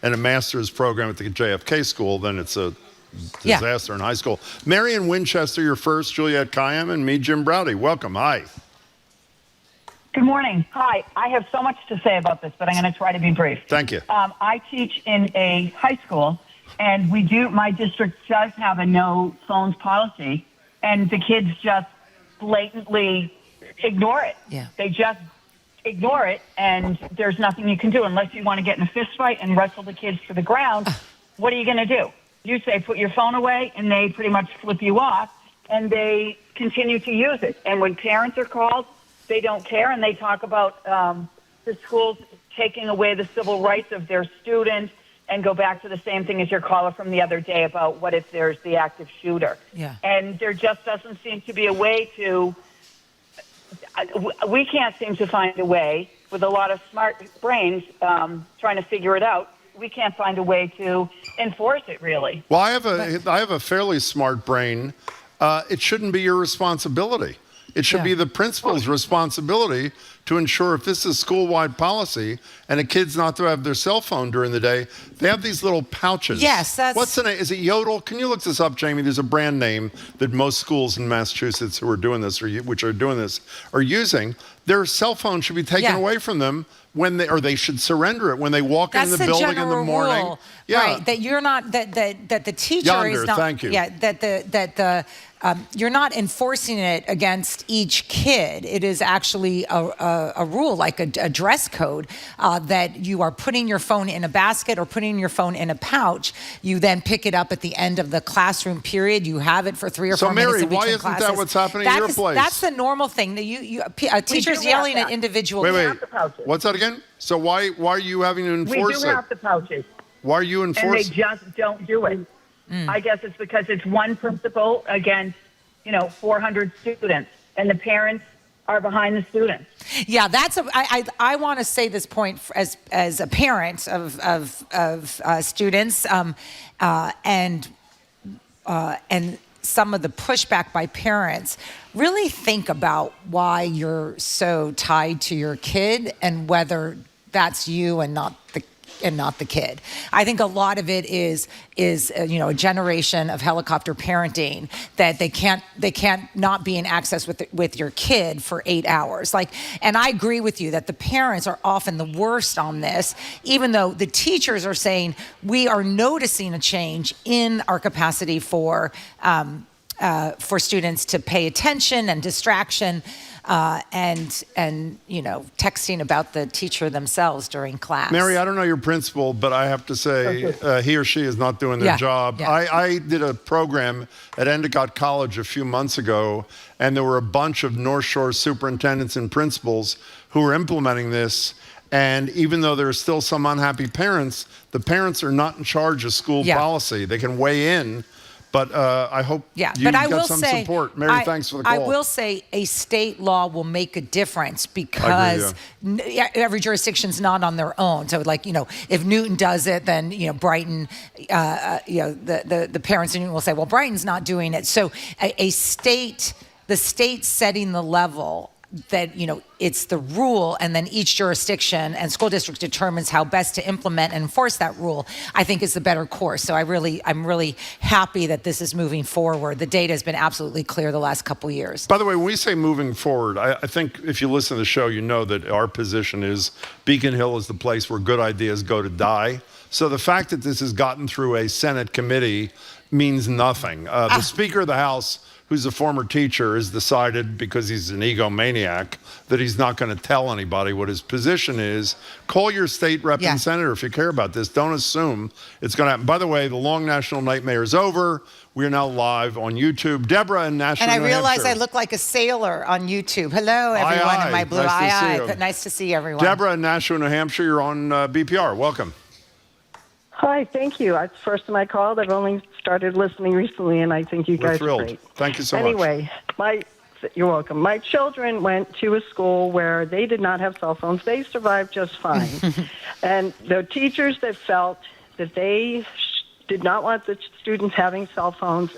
and a master's program at the JFK school, then it's a disaster in high school. Mary in Winchester, you're first. Juliet Kayyem, and me, Jim Browdy. Welcome. Hi. Good morning. Hi. I have so much to say about this, but I'm going to try to be brief. Thank you. I teach in a high school, and my district does have a no phones policy, and the kids just blatantly ignore it. Yeah. They just ignore it, and there's nothing you can do unless you want to get in a fist fight and wrestle the kids to the ground. What are you going to do? You say, put your phone away, and they pretty much flip you off, and they continue to use it. And when parents are called, they don't care, and they talk about the schools taking away the civil rights of their students and go back to the same thing as your caller from the other day about what if there's the active shooter. Yeah. And there just doesn't seem to be a way to we can't seem to find a way, with a lot of smart brains trying to figure it out, we can't find a way to enforce it, really. Well, I have a fairly smart brain. It shouldn't be your responsibility. It should be the principal's responsibility to ensure, if this is school-wide policy and a kid's not to have their cell phone during the day, they have these little pouches. Yes, that's... What's the name? Is it Yodel? Can you look this up, Jamie? There's a brand name that most schools in Massachusetts who are doing this, or which are doing this, are using. Their cell phone should be taken away from them when they should surrender it when they walk in the building in the morning. Rule, right? That you're not that the teacher is not. Thank you. Yeah, that you're not enforcing it against each kid. It is actually a rule, like a dress code, that you are putting your phone in a basket or putting your phone in a pouch. You then pick it up at the end of the classroom period. You have it for 3 or 4 minutes in between classes. So Mary, why isn't that what's happening at your place? That's the normal thing. That teachers yelling at individual. Wait. What's that again? So why are you having to enforce it? We do have the pouches. Why are you enforcing? And they just don't do it. I guess it's because it's one principal against, 400 students, and the parents are behind the students. Yeah, I want to say this point as a parent of students, and some of the pushback by parents. Really think about why you're so tied to your kid and whether that's you and not the kid. I think a lot of it is a generation of helicopter parenting, that they can't not be in access with your kid for 8 hours. And I agree with you that the parents are often the worst on this, even though the teachers are saying we are noticing a change in our capacity for students to pay attention and distraction. And texting about the teacher themselves during class. Mary, I don't know your principal, but I have to say he or she is not doing their job. Yeah. I did a program at Endicott College a few months ago, and there were a bunch of North Shore superintendents and principals who were implementing this. And even though there are still some unhappy parents, the parents are not in charge of school policy. They can weigh in. But I hope you got some support. Mary, thanks for the call. I will say a state law will make a difference because every jurisdiction's not on their own. So, if Newton does it, then, Brighton, the parents in Newton will say, well, Brighton's not doing it. So the state setting the level that, it's the rule, and then each jurisdiction and school district determines how best to implement and enforce that rule, I think is the better course. So I'm really happy that this is moving forward. The data has been absolutely clear the last couple years. By the way, when we say moving forward, I think if you listen to the show, you know that our position is Beacon Hill is the place where good ideas go to die. So the fact that this has gotten through a Senate committee means nothing. The Speaker of the House, who's a former teacher, has decided, because he's an egomaniac, that he's not going to tell anybody what his position is. Call your state rep and senator if you care about this. Don't assume it's going to happen. By the way, the long national nightmare is over. We are now live on YouTube. Deborah in Nashua, and I New realize Hampshire. I look like a sailor on YouTube. Hello, everyone, in my blue eye. Nice to see everyone. Deborah in Nashua, New Hampshire, you're on BPR. Welcome. Hi, thank you. It's the first time I called. I've only started listening recently, and I think you guys are great. Thank you so much. Anyway, you're welcome. My children went to a school where they did not have cell phones. They survived just fine. And the teachers that felt that they did not want the students having cell phones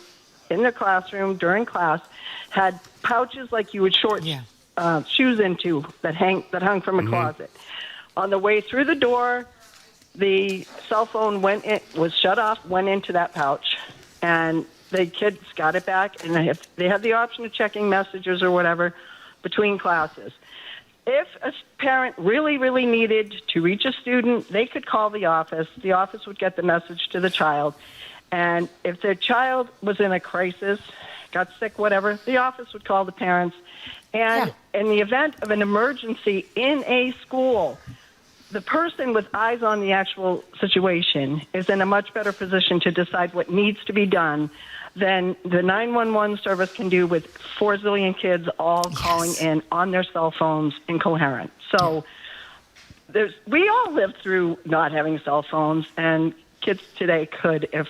in their classroom during class had pouches like you would short shoes into that hung from a closet. On the way through the door, the cell phone was shut off, went into that pouch, and the kids got it back, and they had the option of checking messages or whatever between classes. If a parent really, really needed to reach a student, they could call the office. The office would get the message to the child. And if their child was in a crisis, got sick, whatever, the office would call the parents. And in the event of an emergency in a school, the person with eyes on the actual situation is in a much better position to decide what needs to be done than the 911 service can do with 4 zillion kids all calling in on their cell phones incoherent. So we all lived through not having cell phones, and kids today could if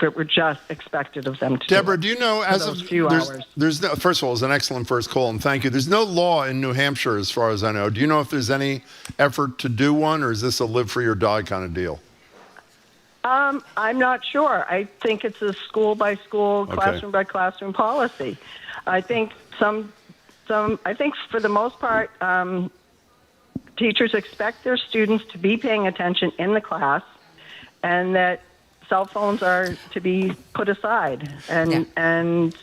it were just expected of them to. Deborah, do you know, as of few hours. There's no, first of all, it's an excellent first call, and thank you. There's no law in New Hampshire, as far as I know. Do you know if there's any effort to do one, or is this a live free or die kind of deal? I'm not sure. I think it's a school by school, classroom by classroom policy. I think I think for the most part, teachers expect their students to be paying attention in the class, and that cell phones are to be put aside. And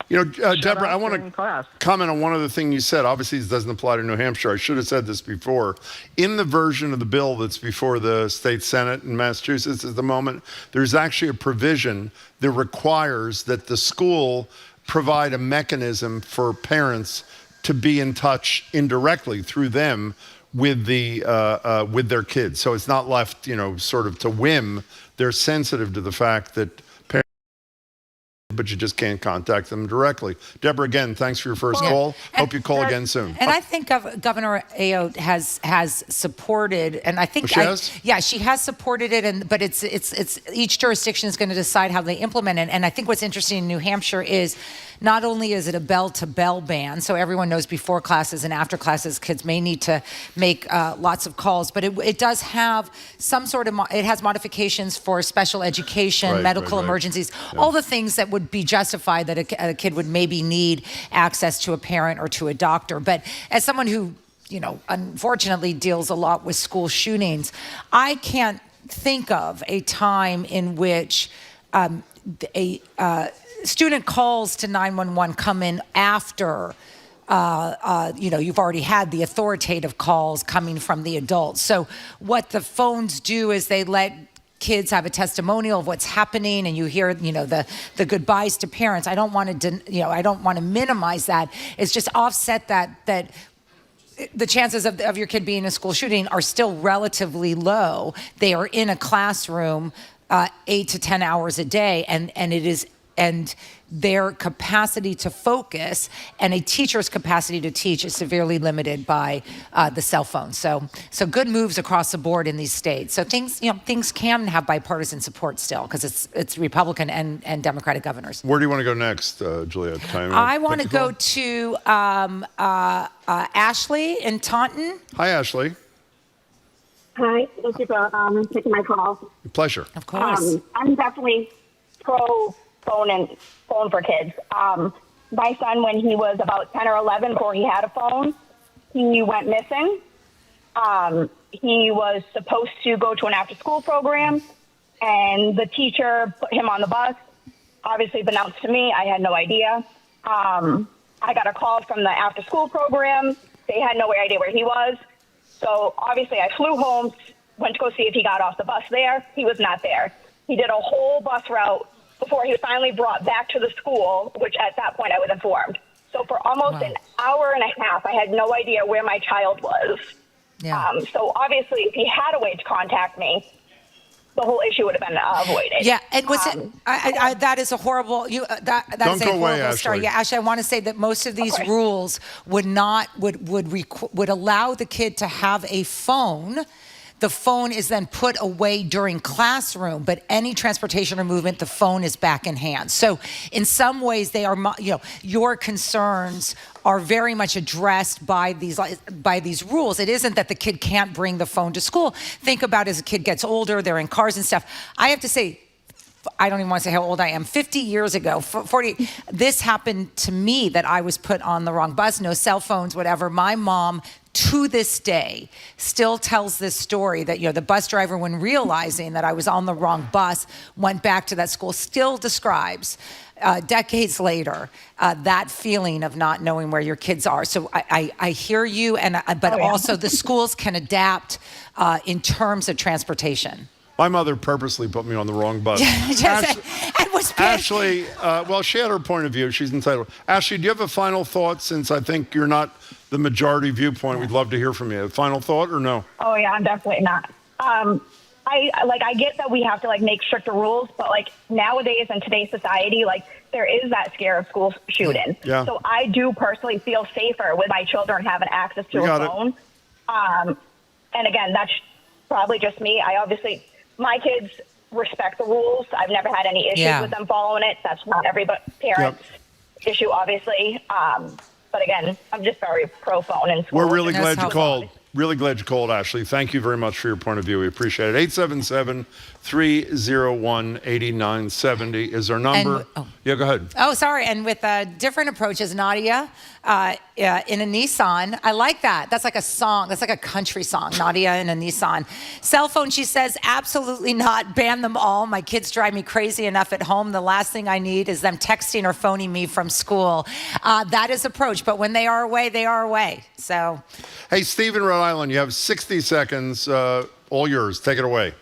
you know, Deborah, I want to comment on one other thing you said. Obviously, this doesn't apply to New Hampshire. I should have said this before. In the version of the bill that's before the state Senate in Massachusetts at the moment, there's actually a provision that requires that the school provide a mechanism for parents to be in touch indirectly through them with with their kids. So it's not left, you know, sort of to whim. They're sensitive to the fact that but you just can't contact them directly. Deborah, again, thanks for your first call. Hope you call again soon. And I think Governor Ayo has supported, and I think she has? Yeah, she has supported it. But it's each jurisdiction is going to decide how they implement it. And I think what's interesting in New Hampshire is not only is it a bell-to-bell ban, so everyone knows before classes and after classes, kids may need to make lots of calls, but it does have some sort of, it has modifications for special education, medical emergencies, all the things that would be justified that a kid would maybe need access to a parent or to a doctor. But as someone who, you know, unfortunately deals a lot with school shootings, I can't think of a time in which a student calls to 911 come in after you know, you've already had the authoritative calls coming from the adults. So what the phones do is they let kids have a testimonial of what's happening, and you hear, you know, the goodbyes to parents. I don't want to, you know, I don't want to minimize that. It's just offset that the chances of your kid being in a school shooting are still relatively low. They are in a classroom 8 to 10 hours a day, and their capacity to focus and a teacher's capacity to teach is severely limited by the cell phone. So good moves across the board in these states. So things can have bipartisan support still, because it's Republican and Democratic governors. Where do you want to go next, Juliet? I want to go to Ashley in Taunton. Hi, Ashley. Hi, thank you for taking my call. Pleasure. Of course. I'm definitely pro phone for kids. My son, when he was about 10 or 11, before he had a phone, he went missing. He was supposed to go to an after-school program, and the teacher put him on the bus. Obviously, announced to me. I had no idea. I got a call from the after-school program. They had no idea where he was. So obviously, I flew home, went to go see if he got off the bus there. He was not there. He did a whole bus route before he was finally brought back to the school, which at that point I was informed. So for almost an hour and a half, I had no idea where my child was. Yeah. So obviously, if he had a way to contact me, the whole issue would have been avoided. Yeah, and was that is a horrible. That is a horrible story. Yeah, Ashley, I want to say that most of these rules would allow the kid to have a phone. The phone is then put away during classroom, but any transportation or movement, the phone is back in hand. So in some ways, they are, your concerns are very much addressed by these rules. It isn't that the kid can't bring the phone to school. Think about as a kid gets older, they're in cars and stuff. I have to say, I don't even want to say how old I am, 50 years ago, 40, this happened to me, that I was put on the wrong bus, no cell phones, whatever. My mom, to this day, still tells this story that, the bus driver, when realizing that I was on the wrong bus, went back to that school, still describes decades later, that feeling of not knowing where your kids are. So I hear you, but also the schools can adapt in terms of transportation. My mother purposely put me on the wrong bus. Ashley, well, she had her point of view. She's entitled. Ashley, do you have a final thought? Since I think you're not the majority viewpoint, we'd love to hear from you. A final thought or no? Oh, yeah, I'm definitely not. I get that we have to make stricter rules, but nowadays in today's society, there is that scare of school shooting. Yeah. So I do personally feel safer with my children having access to a phone. And again, that's probably just me. My kids respect the rules. I've never had any issues with them following it. That's not every parent's issue, obviously. But again, I'm just very pro phone in school. We're really glad you called. Really glad you called, Ashley. Thank you very much for your point of view. We appreciate it. 877-301-8970 is our number. Yeah, go ahead. Oh, sorry. And with different approaches, Nadia in a Nissan. I like that. That's like a song. That's like a country song. Nadia in a Nissan. Cell phone, she says, absolutely not. Ban them all. My kids drive me crazy enough at home. The last thing I need is them texting or phoning me from school. That is approach. But when they are away, they are away. So. Hey, Steve in Rhode Island, you have 60 seconds. All yours. Take it away.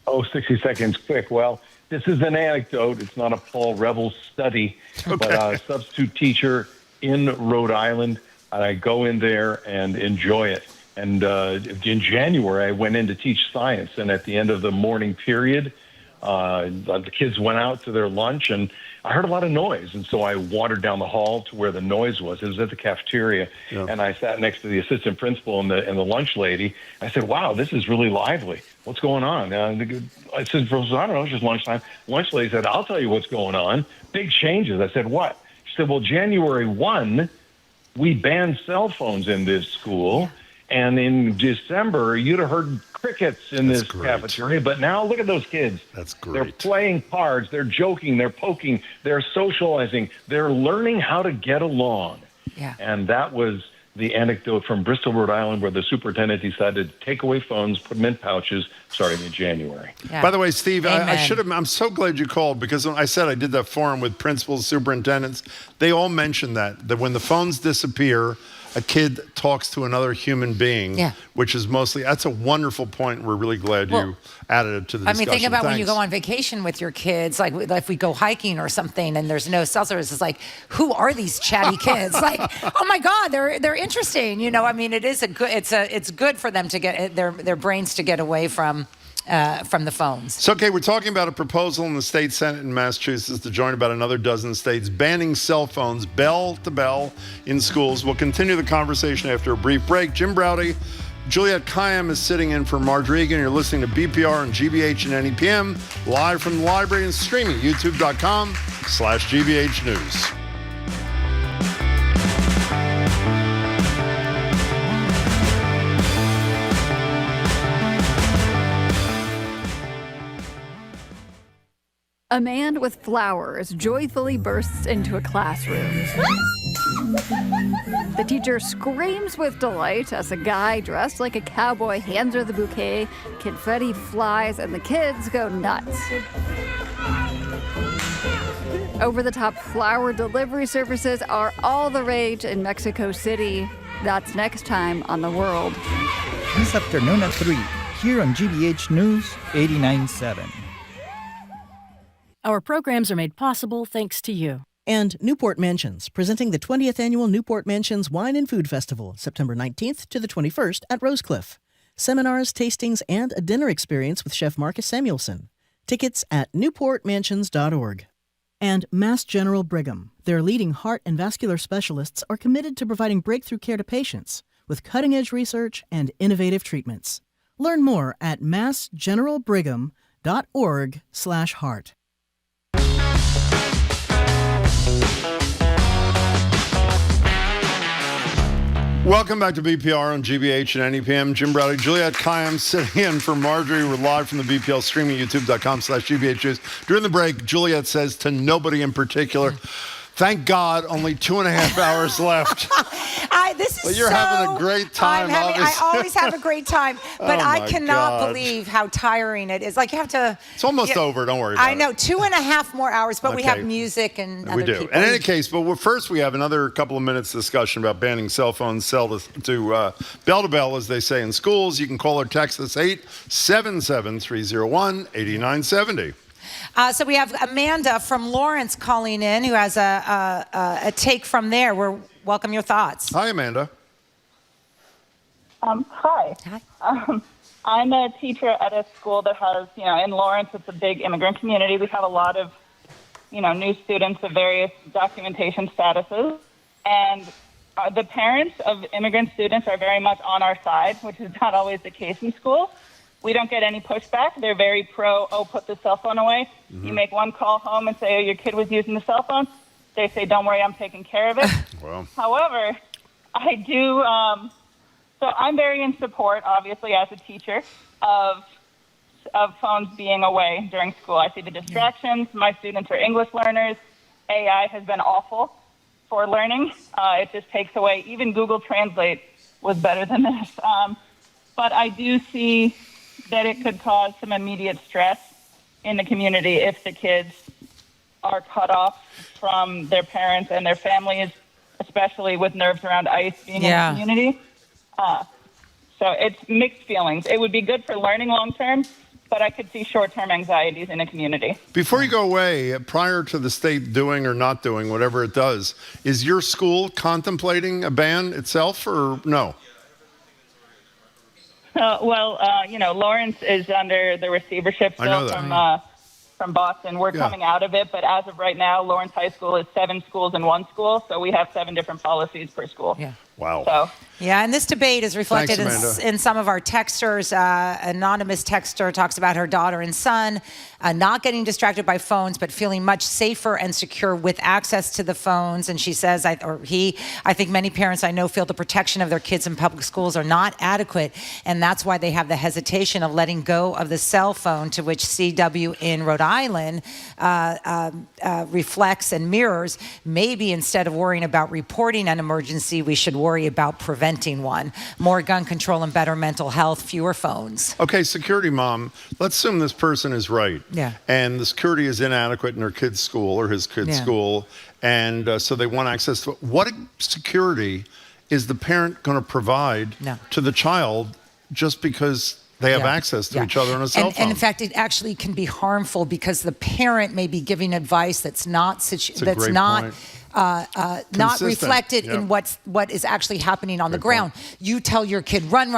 60 seconds quick. Well, this is an anecdote. It's not a Paul Revels study, but a substitute teacher in Rhode Island. I go in there and enjoy it. And in January, I went in to teach science. And at the end of the morning period, the kids went out to their lunch, and I heard a lot of noise. And so I wandered down the hall to where the noise was. It was at the cafeteria. Yeah. And I sat next to the assistant principal and the lunch lady. I said, wow, this is really lively. What's going on? I said, I don't know, it's just lunchtime. Lunch lady said, I'll tell you what's going on. Big changes. I said, what? She said, well, January 1, we banned cell phones in this school. And in December, you'd have heard crickets in this cafeteria. But now look at those kids. That's great. They're playing cards. They're joking. They're poking. They're socializing. They're learning how to get along. Yeah. And that was the anecdote from Bristol, Rhode Island, where the superintendent decided to take away phones, put them in pouches, starting in January. Yeah. By the way, Steve, I should have. I'm so glad you called, because when I said I did that forum with principals, superintendents, they all mentioned that when the phones disappear, a kid talks to another human being, which is mostly, that's a wonderful point. We're really glad you added it to the discussion. I mean, think about when you go on vacation with your kids, like if we go hiking or something and there's no cell service, it's like, who are these chatty kids? Like, oh my God, they're interesting. I mean, it is it's good for them to get their brains to get away from the phones. So, okay, we're talking about a proposal in the state Senate in Massachusetts to join about another dozen states banning cell phones bell to bell in schools. We'll continue the conversation after a brief break. Jim Browdy, Juliette Kayyem is sitting in for Marge Egan. You're listening to BPR and GBH and NEPM, live from the library and streaming, youtube.com/GBH News. A man with flowers joyfully bursts into a classroom. The teacher screams with delight as a guy dressed like a cowboy hands her the bouquet. Confetti flies and the kids go nuts. Over-the-top flower delivery services are all the rage in Mexico City. That's next time on The World. This afternoon at 3, here on GBH News 89.7. Our programs are made possible thanks to you. And Newport Mansions, presenting the 20th Annual Newport Mansions Wine and Food Festival, September 19th to the 21st at Rosecliff. Seminars, tastings, and a dinner experience with Chef Marcus Samuelson. Tickets at newportmansions.org. And Mass General Brigham. Their leading heart and vascular specialists are committed to providing breakthrough care to patients with cutting-edge research and innovative treatments. Learn more at massgeneralbrigham.org/heart. Welcome back to BPR on GBH and NEPM. Jim Browdy, Juliette Kayyem sitting in for Marjorie. We're live from the BPL streaming, youtube.com/GBH News. During the break, Juliette says to nobody in particular, thank God, only 2.5 hours left. You're having a great time. I always have a great time, but I cannot God. believe how tiring it is. Like you have to. It's almost over. Don't worry about it. I know 2.5 more hours, but we Okay. have music and We other do. people. In any case, but first we have another couple of minutes discussion about banning cell phones to bell to bell, as they say in schools. You can call or text us 877-301-8970. So we have Amanda from Lawrence calling in, who has a take from there. Welcome your thoughts. Hi, Amanda. Hi. I'm a teacher at a school that has, in Lawrence, it's a big immigrant community. We have a lot of, new students of various documentation statuses. And the parents of immigrant students are very much on our side, which is not always the case in school. We don't get any pushback. They're very put the cell phone away. Mm-hmm. You make one call home and say, your kid was using the cell phone. They say, don't worry, I'm taking care of it. Wow. However, I do... So I'm very in support, obviously, as a teacher, of phones being away during school. I see the distractions. My students are English learners. AI has been awful for learning. It just takes away. Even Google Translate was better than this. But I do see that it could cause some immediate stress in the community if the kids are cut off from their parents and their families, especially with nerves around ICE being in the community. So it's mixed feelings. It would be good for learning long term, but I could see short-term anxieties in a community. Before you go away, prior to the state doing or not doing whatever it does, is your school contemplating a ban itself or no? Lawrence is under the receivership bill from Boston. We're coming out of it, but as of right now, Lawrence High School is 7 schools in one school, so we have 7 different policies per school. Yeah. Wow. So. Yeah, and this debate is reflected in some of our texters. Anonymous texter talks about her daughter and son not getting distracted by phones, but feeling much safer and secure with access to the phones. And she says, I think many parents I know feel the protection of their kids in public schools are not adequate, and that's why they have the hesitation of letting go of the cell phone, to which CW in Rhode Island reflects and mirrors. Maybe instead of worrying about reporting an emergency, we should worry about preventing one. More gun control and better mental health, fewer phones. Okay, security mom, let's assume this person is right. Yeah. And the security is inadequate in her kid's school or his kid's school, and so they want access to it. What security is the parent going to provide to the child just because they have access to each other on a cell phone? And in fact, it actually can be harmful because the parent may be giving advice that's not reflected in what is actually happening on the ground. You tell your kid, run,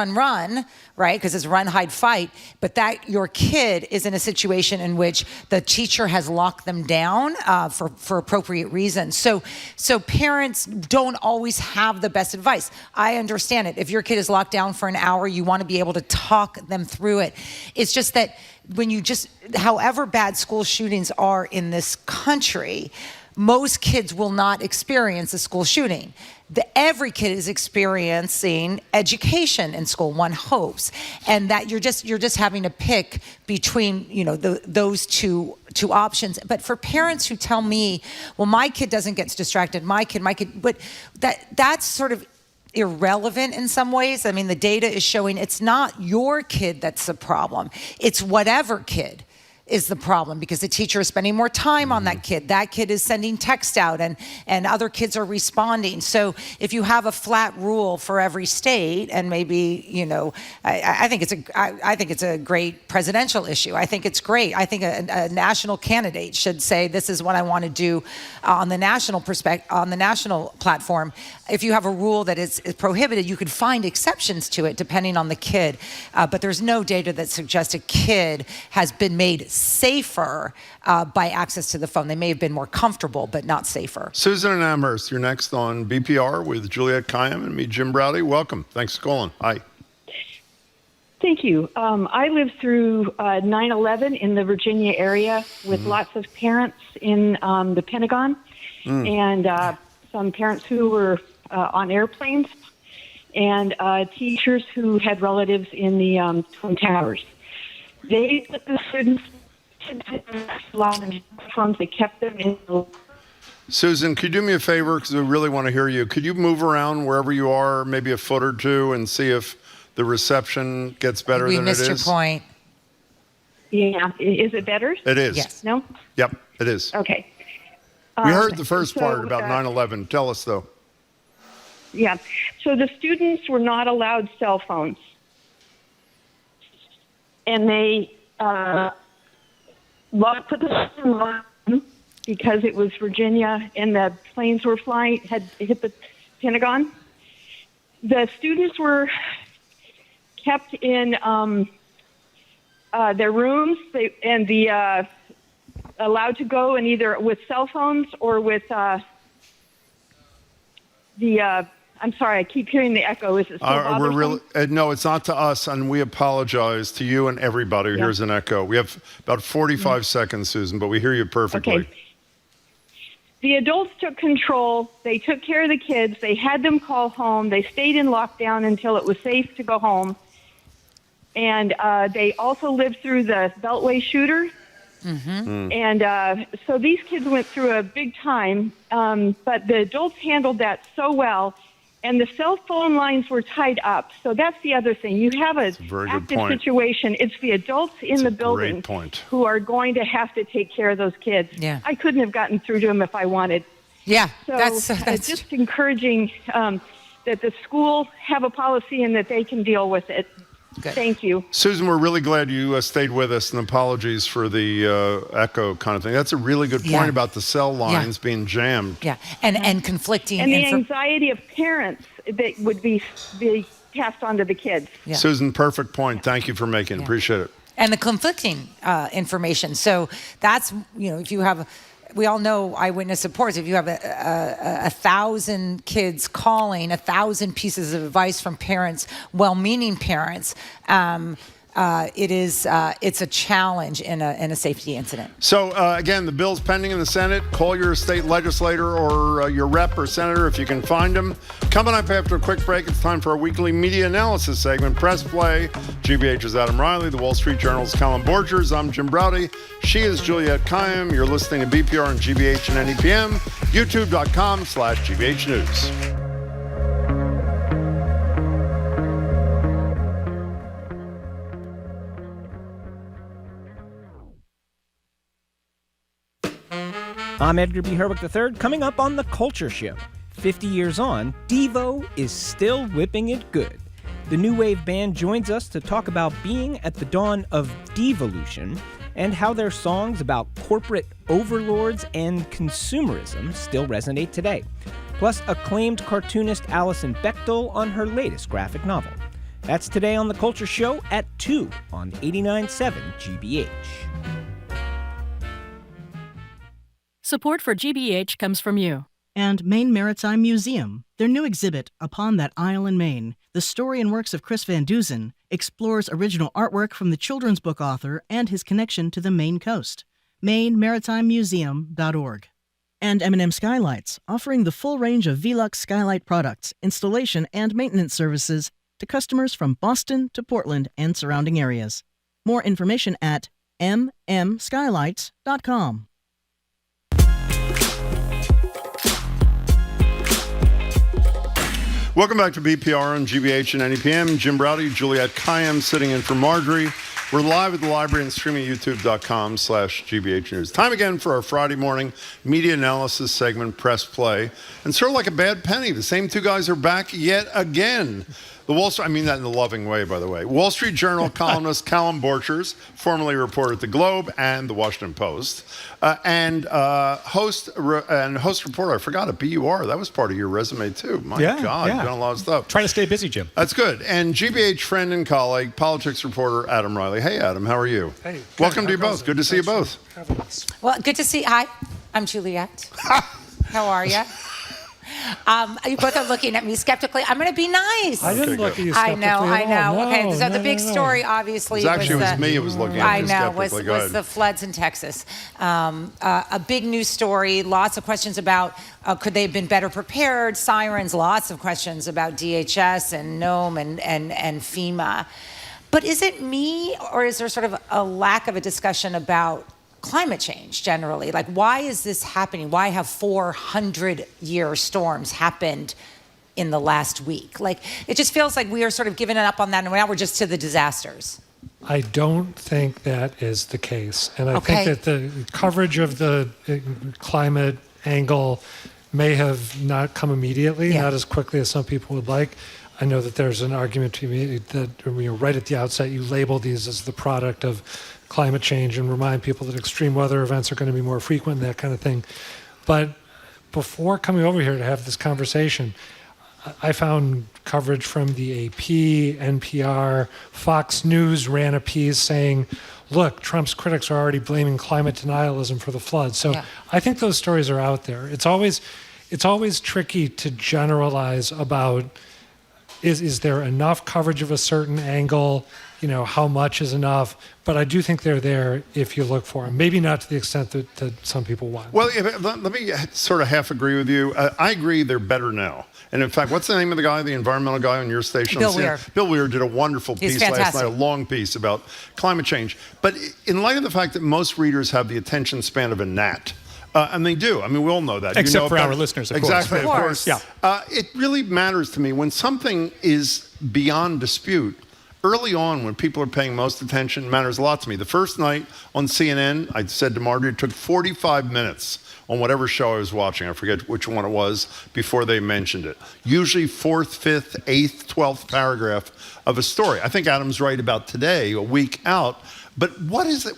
right? Because it's run, hide, fight. But that your kid is in a situation in which the teacher has locked them down for appropriate reasons. So parents don't always have the best advice. I understand it. If your kid is locked down for an hour, you want to be able to talk them through it. It's just that however bad school shootings are in this country, most kids will not experience a school shooting. Every kid is experiencing education in school, one hopes, and that you're just having to pick between those two options. But for parents who tell me, well, my kid doesn't get distracted, my kid, but that's sort of irrelevant in some ways. I mean, the data is showing it's not your kid that's the problem. It's whatever kid is the problem, because the teacher is spending more time on that kid. That kid is sending text out and other kids are responding. So if you have a flat rule for every state, and maybe, I think it's a great presidential issue. I think it's great. I think a national candidate should say, this is what I want to do on the national platform. If you have a rule that is prohibited, you could find exceptions to it depending on the kid. But there's no data that suggests a kid has been made safer by access to the phone. They may have been more comfortable, but not safer. Susan in Amherst, you're next on BPR with Juliette Kayyem and me, Jim Browdy. Welcome. Thanks for calling. Hi. Thank you. I lived through 9/11 in the Virginia area with lots of parents in the Pentagon and some parents who were on airplanes. and teachers who had relatives in the Twin Towers. They put the students in phones. They kept them in. Susan, could you do me a favor, because we really want to hear you? Could you move around wherever you are, maybe a foot or two, and see if the reception gets better than it is? We missed your point. Yeah. Is it better? It is. Yes. No? Yep, it is. Okay. We heard the first so, part about 9/11. Tell us, though. Yeah. So the students were not allowed cell phones. And they put the on because it was Virginia and the planes were flying, had hit the Pentagon. The students were kept in their rooms, allowed to go and either with cell phones or with I'm sorry, I keep hearing the echo. Is it still bothersome? We're really no, it's not to us, and we apologize to you and everybody who hears an echo. We have about 45 seconds, Susan, but we hear you perfectly. Okay. The adults took control. They took care of the kids. They had them call home. They stayed in lockdown until it was safe to go home. And they also lived through the Beltway shooter. Mm-hmm. And so these kids went through a big time, but the adults handled that so well. And the cell phone lines were tied up. So that's the other thing. You have an active situation. It's the adults in the building who are going to have to take care of those kids. Yeah. I couldn't have gotten through to them if I wanted. Yeah, so that's just encouraging that the school have a policy and that they can deal with it. Good. Thank you. Susan, we're really glad you stayed with us, and apologies for the echo kind of thing. That's a really good point about the cell lines being jammed. Yeah, and conflicting. And the anxiety of parents that would be passed on to the kids. Yeah. Susan, perfect point. Thank you for making it. Appreciate it. And the conflicting information. So that's, if you have... We all know eyewitness reports. If you have 1,000 kids calling, 1,000 pieces of advice from parents, well-meaning parents, it's a challenge in a safety incident. So again, the bill's pending in the Senate. Call your state legislator or your rep or senator if you can find them. Coming up after a quick break, it's time for our weekly media analysis segment, Press Play. GBH's Adam Reilly, the Wall Street Journal's Callum Borchers. I'm Jim Browdy. She is Juliette Kayyem. You're listening to BPR on GBH and NEPM, youtube.com/GBH News. I'm Edgar B. Herwick III, coming up on The Culture Show. 50 years on, Devo is still whipping it good. The new wave band joins us to talk about being at the dawn of devolution and how their songs about corporate overlords and consumerism still resonate today. Plus, acclaimed cartoonist Alison Bechdel on her latest graphic novel. That's today on The Culture Show at 2 on 89.7 GBH. Support for GBH comes from you. And Maine Maritime Museum. Their new exhibit, Upon That Isle in Maine, the story and works of Chris Van Dusen, explores original artwork from the children's book author and his connection to the Maine coast. MaineMaritimeMuseum.org. And M&M Skylights, offering the full range of Velux skylight products, installation, and maintenance services to customers from Boston to Portland and surrounding areas. More information at mmskylights.com. Welcome back to BPR on GBH and NEPM. Jim Browdy, Juliette Kayyem sitting in for Marjorie. We're live at the library and streaming at youtube.com/GBH News. Time again for our Friday morning media analysis segment, Press Play. And sort of like a bad penny, the same two guys are back yet again. The Wall Street, I mean that in a loving way, by the way. Wall Street Journal columnist Callum Borchers, formerly reporter at The Globe and The Washington Post, and host reporter, I forgot it, BUR. That was part of your resume too. My God, you've done a lot of stuff. Trying to stay busy, Jim. That's good. And GBH friend and colleague, politics reporter Adam Reilly. Hey, Adam, how are you? Hey. Welcome to you both. Good to see you both. Well, good to see. Hi, I'm Juliette. How are you? You both are looking at me skeptically. I'm going to be nice. I didn't look at you I skeptically know. at all. No, Okay, so the no, big no. story, obviously, It was me who was looking at you skeptically. Go was ahead. the floods in Texas. A big news story. Lots of questions about could they have been better prepared? Sirens. Lots of questions about DHS and NOAA and FEMA. But is it me, or is there sort of a lack of a discussion about climate change generally? Like, why is this happening? Why have 400-year storms happened in the last week? Like, it just feels like we are sort of giving up on that, and now we're just to the disasters. I don't think that is the case. And I Okay. think that the coverage of the climate angle may have not come immediately, not as quickly as some people would like. I know that there's an argument to me that right at the outset, you label these as the product of climate change and remind people that extreme weather events are going to be more frequent and that kind of thing. But before coming over here to have this conversation, I found coverage from the AP, NPR, Fox News ran a piece saying, look, Trump's critics are already blaming climate denialism for the floods. So I think those stories are out there. It's always tricky to generalize about is there enough coverage of a certain angle, how much is enough, but I do think they're there if you look for them. Maybe not to the extent that some people want. Well, let me sort of half agree with you. I agree they're better now. And in fact, what's the name of the guy, the environmental guy on your station? Bill Weir. Bill Weir did a wonderful piece last night, a long piece about climate change. But in light of the fact that most readers have the attention span of a gnat, and they do. I mean, we all know that. Except for our listeners, of course. Exactly, of course. Yeah. It really matters to me when something is beyond dispute. Early on, when people are paying most attention, it matters a lot to me. The first night on CNN, I said to Marjorie, it took 45 minutes on whatever show I was watching. I forget which one it was before they mentioned it. Usually 4th, 5th, 8th, 12th paragraph of a story. I think Adam's right about today, a week out. But what is it?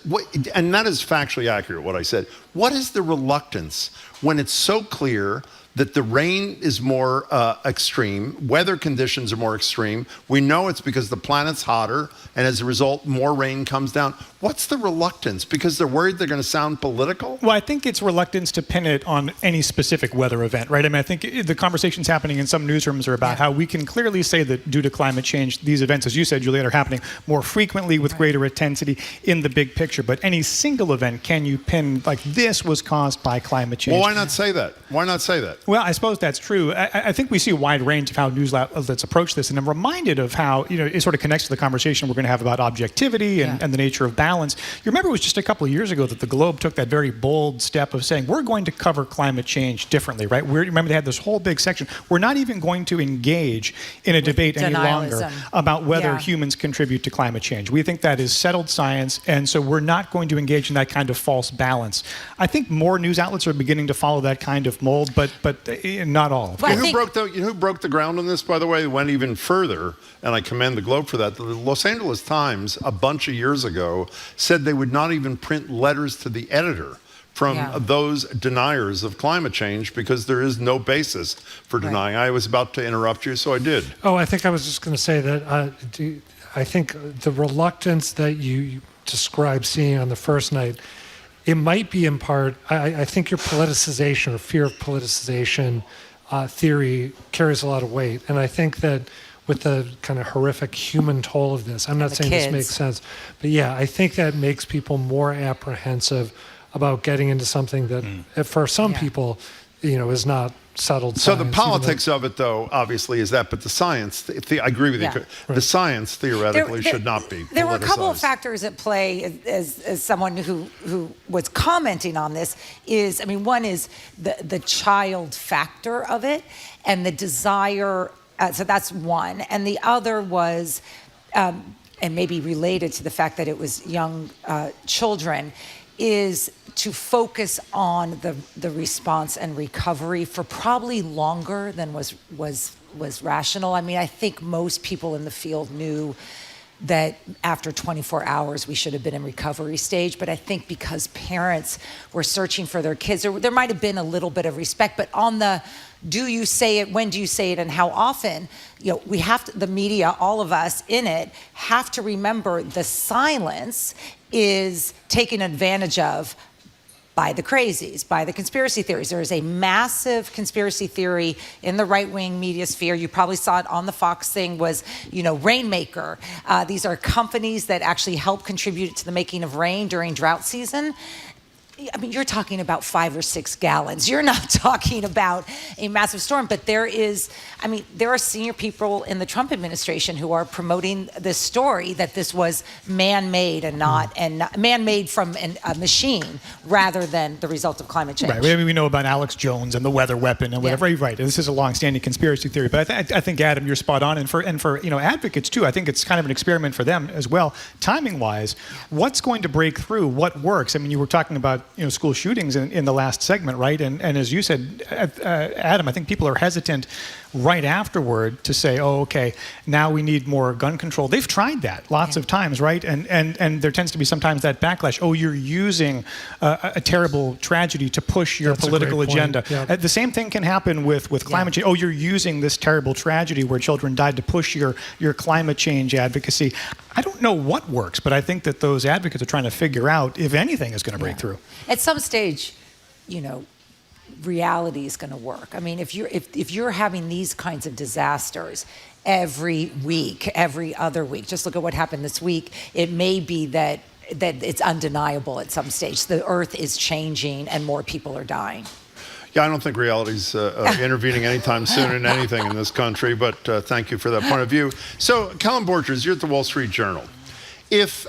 And that is factually accurate, what I said. What is the reluctance when it's so clear that the rain is more extreme, weather conditions are more extreme? We know it's because the planet's hotter, and as a result, more rain comes down. What's the reluctance? Because they're worried they're going to sound political? Well, I think it's reluctance to pin it on any specific weather event, right? I mean, I think the conversations happening in some newsrooms are about how we can clearly say that due to climate change, these events, as you said, Juliet, are happening more frequently with greater intensity in the big picture. But any single event, can you pin, like, this was caused by climate change? Well, why not say that? Why not say that? Well, I suppose that's true. I think we see a wide range of how news outlets approach this, and I'm reminded of how, it sort of connects to the conversation we're going to have about objectivity and the nature of balance. You remember it was just a couple of years ago that the Globe took that very bold step of saying, we're going to cover climate change differently, right? Remember they had this whole big section. We're not even going to engage in a debate any longer about whether humans contribute to climate change. We think that is settled science, and so we're not going to engage in that kind of false balance. I think more news outlets are beginning to follow that kind of mold, but not all. Well, who broke the ground on this, by the way, went even further, and I commend the Globe for that. The Los Angeles Times, a bunch of years ago, said they would not even print letters to the editor from those deniers of climate change because there is no basis for denying. I was about to interrupt you, so I did. Oh, I think I was just going to say that I think the reluctance that you described seeing on the first night, it might be in part, I think your politicization or fear of politicization theory carries a lot of weight. And I think that with the kind of horrific human toll of this, I'm not saying this makes sense, but yeah, I think that makes people more apprehensive about getting into something that for some people, is not settled So science, the politics of it, though, obviously, is that, but the science, I agree with you, the science theoretically should not be There were a couple of politicized. factors at play as someone who was commenting on this is, I mean, one is the child factor of it and the desire, so that's one. And the other was, and maybe related to the fact that it was young children, is to focus on the response and recovery for probably longer than was rational. I mean, I think most people in the field knew that after 24 hours we should have been in recovery stage, but I think because parents were searching for their kids, there might have been a little bit of respect, but on the do you say it, when do you say it, and how often, we have to, the media, all of us in it, have to remember the silence is taken advantage of by the crazies, by the conspiracy theories. There is a massive conspiracy theory in the right-wing media sphere. You probably saw it on the Fox thing, was, Rainmaker. These are companies that actually help contribute to the making of rain during drought season. I mean, you're talking about 5 or 6 gallons. You're not talking about a massive storm. But there are senior people in the Trump administration who are promoting this story that this was man-made and not man-made from a machine rather than the result of climate change. Right. I mean, we know about Alex Jones and the weather weapon and whatever. Yeah. Right. This is a long-standing conspiracy theory. But I think, Adam, you're spot on. And for advocates too, I think it's kind of an experiment for them as well. Timing-wise, what's going to break through? What works? I mean, you were talking about school shootings in the last segment, right? And as you said, Adam, I think people are hesitant right afterward to say, oh, okay, now we need more gun control. They've tried that lots of times, right? And there tends to be sometimes that backlash. Oh, you're using a terrible tragedy to push your political agenda. Yeah. The same thing can happen with climate change. Oh, you're using this terrible tragedy where children died to push your climate change advocacy. I don't know what works, but I think that those advocates are trying to figure out if anything is going to break through. At some stage, reality is going to work. I mean, if you're having these kinds of disasters every week, every other week, just look at what happened this week. It may be that it's undeniable at some stage. The earth is changing and more people are dying. Yeah, I don't think reality's intervening anytime soon in anything in this country, but thank you for that point of view. So, Callum Borchers, you're at the Wall Street Journal. If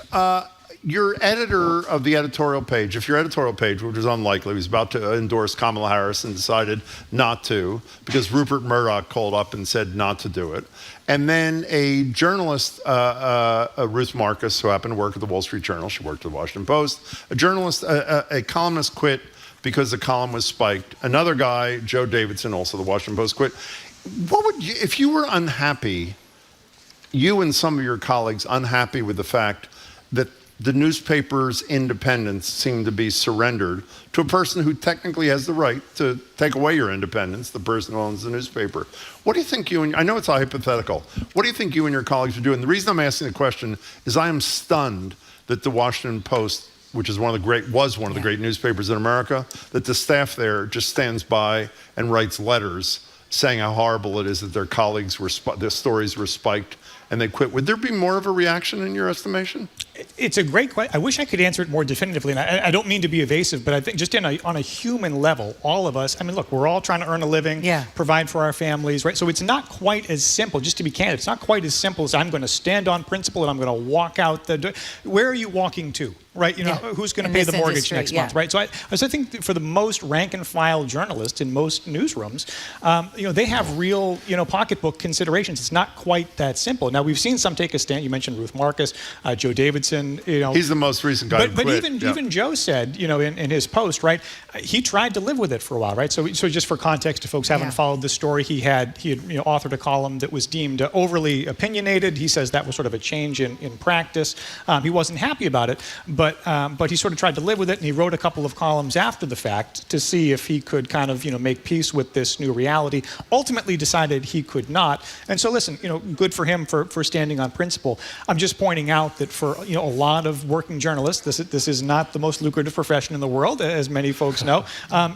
your editor of the editorial page, which was unlikely, was about to endorse Kamala Harris and decided not to because Rupert Murdoch called up and said not to do it, and then a journalist, Ruth Marcus, who happened to work at the Wall Street Journal, she worked at the Washington Post, a journalist, a columnist quit because the column was spiked. Another guy, Joe Davidson, also the Washington Post, quit. What would you, if you were unhappy, you and some of your colleagues unhappy with the fact that the newspaper's independence seemed to be surrendered to a person who technically has the right to take away your independence, the person who owns the newspaper. What do you think I know it's a hypothetical, what do you think you and your colleagues are doing? The reason I'm asking the question is I am stunned that the Washington Post, which is one of the great newspapers in America, that the staff there just stands by and writes letters saying how horrible it is that their colleagues their stories were spiked and they quit. Would there be more of a reaction in your estimation? It's a great question. I wish I could answer it more definitively, and I don't mean to be evasive, but I think just on a human level, all of us, I mean, look, we're all trying to earn a living, provide for our families, right? So it's not quite as simple, just to be candid, it's not quite as simple as I'm going to stand on principle and I'm going to walk out the door. Where are you walking to? Right, who's going to pay the mortgage next month, right? So I think for the most rank and file journalists in most newsrooms, they have real, pocketbook considerations. It's not quite that simple. Now we've seen some take a stand. You mentioned Ruth Marcus, Joe Davidson. He's the most recent guy. But even Joe said, in his post, right, he tried to live with it for a while, right? So just for context, if folks haven't followed the story, he had authored a column that was deemed overly opinionated. He says that was sort of a change in practice. He wasn't happy about it, but he sort of tried to live with it, and he wrote a couple of columns after the fact to see if he could kind of, make peace with this new reality. Ultimately decided he could not. And so listen, good for him for standing on principle. I'm just pointing out that for, a lot of working journalists, this is not the most lucrative profession in the world, as many folks know.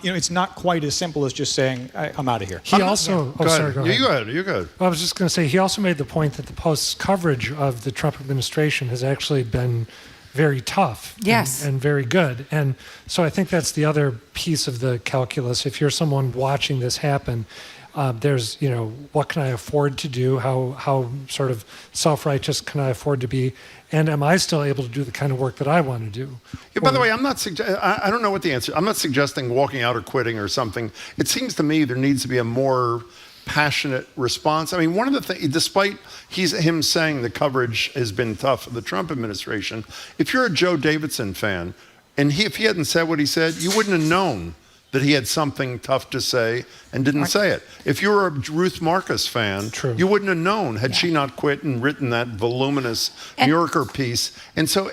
It's not quite as simple as just saying, I'm out of here. He also, go ahead. You're good. Well, I was just going to say, he also made the point that the Post's coverage of the Trump administration has actually been very tough and very good. And so I think that's the other piece of the calculus. If you're someone watching this happen, there's, what can I afford to do? How sort of self-righteous can I afford to be? And am I still able to do the kind of work that I want to do? Yeah, by the way, I don't know what the answer. I'm not suggesting walking out or quitting or something. It seems to me there needs to be a more passionate response. I mean, one of the things, despite him saying the coverage has been tough for the Trump administration, if you're a Joe Davidson fan, and if he hadn't said what he said, you wouldn't have known that he had something tough to say and didn't say it. If you were a Ruth Marcus fan, you wouldn't have known had she not quit and written that voluminous New Yorker piece. And so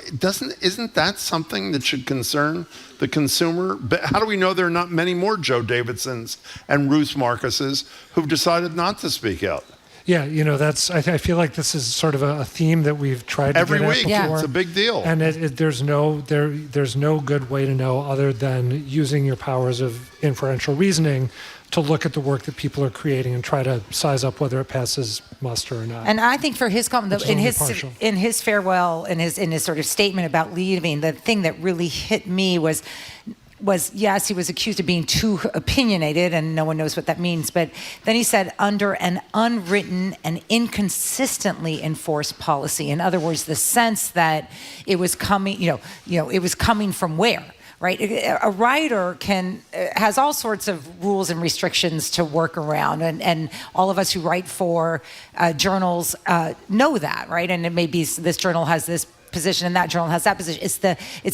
isn't that something that should concern the consumer? But how do we know there are not many more Joe Davidsons and Ruth Marcuses who've decided not to speak out? Yeah, I feel like this is sort of a theme that we've tried to Every get week. at Yeah, before. it's a big deal. And there's no good way to know other than using your powers of inferential reasoning to look at the work that people are creating and try to size up whether it passes muster or not. And I think for his comment, in his farewell, in his sort of statement about leaving, the thing that really hit me was yes, he was accused of being too opinionated, and no one knows what that means. But then he said, under an unwritten and inconsistently enforced policy. In other words, the sense that it was coming, it was coming from where? Right, a writer has all sorts of rules and restrictions to work around, and all of us who write for journals know that, right? And it may be this journal has this position and that journal has that position. It's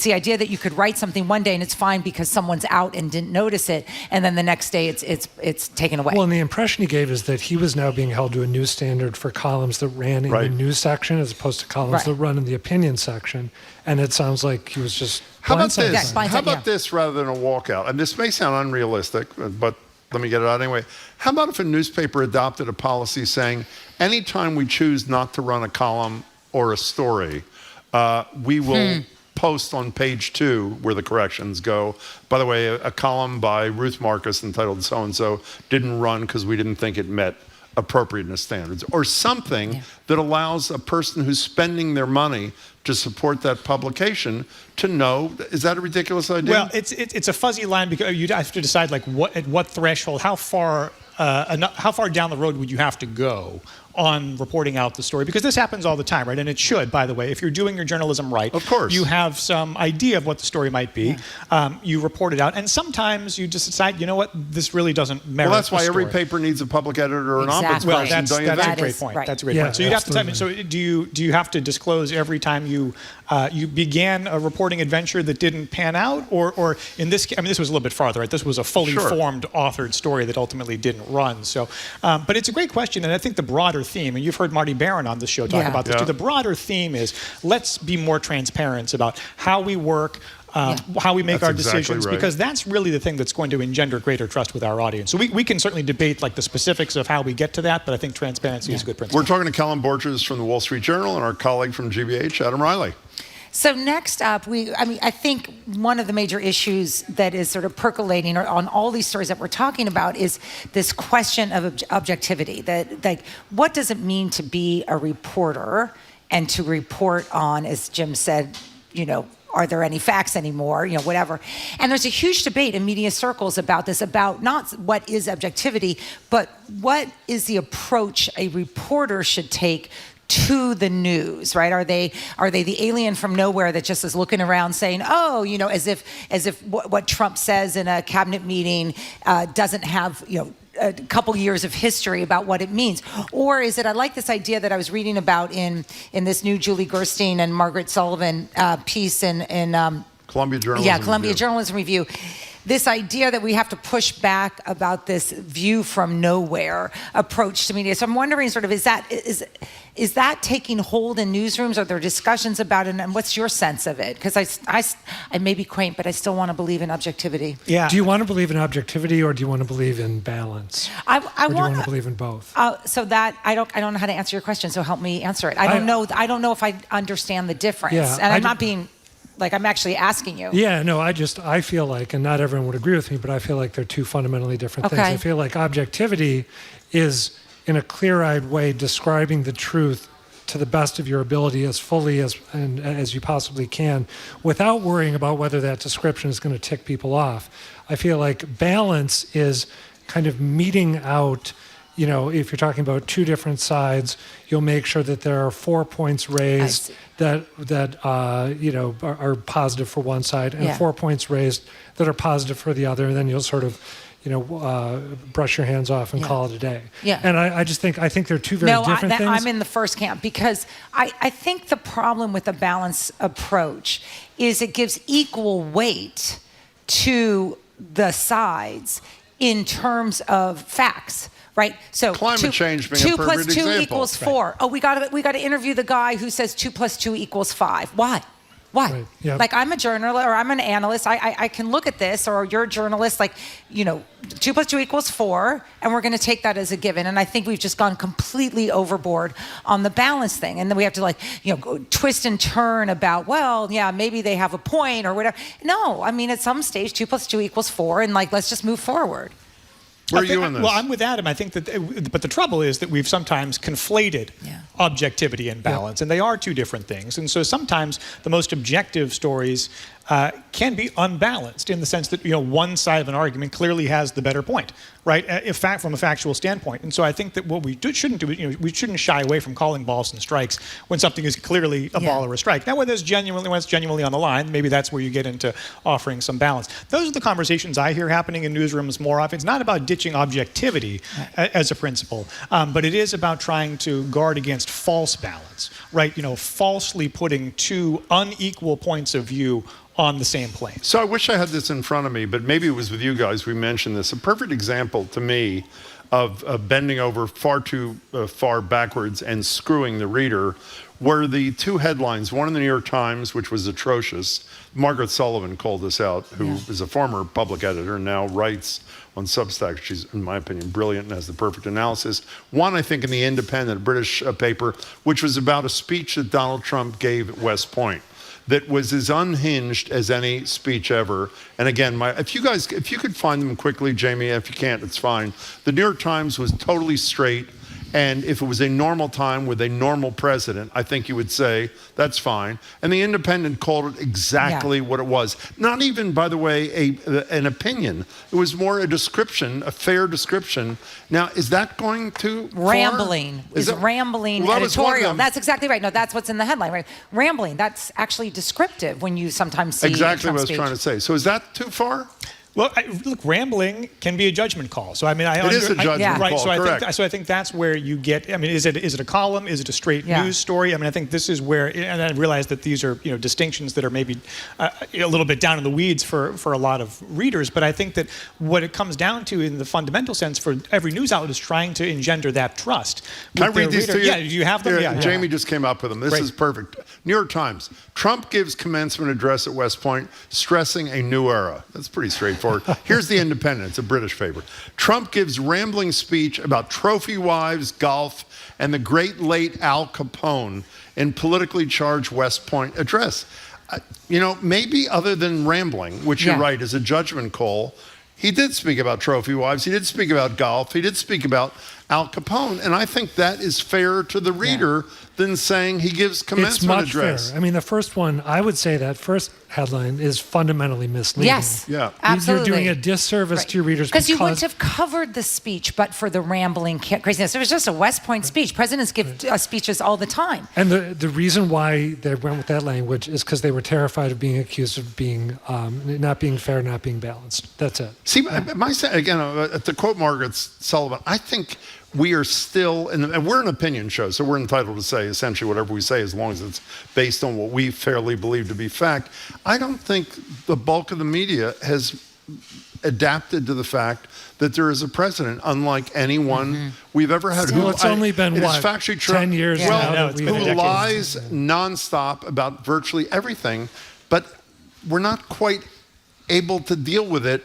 the idea that you could write something one day and it's fine because someone's out and didn't notice it, and then the next day it's taken away. Well, and the impression he gave is that he was now being held to a new standard for columns that ran in the news section as opposed to columns that run in the opinion section, and it sounds like he was just. How about this? How about this rather than a walkout? And this may sound unrealistic, but let me get it out anyway. How about if a newspaper adopted a policy saying, anytime we choose not to run a column or a story, we will post on page 2 where the corrections go. By the way, a column by Ruth Marcus entitled so-and-so didn't run because we didn't think it met appropriateness standards, or something that allows a person who's spending their money to support that publication to know. Is that a ridiculous idea? Well, it's a fuzzy line because you have to decide at what threshold, how far down the road would you have to go on reporting out the story, because this happens all the time, right? And it should, by the way, if you're doing your journalism right, of course, you have some idea of what the story might be. You report it out, and sometimes you just decide, you know what, this really doesn't merit. Well, that's why the story. every paper needs a public editor or an ombudsman. Well, that's a great point. Right. That's a great point. So you have to tell me. So do you have to disclose every time you began a reporting adventure that didn't pan out, or in this case, I mean, this was a little bit farther, right? This was a fully formed, authored story that ultimately didn't run. So, but it's a great question, and I think the broader theme, and you've heard Marty Barron on this show talk about this too. The broader theme is let's be more transparent about how we work. How we make our decisions, because that's really the thing that's going to engender greater trust with our audience. So we can certainly debate like the specifics of how we get to that, but I think transparency is a good principle. We're talking to Callum Borchers from the Wall Street Journal and our colleague from GBH, Adam Reilly. So next up, I think one of the major issues that is sort of percolating on all these stories that we're talking about is this question of objectivity. That, like, what does it mean to be a reporter and to report on, as Jim said, are there any facts anymore, whatever. And there's a huge debate in media circles about this, about not what is objectivity, but what is the approach a reporter should take to the news, right? Are they the alien from nowhere that just is looking around saying, oh, as if what Trump says in a cabinet meeting doesn't have, a couple years of history about what it means? Or is it, I like this idea that I was reading about in this new Julie Gerstein and Margaret Sullivan piece in Columbia Journalism Yeah, Columbia Journalism Review. This idea that we have to push back about this view from nowhere approach to media. So I'm wondering, sort of, is that taking hold in newsrooms? Are there discussions about it? And what's your sense of it? Because I may be quaint, but I still want to believe in objectivity. Yeah. Do you want to believe in objectivity, or do you want to believe in balance? Or do you want to believe in both? So that I don't know how to answer your question. So help me answer it. I don't know if I understand the difference. Yeah, and I'm not being. Like, I'm actually asking you. Yeah, no, I feel like, and not everyone would agree with me, but I feel like they're two fundamentally different things. I feel like objectivity is, in a clear-eyed way, describing the truth to the best of your ability as fully as you possibly can, without worrying about whether that description is going to tick people off. I feel like balance is kind of meeting out. If you're talking about two different sides, you'll make sure that there are 4 points raised that are positive for one side, and 4 points raised that are positive for the other, and then you'll sort of, brush your hands off and call it a day. Yeah. And I think they're two very different things. I'm in the first camp, because I think the problem with a balanced approach is it gives equal weight to the sides in terms of facts. Right. So climate change being 2 a plus perfect 2 example. equals 4. Oh, we got to interview the guy who says 2 plus 2 equals 5. Why? Why? Right. Yeah. Like, I'm a journalist or I'm an analyst. I can look at this, or you're a journalist. Like, 2 + 2 = 4, and we're going to take that as a given. And I think we've just gone completely overboard on the balance thing. And then we have to go twist and turn about, well, yeah, maybe they have a point or whatever. No, I mean, at some stage, 2 + 2 = 4, and let's just move forward. Where are you in this? Well, I'm with Adam. I think but the trouble is that we've sometimes conflated objectivity and balance, and they are two different things. And so sometimes the most objective stories can be unbalanced in the sense that one side of an argument clearly has the better point, right? From a factual standpoint. And so I think that what we shouldn't do is we shouldn't shy away from calling balls and strikes when something is clearly a ball or a strike. Now, when it's genuinely on the line, maybe that's where you get into offering some balance. Those are the conversations I hear happening in newsrooms more often. It's not about ditching objectivity as a principle, but it is about trying to guard against false balance, right? Falsely putting two unequal points of view on the same plane. So I wish I had this in front of me, but maybe it was with you guys we mentioned this. A perfect example to me of bending over far too far backwards and screwing the reader were the two headlines, one in the New York Times, which was atrocious. Margaret Sullivan called this out, who is a former public editor and now writes on Substack. She's, in my opinion, brilliant and has the perfect analysis. One, I think, in the Independent, a British paper, which was about a speech that Donald Trump gave at West Point that was as unhinged as any speech ever. And again, if you could find them quickly, Jamie, if you can't, it's fine. The New York Times was totally straight. And if it was a normal time with a normal president, I think you would say, that's fine. And the Independent called it exactly what it was. Not even, by the way, an opinion. It was more a description, a fair description. Now, is that going too far? Rambling. Rambling editorial. That's exactly right. No, that's what's in the headline, right? Rambling. That's actually descriptive when you sometimes see exactly what I was speech. trying to say. So is that too far? Well, look, rambling can be a judgment call. So I mean, it is a judgment call. Right. So correct. I think that's where you get. I mean, is it a column? Is it a straight news story? I mean, I think this is where, and I realize that these are distinctions that are maybe a little bit down in the weeds for a lot of readers. But I think that what it comes down to, in the fundamental sense, for every news outlet is trying to engender that trust. Can I read these to you? Yeah, do you have them? Yeah. Jamie just came up with them. This is perfect. New York Times. Trump gives commencement address at West Point, stressing a new era. That's pretty straightforward. Here's the Independent. It's a British paper. Trump gives rambling speech about trophy wives, golf, and the great late Al Capone in politically charged West Point address. Maybe other than rambling, which you're right, is a judgment call, he did speak about trophy wives. He did speak about golf. He did speak about Al Capone. And I think that is fairer to the reader than saying he gives commencement address. Fairer. I mean, the first one, I would say that first headline is fundamentally misleading. Yes, absolutely. You're doing a disservice to your readers because you wouldn't have covered the speech but for the rambling craziness. It was just a West Point speech. Presidents give speeches all the time. And the reason why they went with that language is because they were terrified of being accused of being not being fair, not being balanced. That's it. See, to quote Margaret Sullivan, I think we are still, and we're an opinion show, so we're entitled to say essentially whatever we say as long as it's based on what we fairly believe to be fact. I don't think the bulk of the media has adapted to the fact that there is a president unlike anyone we've ever had. Well, it's only been, it is factually true. 10 years now. Who lies nonstop about virtually everything, but we're not quite able to deal with it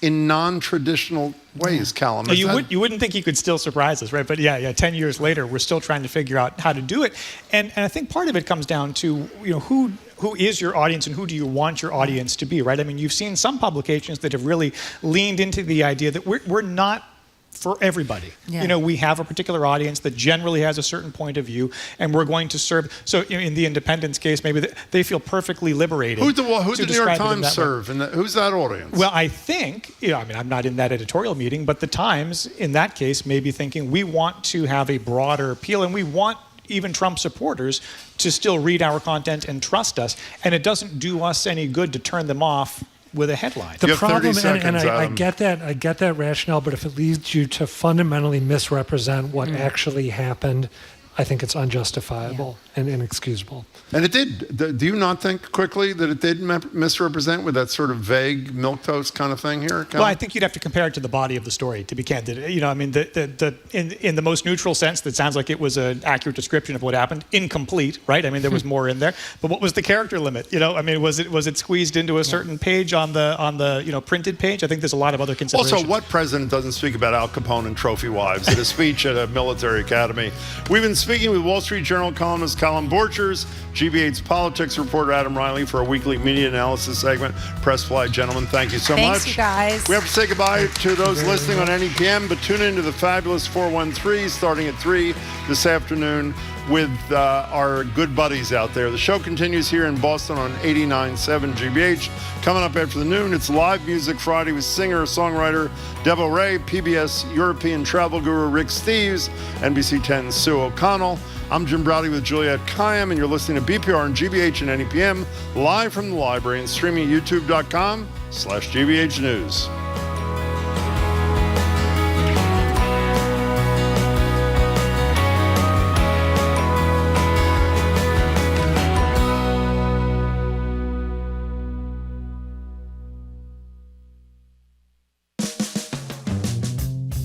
in non-traditional ways, Callum. You wouldn't think he could still surprise us, right? But 10 years later, we're still trying to figure out how to do it. And I think part of it comes down to, who is your audience and who do you want your audience to be, right? I mean, you've seen some publications that have really leaned into the idea that we're not for everybody. We have a particular audience that generally has a certain point of view, and we're going to serve. So in the Independent's case, maybe they feel perfectly liberated. Who did the New York Times serve? And who's that audience? Well, I think, I'm not in that editorial meeting, but the Times, in that case, may be thinking we want to have a broader appeal, and we want even Trump supporters to still read our content and trust us, and it doesn't do us any good to turn them off with a headline. The problem, and I get that rationale, but if it leads you to fundamentally misrepresent what actually happened, I think it's unjustifiable and inexcusable. And it did. Do you not think quickly that it did misrepresent with that sort of vague milquetoast kind of thing here? Well, I think you'd have to compare it to the body of the story, to be candid. You know, I mean, in the most neutral sense, that sounds like it was an accurate description of what happened. Incomplete, right? I mean, there was more in there. But what was the character limit? You know, I mean, was it squeezed into a certain page on the printed page? I think there's a lot of other considerations. Also, what president doesn't speak about Al Capone and trophy wives at a speech at a military academy? We've been speaking with Wall Street Journal columnist Callum Borchers, GB8's politics reporter Adam Reilly for a weekly media analysis segment. Press fly, gentlemen, thank you so much. Thanks, you guys. We have to say goodbye to those listening on NYTimes, but tune into the fabulous 413 starting at 3 this afternoon with our good buddies out there. The show continues here in Boston on 89.7 GBH. Coming up after the noon, it's Live Music Friday with singer-songwriter Debo Ray, PBS European travel guru Rick Steves, NBC 10's Sue O'Connell. I'm Jim Browdy with Juliette Kayyem, and you're listening to BPR and GBH and NEPM live from the library and streaming at youtube.com/GBH News.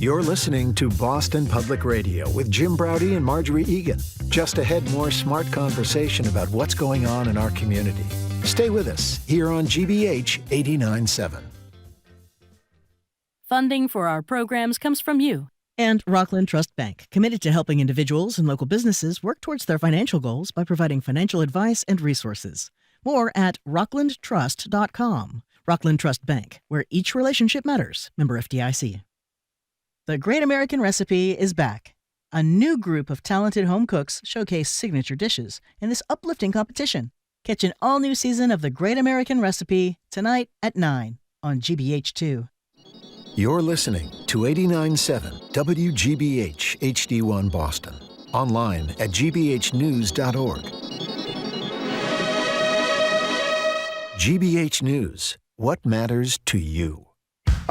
You're listening to Boston Public Radio with Jim Browdy and Marjorie Egan. Just ahead, more smart conversation about what's going on in our community. Stay with us here on GBH 89.7. Funding for our programs comes from you. And Rockland Trust Bank, committed to helping individuals and local businesses work towards their financial goals by providing financial advice and resources. More at rocklandtrust.com. Rockland Trust Bank, where each relationship matters. Member FDIC. The Great American Recipe is back. A new group of talented home cooks showcase signature dishes in this uplifting competition. Catch an all-new season of The Great American Recipe tonight at 9 on GBH2. You're listening to 89.7 WGBH HD1 Boston. Online at gbhnews.org. GBH News. What matters to you?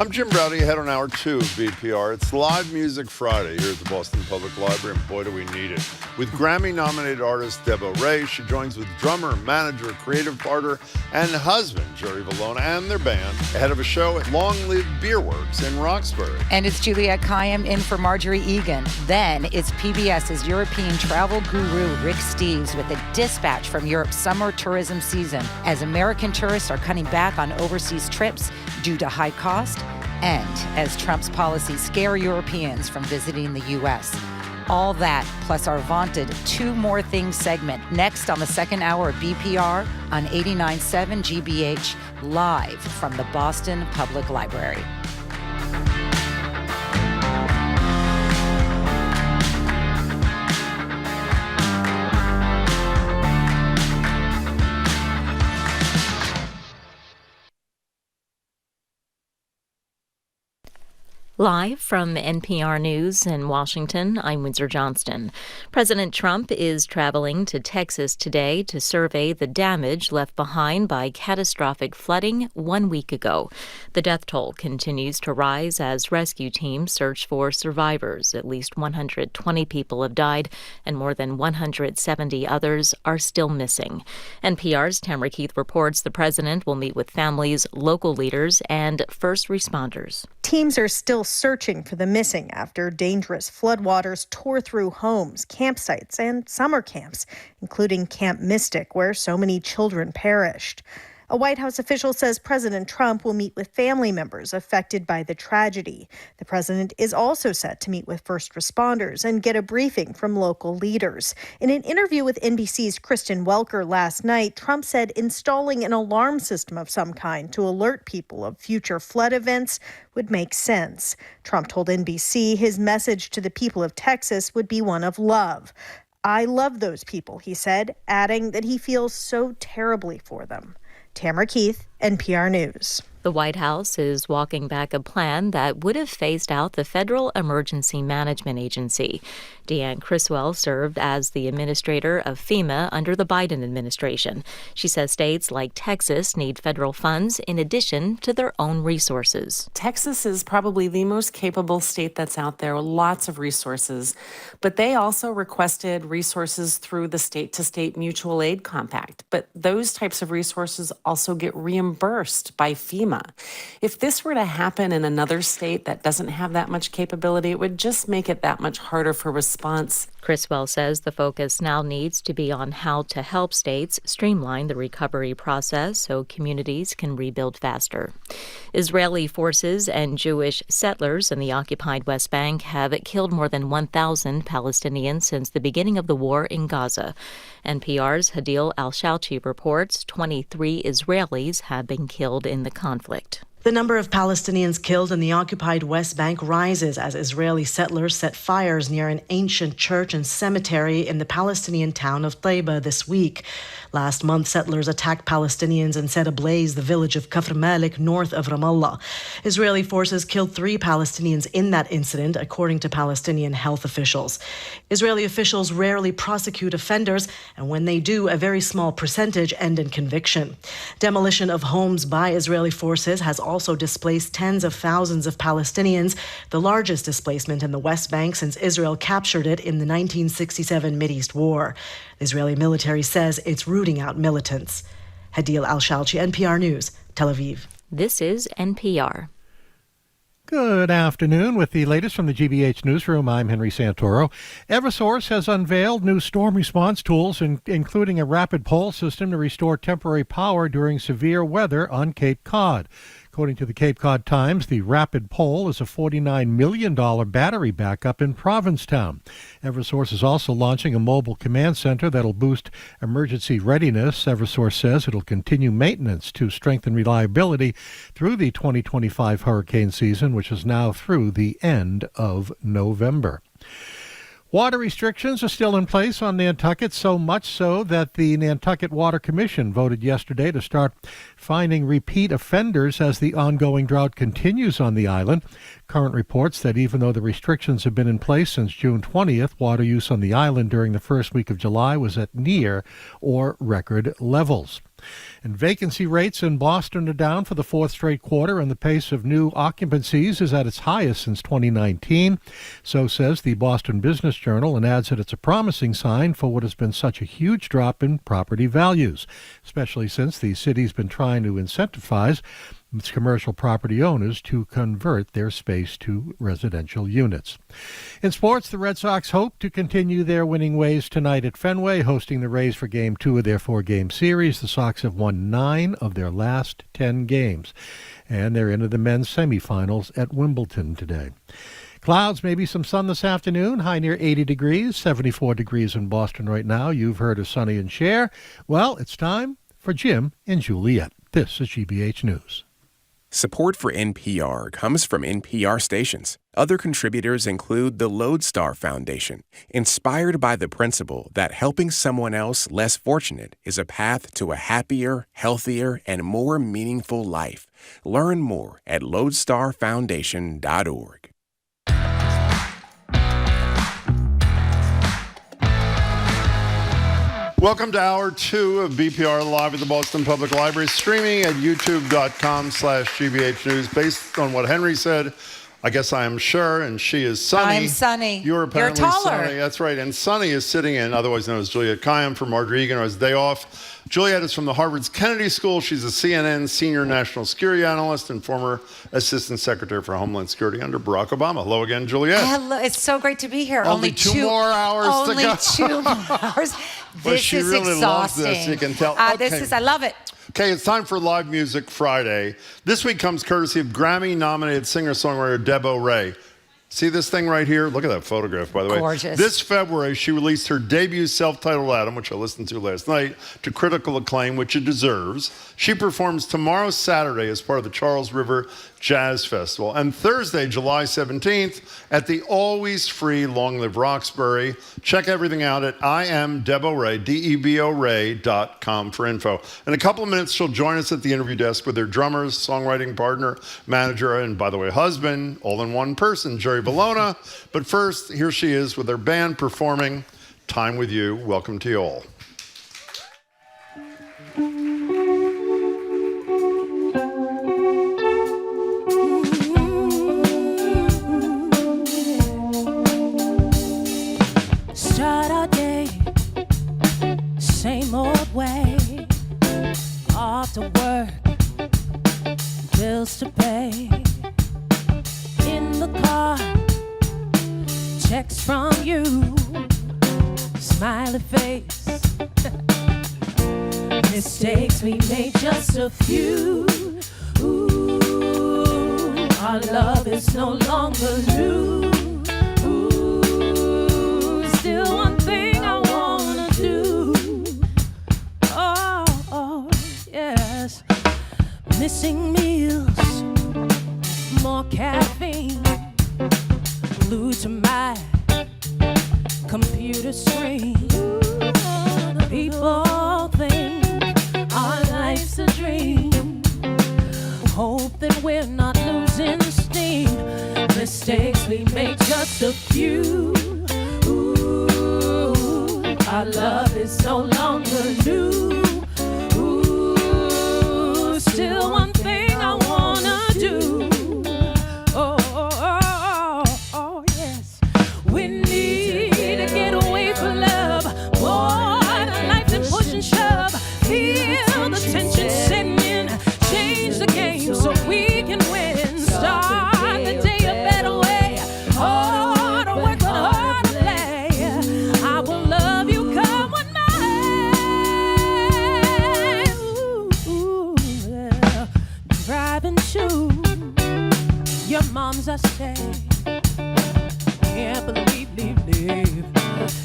I'm Jim Browdy, ahead on Hour 2 of BPR. It's Live Music Friday here at the Boston Public Library, and boy, do we need it. With Grammy-nominated artist Debo Ray, she joins with drummer, manager, creative partner, and husband Jerry Velona and their band ahead of a show at Long Live Beer Works in Roxbury. And it's Juliette Kayyem in for Marjorie Egan. Then it's PBS's European travel guru Rick Steves with a dispatch from Europe's summer tourism season as American tourists are cutting back on overseas trips due to high cost and as Trump's policies scare Europeans from visiting the U.S. All that, plus our vaunted Two More Things segment, next on the second hour of BPR on 89.7 GBH, live from the Boston Public Library. Live from NPR News in Washington, I'm Windsor Johnston. President Trump is traveling to Texas today to survey the damage left behind by catastrophic flooding 1 week ago. The death toll continues to rise as rescue teams search for survivors. At least 120 people have died, and more than 170 others are still missing. NPR's Tamara Keith reports the president will meet with families, local leaders, and first responders. Teams are still searching for the missing after dangerous floodwaters tore through homes, campsites, and summer camps, including Camp Mystic, where so many children perished. A White House official says President Trump will meet with family members affected by the tragedy. The president is also set to meet with first responders and get a briefing from local leaders. In an interview with NBC's Kristen Welker last night, Trump said installing an alarm system of some kind to alert people of future flood events would make sense. Trump told NBC his message to the people of Texas would be one of love. "I love those people," he said, adding that he feels so terribly for them. Tamara Keith, NPR News. The White House is walking back a plan that would have phased out the Federal Emergency Management Agency. Deanne Criswell served as the administrator of FEMA under the Biden administration. She says states like Texas need federal funds in addition to their own resources. Texas is probably the most capable state that's out there, lots of resources, but they also requested resources through the state-to-state mutual aid compact. But those types of resources also get reimbursed by FEMA. If this were to happen in another state that doesn't have that much capability, it would just make it that much harder for response. Criswell says the focus now needs to be on how to help states streamline the recovery process so communities can rebuild faster. Israeli forces and Jewish settlers in the occupied West Bank have killed more than 1,000 Palestinians since the beginning of the war in Gaza. NPR's Hadil Al-Shalchi reports 23 Israelis have been killed in the conflict. The number of Palestinians killed in the occupied West Bank rises as Israeli settlers set fires near an ancient church and cemetery in the Palestinian town of Taiba this week. Last month, settlers attacked Palestinians and set ablaze the village of Kafr Malik north of Ramallah. Israeli forces killed 3 Palestinians in that incident, according to Palestinian health officials. Israeli officials rarely prosecute offenders, and when they do, a very small percentage end in conviction. Demolition of homes by Israeli forces has also displaced tens of thousands of Palestinians, the largest displacement in the West Bank since Israel captured it in the 1967 Mideast War. The Israeli military says it's rooting out militants. Hadil Al-Shalchi, NPR News, Tel Aviv. This is NPR. Good afternoon. With the latest from the GBH Newsroom, I'm Henry Santoro. Eversource has unveiled new storm response tools, including a rapid pole system to restore temporary power during severe weather on Cape Cod. According to the Cape Cod Times, the Rapid Pole is a $49 million battery backup in Provincetown. Eversource is also launching a mobile command center that'll boost emergency readiness. Eversource says it'll continue maintenance to strengthen reliability through the 2025 hurricane season, which is now through the end of November. Water restrictions are still in place on Nantucket, so much so that the Nantucket Water Commission voted yesterday to start fining repeat offenders as the ongoing drought continues on the island. Current reports that even though the restrictions have been in place since June 20th, water use on the island during the first week of July was at near or record levels. And vacancy rates in Boston are down for the 4th straight quarter, and the pace of new occupancies is at its highest since 2019. So says the Boston Business Journal, and adds that it's a promising sign for what has been such a huge drop in property values, especially since the city's been trying to incentivize commercial property owners to convert their space to residential units. In sports, the Red Sox hope to continue their winning ways tonight at Fenway, hosting the Rays for Game 2 of their 4-game series. The Sox have won 9 of their last 10 games, and they're into the men's semifinals at Wimbledon today. Clouds, maybe some sun this afternoon, high near 80 degrees, 74 degrees in Boston right now. You've heard of Sonny and Cher. Well, it's time for Jim and Juliet. This is GBH News. Support for NPR comes from NPR stations. Other contributors include the Lodestar Foundation, inspired by the principle that helping someone else less fortunate is a path to a happier, healthier, and more meaningful life. Learn more at lodestarfoundation.org. Welcome to Hour 2 of BPR Live at the Boston Public Library, streaming at youtube.com/GBH News. Based on what Henry said, I guess I am sure, and she is Sunny. I'm Sunny. You're apparently You're taller. Sunny. That's right. And Sunny is sitting in, otherwise known as Juliet Kayyem, for Marjorie Egan, who has a day off. Juliet is from the Harvard's Kennedy School. She's a CNN senior national security analyst and former assistant secretary for Homeland Security under Barack Obama. Hello again, Juliet. Hello. It's so great to be here. Only two more hours to go. Only 2 more hours. But This she is really exhausting. loves this, you can tell. I Okay. love it. Okay, it's time for Live Music Friday. This week comes courtesy of Grammy-nominated singer-songwriter Debo Ray. See this thing right here? Look at that photograph, by the way. Gorgeous. This February, she released her debut self-titled album, which I listened to last night, to critical acclaim, which it deserves. She performs tomorrow, Saturday, as part of the Charles River Jazz Festival, and Thursday, July 17th, at the always free Long Live Roxbury. Check everything out at IamDeboRay, DEBORay.com for info. In a couple of minutes, she'll join us at the interview desk with her drummers, songwriting partner, manager, and by the way, husband, all in one person, Jerry Velona. But first, here she is with her band performing Time With You. Welcome to you all. Start our day, same old way. Off to work, bills to pay. In the car, checks from you, smiley face. Mistakes we made, just a few. Ooh, our love is no longer new. Still one thing I wanna do. Oh, yes. Missing meals, more caffeine, glued to my computer screen. People think our life's a dream. Hope that we're not losing steam. Mistakes we make, just a few. Our love is no longer new. Ooh, still one thing I wanna do. Oh, yes. We need to get away from love. More than life than push and shove. Feel the tension setting in. Change the game so we can win. Start the day a better way. Hard work, but hard to play. I will love you. Your mom's a say, can't believe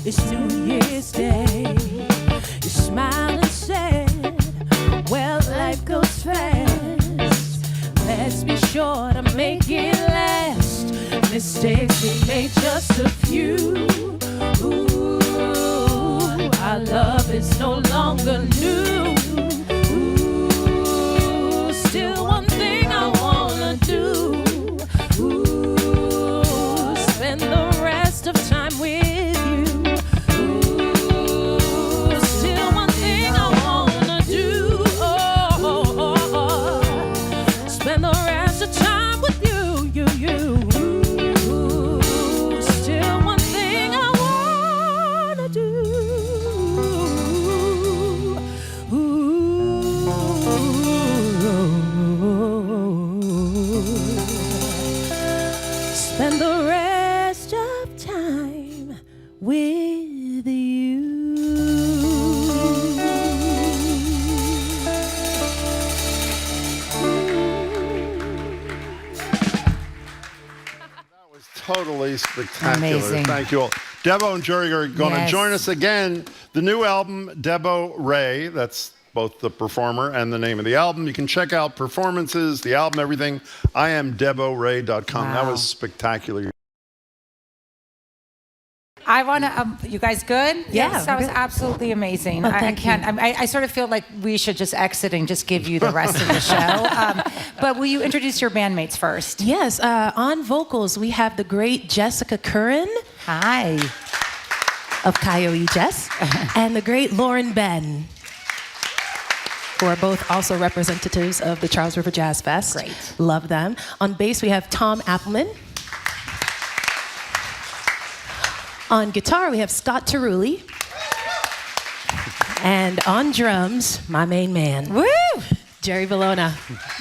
it's New Year's Day. You smiled and said, well, life goes fast. Let's be sure to make it last. Mistakes we made, just a few. Ooh, our love is no longer new. Ooh, still one thing I wanna do. Ooh, spend the rest of time with you. Ooh, still one thing I wanna do. Oh. Spend the rest of time with you. Ooh, still one thing I wanna do. Spend the rest of time with you. That was totally spectacular. Amazing. Thank you all. Debo and Jerry are going to join us again. The new album, Debo Ray, that's both the performer and the name of the album. You can check out performances, the album, everything. IamDeboRay.com. Wow. That was spectacular. I want to, you guys good? Yeah, Yes, that was good. absolutely amazing. Oh, I thank can't, I sort of feel like we should just exit and just give you the rest of the show. But will you introduce your bandmates first? Yes, on vocals, we have the great Jessica Curran. Hi. Of Coyote Jess. And the great Lauren Ben, who are both also representatives of the Charles River Jazz Fest. Great. Love them. On bass, we have Tom Appleman. On guitar, we have Scott Terulli. And on drums, my main man. Woo! Jerry Velona.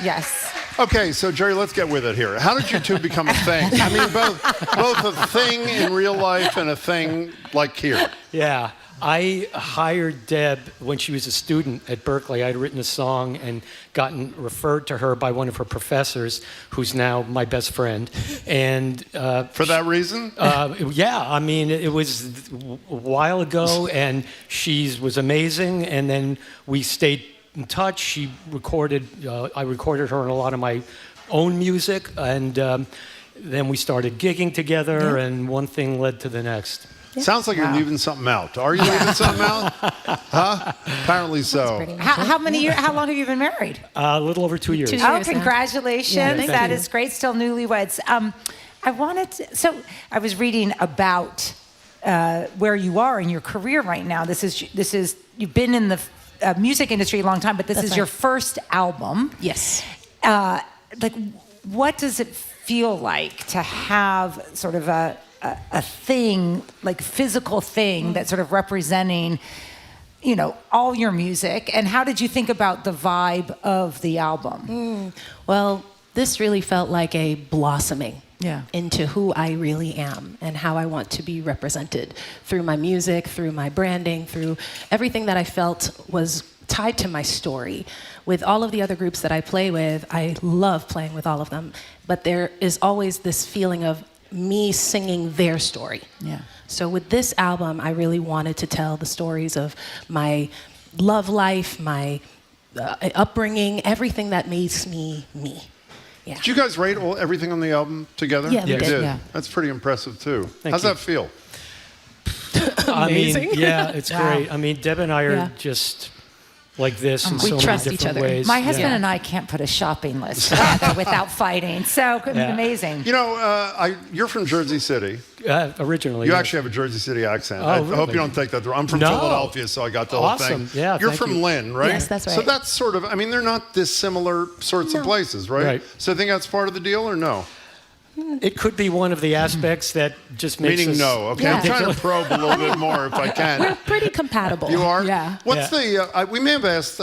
Yes. Okay, so Jerry, let's get with it here. How did you two become a thing? I mean, both a thing in real life and a thing like here. Yeah. I hired Deb when she was a student at Berkeley. I'd written a song and gotten referred to her by one of her professors, who's now my best friend. And for that reason? Yeah, I mean, it was a while ago, and she was amazing. And then we stayed in touch. She recorded, I recorded her in a lot of my own music, and then we started gigging together, and one thing led to the next. Yeah. Sounds like you're leaving something out. Are you leaving something out? Huh? Apparently so. How many years? How long have you been married? A little over 2 years. 2 years. Oh, congratulations! Yeah, that is great. Still newlyweds. I wanted to. So I was reading about where you are in your career right now. This is you've been in the music industry a long time, but this is your first album. Yes. Like, what does it feel like to have sort of a thing, like physical thing that's sort of representing, you know, all your music? And how did you think about the vibe of the album? Well, this really felt like a blossoming into who I really am and how I want to be represented through my music, through my branding, through everything that I felt was tied to my story. With all of the other groups that I play with, I love playing with all of them, but there is always this feeling of me singing their story. Yeah. So with this album, I really wanted to tell the stories of my love life, my upbringing, everything that makes me me. Yeah. Did you guys write everything on the album together? Yeah, we did. Yeah. That's pretty impressive too. Thank How's you. that feel? Amazing. I mean, yeah, it's great. I mean, Deb and I are just like this in so many different ways. My husband and I can't put a shopping list together without fighting. So amazing. You know, you're from Jersey City. Originally. You actually have a Jersey City accent. Oh, I really? hope you don't take that wrong. I'm from Philadelphia, so I got the whole thing. Yeah, you're from Lynn, right? Yes, that's right. So that's sort of, I mean, they're not dissimilar sorts of places, right? So I think that's part of the deal, or no? It could be one of the aspects that just makes Meaning us... no. Okay, I'm trying to probe a little bit more if I can. We're pretty compatible. You are? Yeah. What's the, we may have asked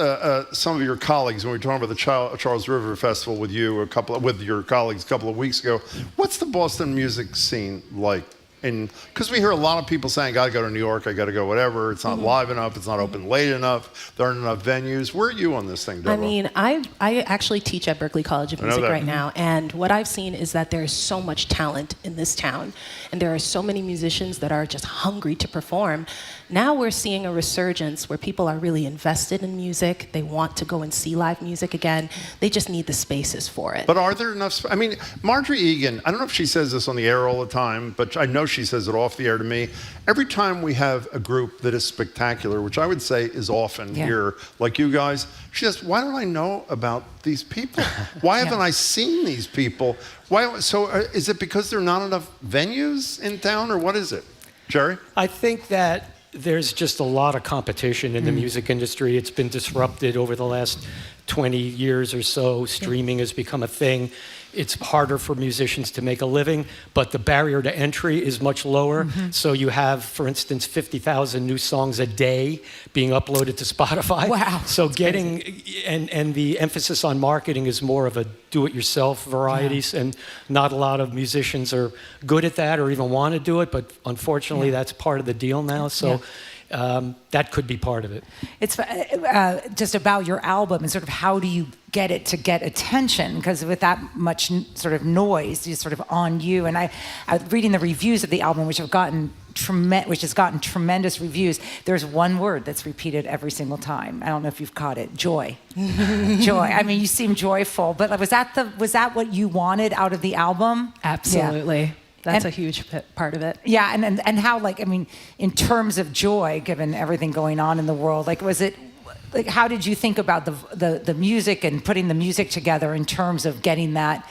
some of your colleagues when we were talking about the Charles River Festival with you, with your colleagues a couple of weeks ago. What's the Boston music scene like? And because we hear a lot of people saying, I got to go to New York, I got to go whatever. It's not live enough. It's not open late enough. There aren't enough venues. Where are you on this thing, Deborah? I mean, I actually teach at Berklee College of Music right now. And what I've seen is that there is so much talent in this town. And there are so many musicians that are just hungry to perform. Now we're seeing a resurgence where people are really invested in music. They want to go and see live music again. They just need the spaces for it. But are there enough? I mean, Marjorie Egan, I don't know if she says this on the air all the time, but I know she says it off the air to me. Every time we have a group that is spectacular, which I would say is often here, like you guys, she says, why don't I know about these people? Why haven't I seen these people? Why? So is it because there are not enough venues in town, or what is it? Jerry? I think that there's just a lot of competition in the music industry. It's been disrupted over the last 20 years or so. Streaming has become a thing. It's harder for musicians to make a living, but the barrier to entry is much lower. So you have, for instance, 50,000 new songs a day being uploaded to Spotify. Wow. So getting, and the emphasis on marketing is more of a do-it-yourself varieties, and not a lot of musicians are good at that or even want to do it, but unfortunately that's part of the deal now. So that could be part of it. It's just about your album and sort of how do you get it to get attention? Because with that much sort of noise, it's sort of on you. And I was reading the reviews of the album, which has gotten tremendous reviews. There's one word that's repeated every single time. I don't know if you've caught it. Joy. Joy. I mean, you seem joyful, but was that what you wanted out of the album? Absolutely. Yeah. That's a huge part of it. Yeah, and how, like, I mean, in terms of joy, given everything going on in the world, like, was it, like, how did you think about the music and putting the music together in terms of getting that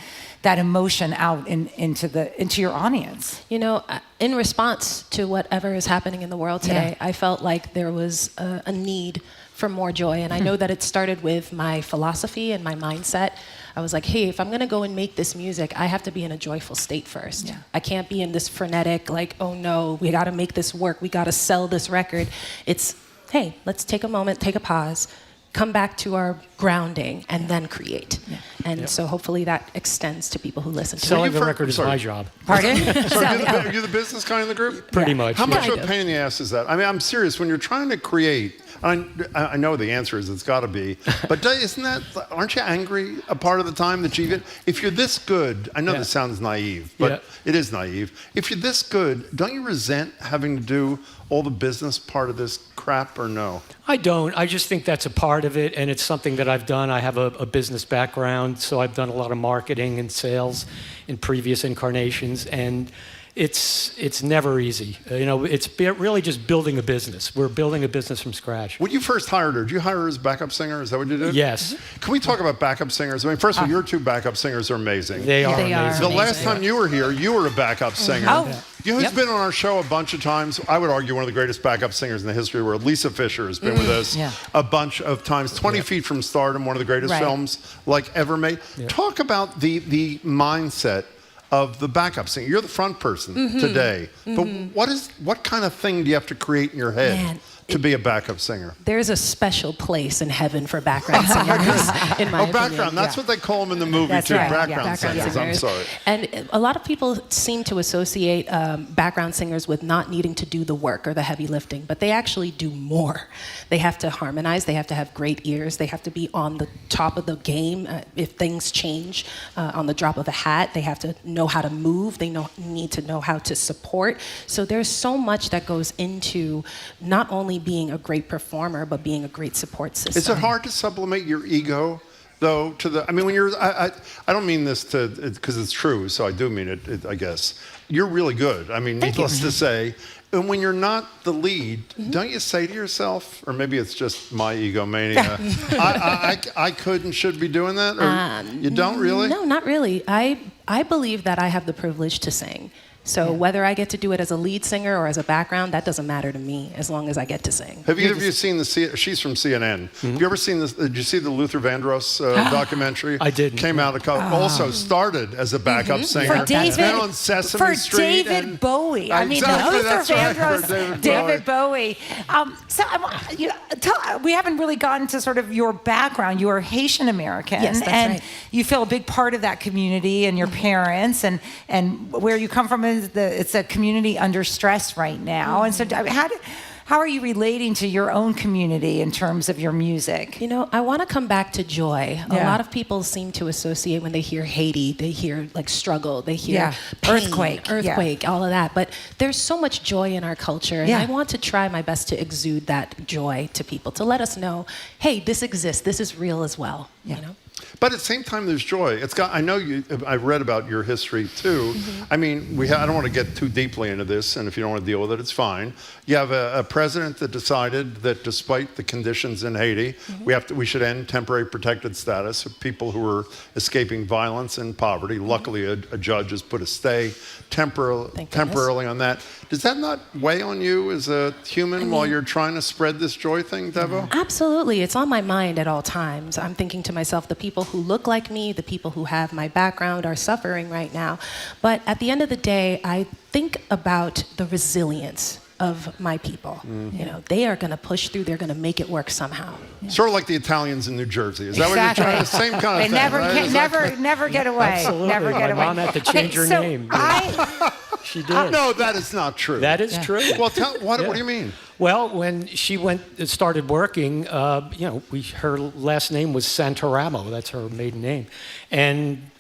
emotion out into your audience? You know, in response to whatever is happening in the world today, I felt like there was a need for more joy, and I know that it started with my philosophy and my mindset. I was like, hey, if I'm gonna go and make this music, I have to be in a joyful state first. Yeah. I can't be in this frenetic, like, oh no, we gotta make this work, we gotta sell this record. It's, hey, let's take a moment, take a pause, come back to our grounding, and then create. Yeah. And so hopefully that extends to people who listen to it. Selling the record is my job. Pardon? So are you the business guy in the group? Pretty much. How much yeah. of a pain in the ass is that? I mean, I'm serious. When you're trying to create, I know the answer is it's got to be, but aren't you angry a part of the time that you get? If you're this good, I know this sounds naive, but it is naive. If you're this good, don't you resent having to do all the business part of this crap, or no? I don't. I just think that's a part of it, and it's something that I've done. I have a business background, so I've done a lot of marketing and sales in previous incarnations, and it's never easy. It's really just building a business. We're building a business from scratch. When you first hired her, did you hire her as backup singer? Is that what you did? Yes. Can we talk about backup singers? I mean, first of all, your two backup singers are amazing. They are amazing. The last time you were here, you were a backup singer. Oh. You know who's been on our show a bunch of times? I would argue one of the greatest backup singers in the history of the world. Lisa Fisher has been with us a bunch of times. 20 Feet from Stardom, one of the greatest films ever made. Talk about the mindset of the backup singer. You're the front person today, but what kind of thing do you have to create in your head to be a backup singer? There's a special place in heaven for background singers, in my opinion. Background. That's what they call them in the movie, too. Right. Background singers. I'm sorry. And a lot of people seem to associate background singers with not needing to do the work or the heavy lifting, but they actually do more. They have to harmonize. They have to have great ears. They have to be on the top of the game. If things change on the drop of a hat, they have to know how to move. They need to know how to support. So there's so much that goes into not only being a great performer, but being a great support system. Is it hard to sublimate your ego, though, when you're, I don't mean this because it's true, so I do mean it, I guess. You're really good. I mean, needless to say. And when you're not the lead, don't you say to yourself, or maybe it's just my egomania, I could and should be doing that? Or you don't really? No, not really. I believe that I have the privilege to sing. So whether I get to do it as a lead singer or as a background, that doesn't matter to me as long as I get to sing. Have either of you seen she's from CNN. Have you ever seen this? Did you see the Luther Vandross documentary? I did. Came out also started as a backup singer. For David, then on Sesame Street. For David Bowie. I mean, exactly, Luther Vandross, David Bowie. We haven't really gotten to sort of your background. You are Haitian American. Yes, that's and right. you feel a big part of that community and your parents and where you come from is it's a community under stress right now. And so how are you relating to your own community in terms of your music? I want to come back to joy. A lot of people seem to associate when they hear Haiti, they hear like struggle, they hear pain, earthquake, all of that. But there's so much joy in our culture, and I want to try my best to exude that joy to people, to let us know, hey, this exists, this is real as well. You know? But at the same time, there's joy. I know I've read about your history too. I mean, I don't want to get too deeply into this, and if you don't want to deal with it, it's fine. You have a president that decided that despite the conditions in Haiti, we should end temporary protected status of people who are escaping violence and poverty. Luckily, a judge has put a stay temporarily on that. Does that not weigh on you as a human while you're trying to spread this joy thing, Debo? Absolutely. It's on my mind at all times. I'm thinking to myself, the people who look like me, the people who have my background are suffering right now. But at the end of the day, I think about the resilience of my people. They are going to push through. They're going to make it work somehow. Sort of like the Italians in New Jersey. Is that what you're trying to say? Same kind of thing, right? Never get away. Absolutely. Never get away. My mom had to change her name. She did. No, that is not true. That is true. Well, what do you mean? Well, when she started working, her last name was Santaramo. That's her maiden name. And,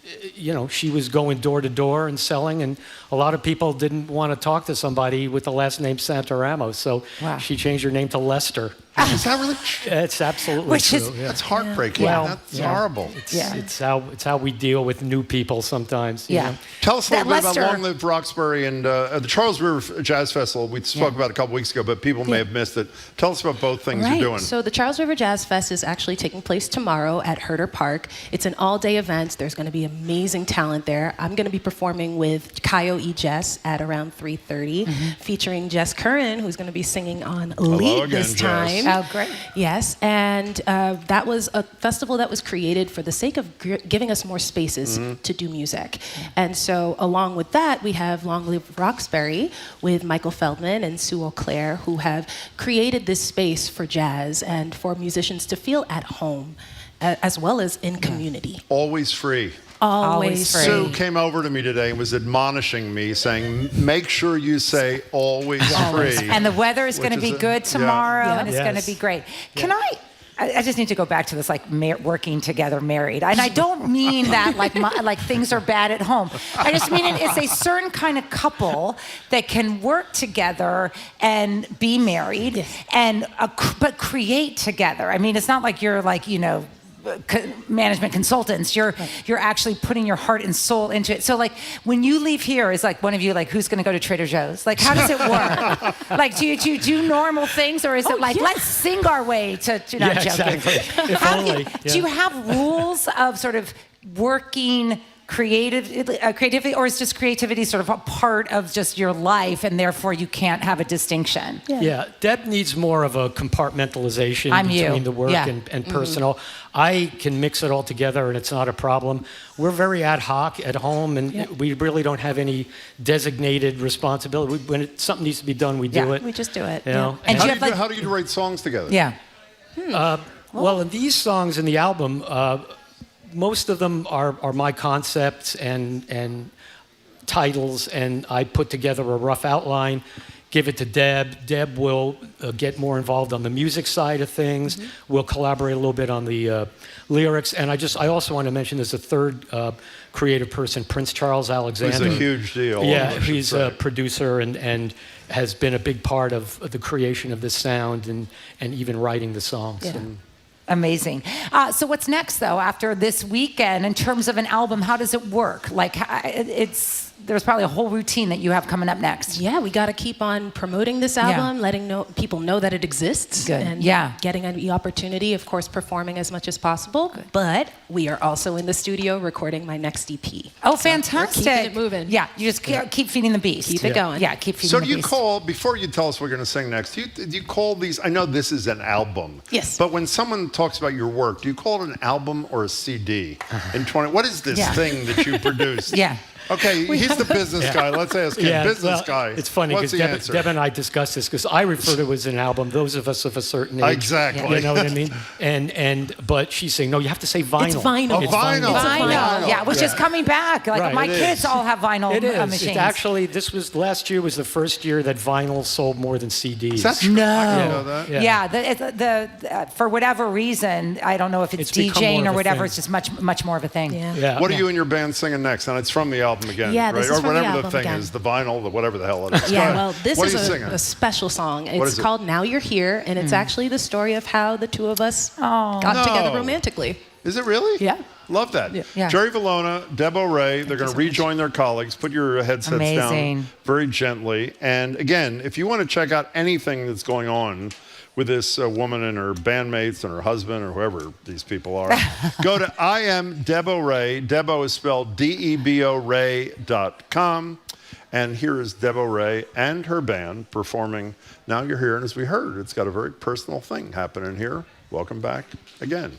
she was going door to door and selling, and a lot of people didn't want to talk to somebody with the last name Santaramo. So she changed her name to Lester. Is that really true? It's absolutely true. That's heartbreaking. That's horrible. It's how we deal with new people sometimes. Tell us a little bit about Long Live Roxbury and the Charles River Jazz Festival. We spoke about it a couple weeks ago, but people may have missed it. Tell us about both things you're doing. So the Charles River Jazz Fest is actually taking place tomorrow at Herder Park. It's an all-day event. There's going to be amazing talent there. I'm going to be performing with Kayo E. Jess at around 3:30, featuring Jess Curran, who's going to be singing on lead this time. Oh, great. Yes, and that was a festival that was created for the sake of giving us more spaces to do music. And so along with that, we have Long Live Roxbury with Michael Feldman and Sue Auclair, who have created this space for jazz and for musicians to feel at home. as well as in community. Always free. Always free. Sue came over to me today and was admonishing me, saying, make sure you say always free. And the weather is going to be good tomorrow, Yeah. and it's going to be great. Can I just need to go back to this, like, working together, married. And I don't mean that like things are bad at home. I just mean it's a certain kind of couple that can work together and be married, and but create together. I mean, it's not like you're like, management consultants. You're actually putting your heart and soul into it. So like when you leave here, is like one of you like, who's going to go to Trader Joe's? Like, how does it work? Like, do you do normal things, or is it like, let's sing our way to? Not joking. Exactly. Do you have rules of sort of working creativity, or is just creativity sort of a part of just your life, and therefore you can't have a distinction? Yeah, Deb needs more of a compartmentalization between the work and personal. I can mix it all together, and it's not a problem. We're very ad hoc at home, and we really don't have any designated responsibility. When something needs to be done, we do it. We just do it. You know? And how do you write songs together? Yeah. Well, in these songs in the album, most of them are my concepts and titles, and I put together a rough outline, give it to Deb. Deb will get more involved on the music side of things. We'll collaborate a little bit on the lyrics, and I also want to mention there's a third creative person, Prince Charles Alexander. He's a huge deal. Yeah, he's a producer and has been a big part of the creation of this sound and even writing the songs. Yeah. Amazing. So what's next, though, after this weekend in terms of an album? How does it work? Like, there's probably a whole routine that you have coming up next. Yeah, we got to keep on promoting this album, letting people know that it exists. Good. And getting the opportunity, of course, performing as much as possible. Good. But we are also in the studio recording my next EP. Oh, fantastic. We're keeping it moving. Yeah, you just keep feeding the beast. Keep it going. Yeah, keep feeding So the do you beast. call, before you tell us what we're going to sing next, do you call these, I know this is an album. Yes. But when someone talks about your work, do you call it an album or a CD? What is this thing that you produced? Okay, he's the business guy. Let's ask him. Business guy. It's funny What's the because answer? Deb and I discussed this because I refer to it as an album. Those of us of a certain age, Exactly. You know what I mean? But she's saying no. You have to say vinyl. It's vinyl. It's vinyl. Vinyl. Yeah, which is coming back. Like Right. my It kids is. all have vinyl It is. machines. It's actually, last year was the first year that vinyl sold more than CDs. Is that true? No. I didn't know that. Yeah, for whatever reason, I don't know if it's become DJing more or of a whatever. thing. It's just much more of a thing. Yeah. What are you and your band singing next? And it's from the album again, Yeah, right? this is Or from the whatever album the thing again. is, the vinyl, the whatever the hell it is. Yeah, well, this What is are you singing? a special song. What It's is it? called Now You're Here, and it's actually the story of how the two of us got together romantically. Is it really? Yeah. Love that. Yeah. Jerry Velona, Debo Ray, they're going to rejoin their colleagues. Put your headsets Amazing. down very gently. And again, if you want to check out anything that's going on with this woman and her bandmates and her husband or whoever these people are, go to I am Debo Ray. Debo is spelled DEBO Ray.com. And here is Debo Ray and her band performing Now You're Here. And as we heard, it's got a very personal thing happening here. Welcome back again.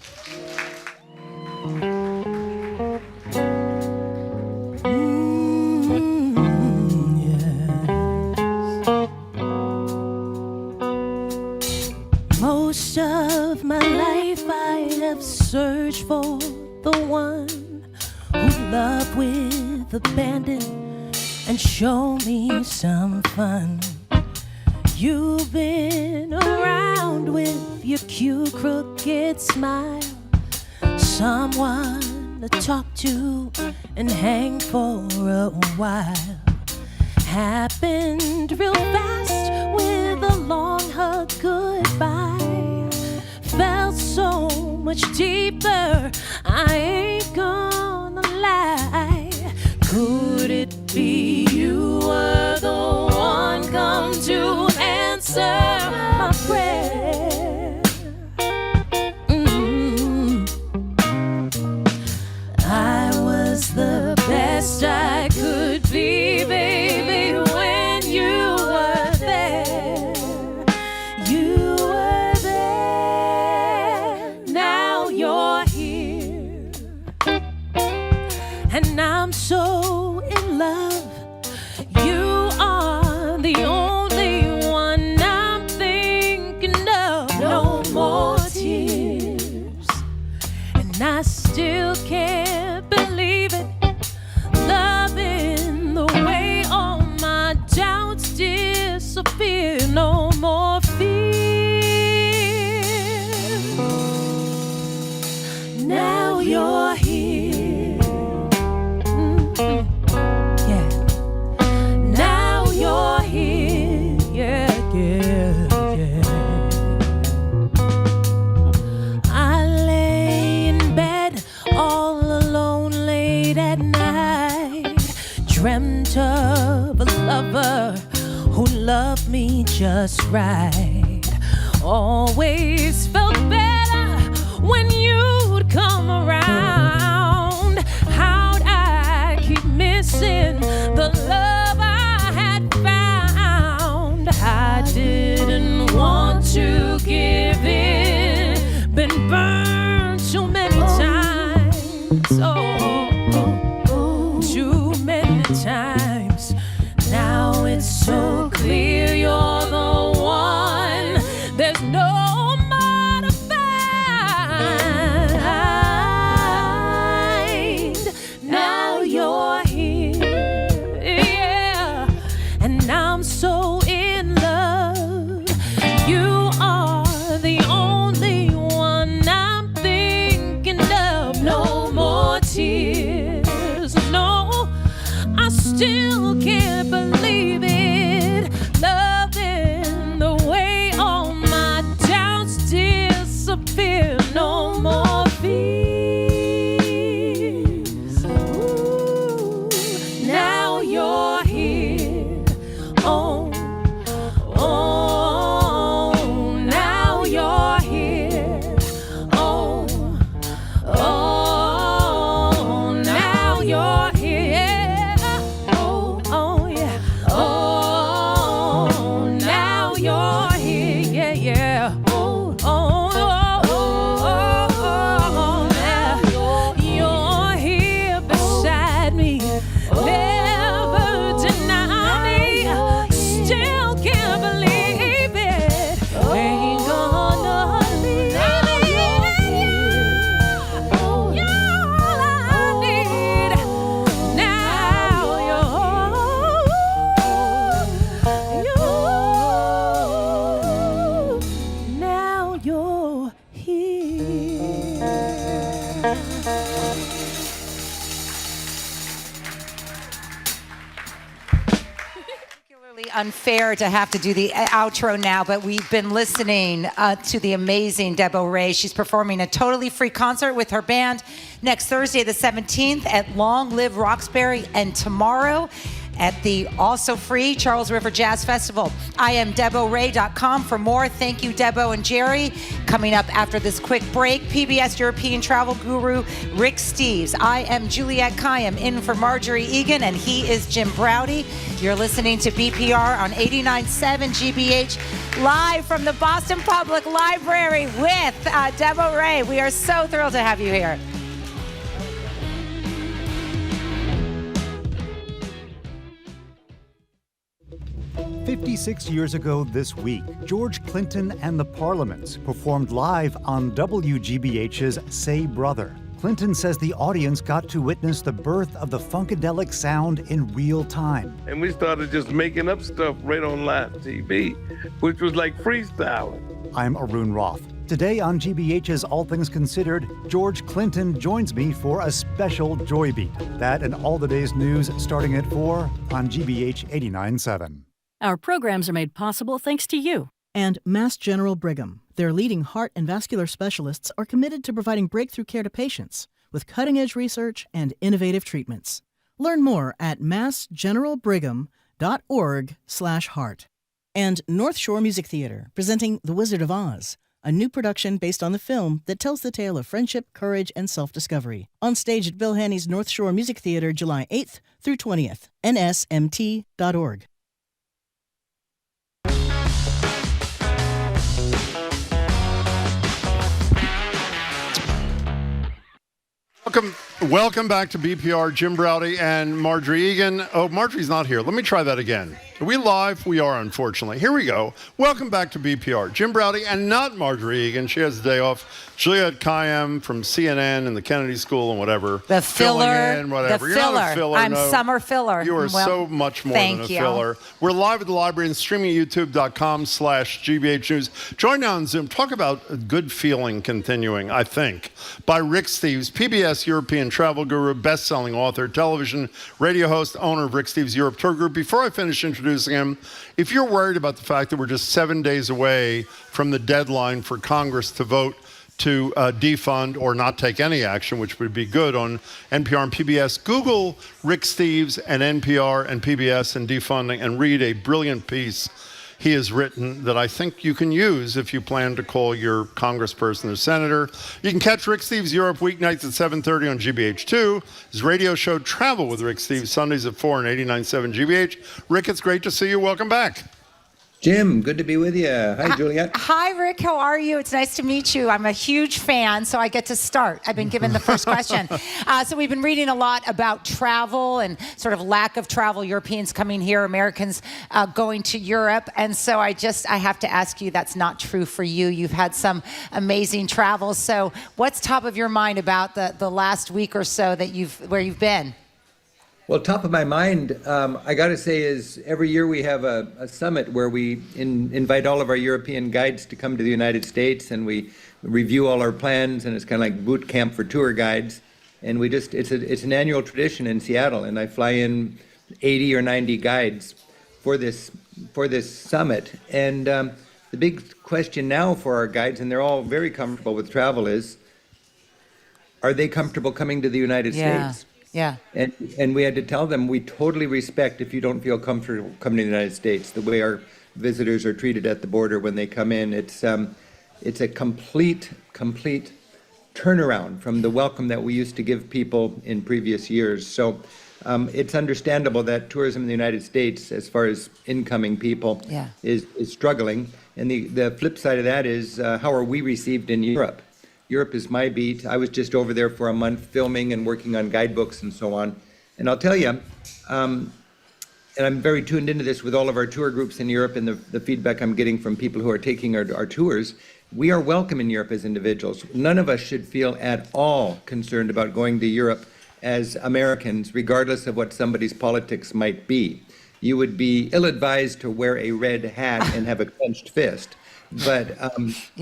Most of my life I have searched for the one who loved with abandon and show me some fun. You've been around with your cute crooked smile, someone to talk to and hang for a while. Happened real fast with a long hug goodbye. Felt so much deeper, I ain't gonna lie. Could it be you were the one come to answer my prayer? I was the best I could be, baby, when you were there. You were there, now you're here. And I'm so in love. You are the only one I'm thinking of. No more tears. dreamt of a lover who loved me just right. Always felt better when you'd come around. How'd I keep missing the love I had found? I didn't want to give in, been burned too many times. Too many times. Now it's so clear you're the one. There's no more to find. Now you're here, yeah, and I'm so in love. You are the only one I'm thinking of. No more tears, no, I still can't believe it. Loving the way all my doubts disappear. No more fears. Ooh, now you're here. Oh, oh, now you're here. Oh, oh, now you're here. Oh, oh, yeah. Oh, now you're here. Yeah, yeah. Oh, oh, oh, oh, now you're here beside me. Never deny me. Still can't believe it. Ain't gonna leave it. You're all I need. Now you're here. Particularly unfair to have to do the outro now, but we've been listening to the amazing Debo Ray. She's performing a totally free concert with her band next Thursday, the 17th at Long Live Roxbury, and tomorrow at the also free Charles River Jazz Festival. I am DeboRay.com for more. Thank you, Debo and Jerry. Coming up after this quick break, PBS European travel guru Rick Steves. I am Juliette Kayyem in for Marjorie Egan, and he is Jim Browdy. You're listening to BPR on 89.7 GBH, live from the Boston Public Library with Debo Ray. We are so thrilled to have you here. 56 years ago this week, George Clinton and the Parliaments performed live on WGBH's Say Brother. Clinton says the audience got to witness the birth of the funkadelic sound in real time. And we started just making up stuff right on live TV, which was like freestyling. I'm Arun Roth. Today on GBH's All Things Considered, George Clinton joins me for a special Joy Beat. That and all the day's news starting at 4 on GBH 89.7. Our programs are made possible thanks to you. And Mass General Brigham. Their leading heart and vascular specialists are committed to providing breakthrough care to patients with cutting-edge research and innovative treatments. Learn more at massgeneralbrigham.org/heart. And North Shore Music Theater, presenting The Wizard of Oz, a new production based on the film that tells the tale of friendship, courage, and self-discovery. On stage at Bill Haney's North Shore Music Theater, July 8th through 20th. nsmt.org. Welcome back to BPR. Jim Browdy and Marjorie Egan. Oh, Marjorie's not here. Let me try that again. Are we live? We are, unfortunately. Here we go. Welcome back to BPR. Jim Browdy and not Marjorie Egan. She has the day off. Juliette Kayyem from CNN and the Kennedy School and whatever. The filler. In, whatever. The You're filler. not a filler. I'm no. summer filler. You are Well, so much more than a thank you. filler. We're live at the library and streaming at youtube.com/GBH News. Join now on Zoom. Talk about a good feeling continuing, I think, by Rick Steves, PBS European travel guru, best-selling author, television, radio host, owner of Rick Steves Europe Tour Group. Before I finish introducing him, if you're worried about the fact that we're just 7 days away from the deadline for Congress to vote to defund or not take any action, which would be good on NPR and PBS. Google Rick Steves and NPR and PBS and defunding and read a brilliant piece he has written that I think you can use if you plan to call your congressperson or senator. You can catch Rick Steves Europe weeknights at 7:30 on GBH2. His radio show Travel with Rick Steves Sundays at 4 on 89.7 GBH. Rick, it's great to see you. Welcome back. Jim, good to be with you. Hi, Juliet. Hi, Rick. How are you? It's nice to meet you. I'm a huge fan, so I get to start. I've been given the first question. So we've been reading a lot about travel and sort of lack of travel, Europeans coming here, Americans going to Europe. And so I have to ask you, that's not true for you. You've had some amazing travels. So what's top of your mind about the last week or so that where you've been? Well, top of my mind, I got to say, is every year we have a summit where we invite all of our European guides to come to the United States, and we review all our plans, and it's kind of like boot camp for tour guides. And it's an annual tradition in Seattle, and I fly in 80 or 90 guides for this summit. And the big question now for our guides, and they're all very comfortable with travel, is, are they comfortable coming to the United States? Yeah. And we had to tell them, we totally respect if you don't feel comfortable coming to the United States, the way our visitors are treated at the border when they come in. It's a complete turnaround from the welcome that we used to give people in previous years. So it's understandable that tourism in the United States, as far as incoming people, is struggling. And the flip side of that is, how are we received in Europe? Europe is my beat. I was just over there for a month filming and working on guidebooks and so on. And I'll tell you, and I'm very tuned into this with all of our tour groups in Europe and the feedback I'm getting from people who are taking our tours, we are welcome in Europe as individuals. None of us should feel at all concerned about going to Europe as Americans, regardless of what somebody's politics might be. You would be ill-advised to wear a red hat and have a clenched fist. But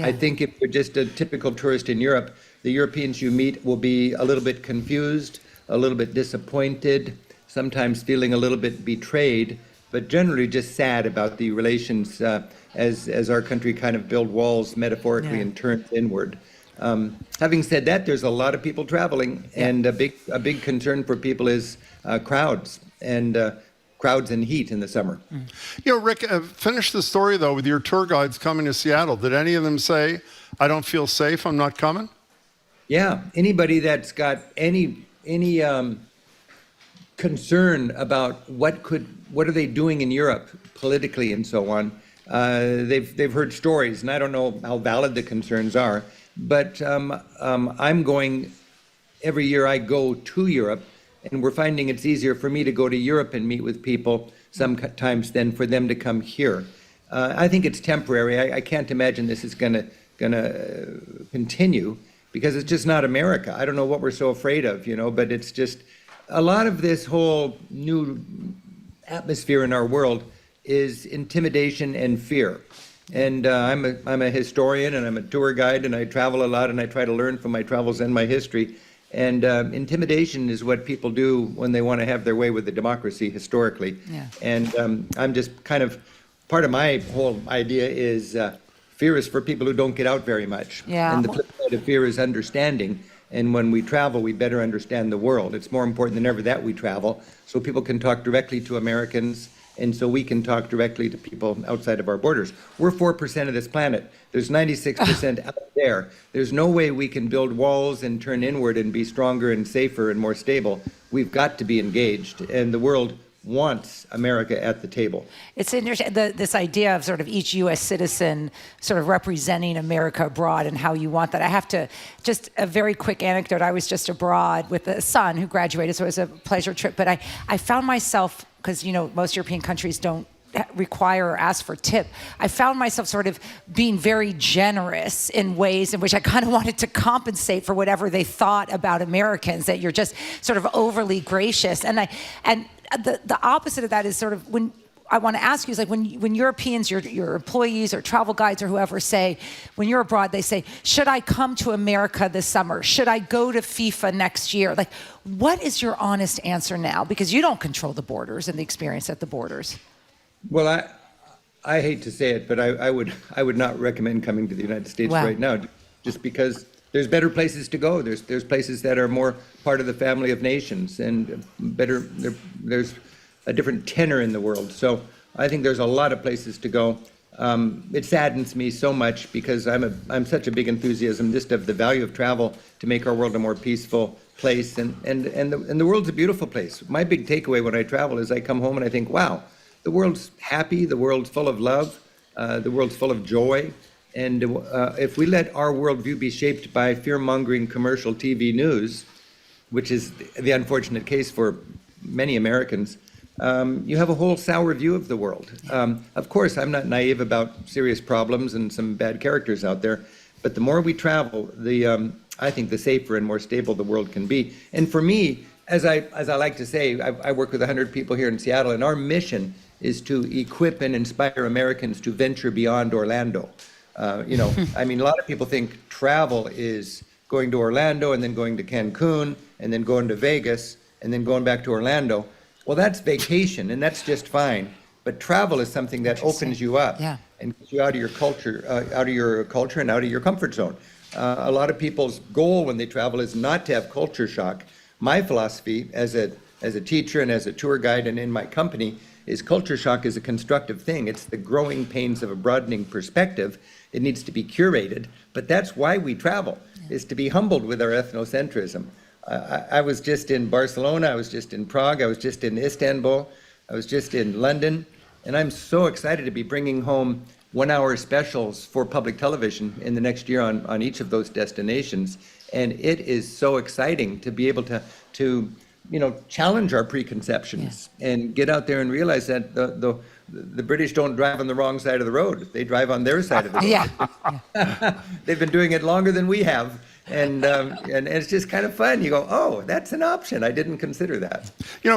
I think if you're just a typical tourist in Europe, the Europeans you meet will be a little bit confused, a little bit disappointed, sometimes feeling a little bit betrayed, but generally just sad about the relations as our country kind of build walls metaphorically and turns inward. Having said that, there's a lot of people traveling, and a big concern for people is crowds and heat in the summer. You know, Rick, finish the story, though, with your tour guides coming to Seattle. Did any of them say, I don't feel safe, I'm not coming? Yeah, anybody that's got any concern about what are they doing in Europe politically and so on, they've heard stories, and I don't know how valid the concerns are, but I'm going, every year I go to Europe, and we're finding it's easier for me to go to Europe and meet with people sometimes than for them to come here. I think it's temporary. I can't imagine this is gonna continue, because it's just not America. I don't know what we're so afraid of, but it's just a lot of this whole new atmosphere in our world is intimidation and fear. And I'm a historian, and I'm a tour guide, and I travel a lot, and I try to learn from my travels and my history. And intimidation is what people do when they want to have their way with the democracy historically. Yeah. And I'm just kind of, part of my whole idea is fear is for people who don't get out very much. Yeah. And the flip side of fear is understanding. And when we travel, we better understand the world. It's more important than ever that we travel, so people can talk directly to Americans, and so we can talk directly to people outside of our borders. We're 4% of this planet. There's 96% out there. There's no way we can build walls and turn inward and be stronger and safer and more stable. We've got to be engaged, and the world wants America at the table. It's interesting, this idea of sort of each U.S. citizen sort of representing America abroad and how you want that. I have to, just a very quick anecdote. I was just abroad with a son who graduated, so it was a pleasure trip. But I found myself, because most European countries don't require or ask for tip, I found myself sort of being very generous in ways in which I kind of wanted to compensate for whatever they thought about Americans, that you're just sort of overly gracious. And the opposite of that is sort of, when I want to ask you, is like when Europeans, your employees or travel guides or whoever say, when you're abroad, they say, should I come to America this summer? Should I go to FIFA next year? Like, what is your honest answer now? Because you don't control the borders and the experience at the borders. Well, I hate to say it, but I would not recommend coming to the United States right now. just because there's better places to go. There's places that are more part of the family of nations and better. There's a different tenor in the world. So I think there's a lot of places to go. It saddens me so much because I'm such a big enthusiasm just of the value of travel to make our world a more peaceful place, and the world's a beautiful place. My big takeaway when I travel is I come home and I think, wow, the world's happy, the world's full of love, the world's full of joy, and if we let our worldview be shaped by fear-mongering commercial TV news, which is the unfortunate case for many Americans, you have a whole sour view of the world. Of course, I'm not naive about serious problems and some bad characters out there, but the more we travel, I think the safer and more stable the world can be. And for me, as I like to say, I work with 100 people here in Seattle, and our mission is to equip and inspire Americans to venture beyond Orlando. I mean, a lot of people think travel is going to Orlando and then going to Cancun and then going to Vegas and then going back to Orlando. Well, that's vacation, and that's just fine. But travel is something that opens you up and gets you out of your culture, and out of your comfort zone. A lot of people's goal when they travel is not to have culture shock. My philosophy as a teacher and as a tour guide and in my company is culture shock is a constructive thing. It's the growing pains of a broadening perspective. It needs to be curated, but that's why we travel, is to be humbled with our ethnocentrism. I was just in Barcelona, I was just in Prague, I was just in Istanbul, I was just in London, and I'm so excited to be bringing home 1-hour specials for public television in the next year on each of those destinations. And it is so exciting to be able to challenge our preconceptions and get out there and realize that the British don't drive on the wrong side of the road. They drive on their side of the road. They've been doing it longer than we have. And it's just kind of fun. You go, oh, that's an option. I didn't consider that.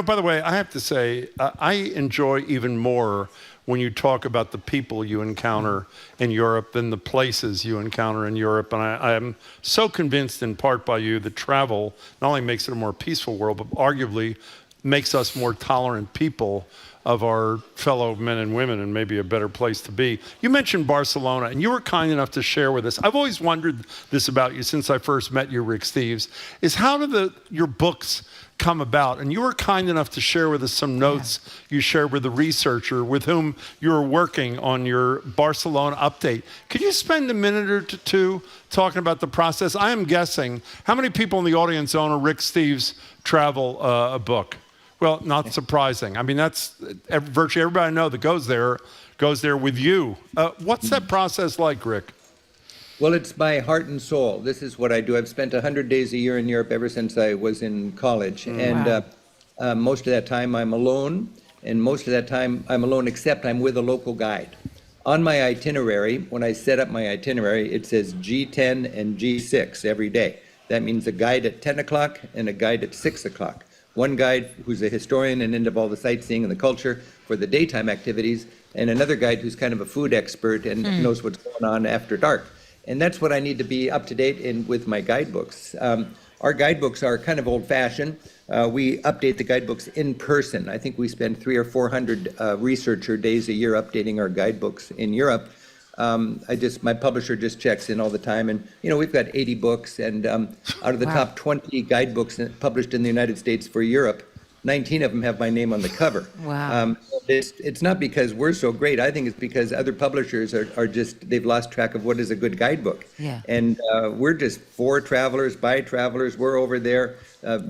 By the way, I have to say, I enjoy even more when you talk about the people you encounter in Europe than the places you encounter in Europe. And I am so convinced in part by you that travel not only makes it a more peaceful world, but arguably makes us more tolerant people of our fellow men and women, and maybe a better place to be. You mentioned Barcelona, and you were kind enough to share with us. I've always wondered this about you since I first met you, Rick Steves, is how do your books come about? And you were kind enough to share with us some notes you shared with the researcher with whom you were working on your Barcelona update. Could you spend a minute or two talking about the process? I am guessing, how many people in the audience own a Rick Steves travel a book? Well, not surprising. I mean, that's virtually everybody I know that goes there with you. What's that process like, Rick? Well, it's my heart and soul. This is what I do. I've spent 100 days a year in Europe ever since I was in college. And most of that time I'm alone. And most of that time I'm alone, except I'm with a local guide. On my itinerary, when I set up my itinerary, it says G10 and G6 every day. That means a guide at 10 o'clock and a guide at 6 o'clock. One guide who's a historian and into all the sightseeing and the culture for the daytime activities, and another guide who's kind of a food expert and knows what's going on after dark. And that's what I need to be up to date in with my guidebooks. Our guidebooks are kind of old-fashioned. We update the guidebooks in person. I think we spend 300 or 400 researcher days a year updating our guidebooks in Europe. My publisher just checks in all the time, and we've got 80 books, and out of the top 20 guidebooks published in the United States for Europe, 19 of them have my name on the cover. Wow. It's not because we're so great. I think it's because other publishers are just, they've lost track of what is a good guidebook. Yeah. And we're just for travelers, by travelers. We're over there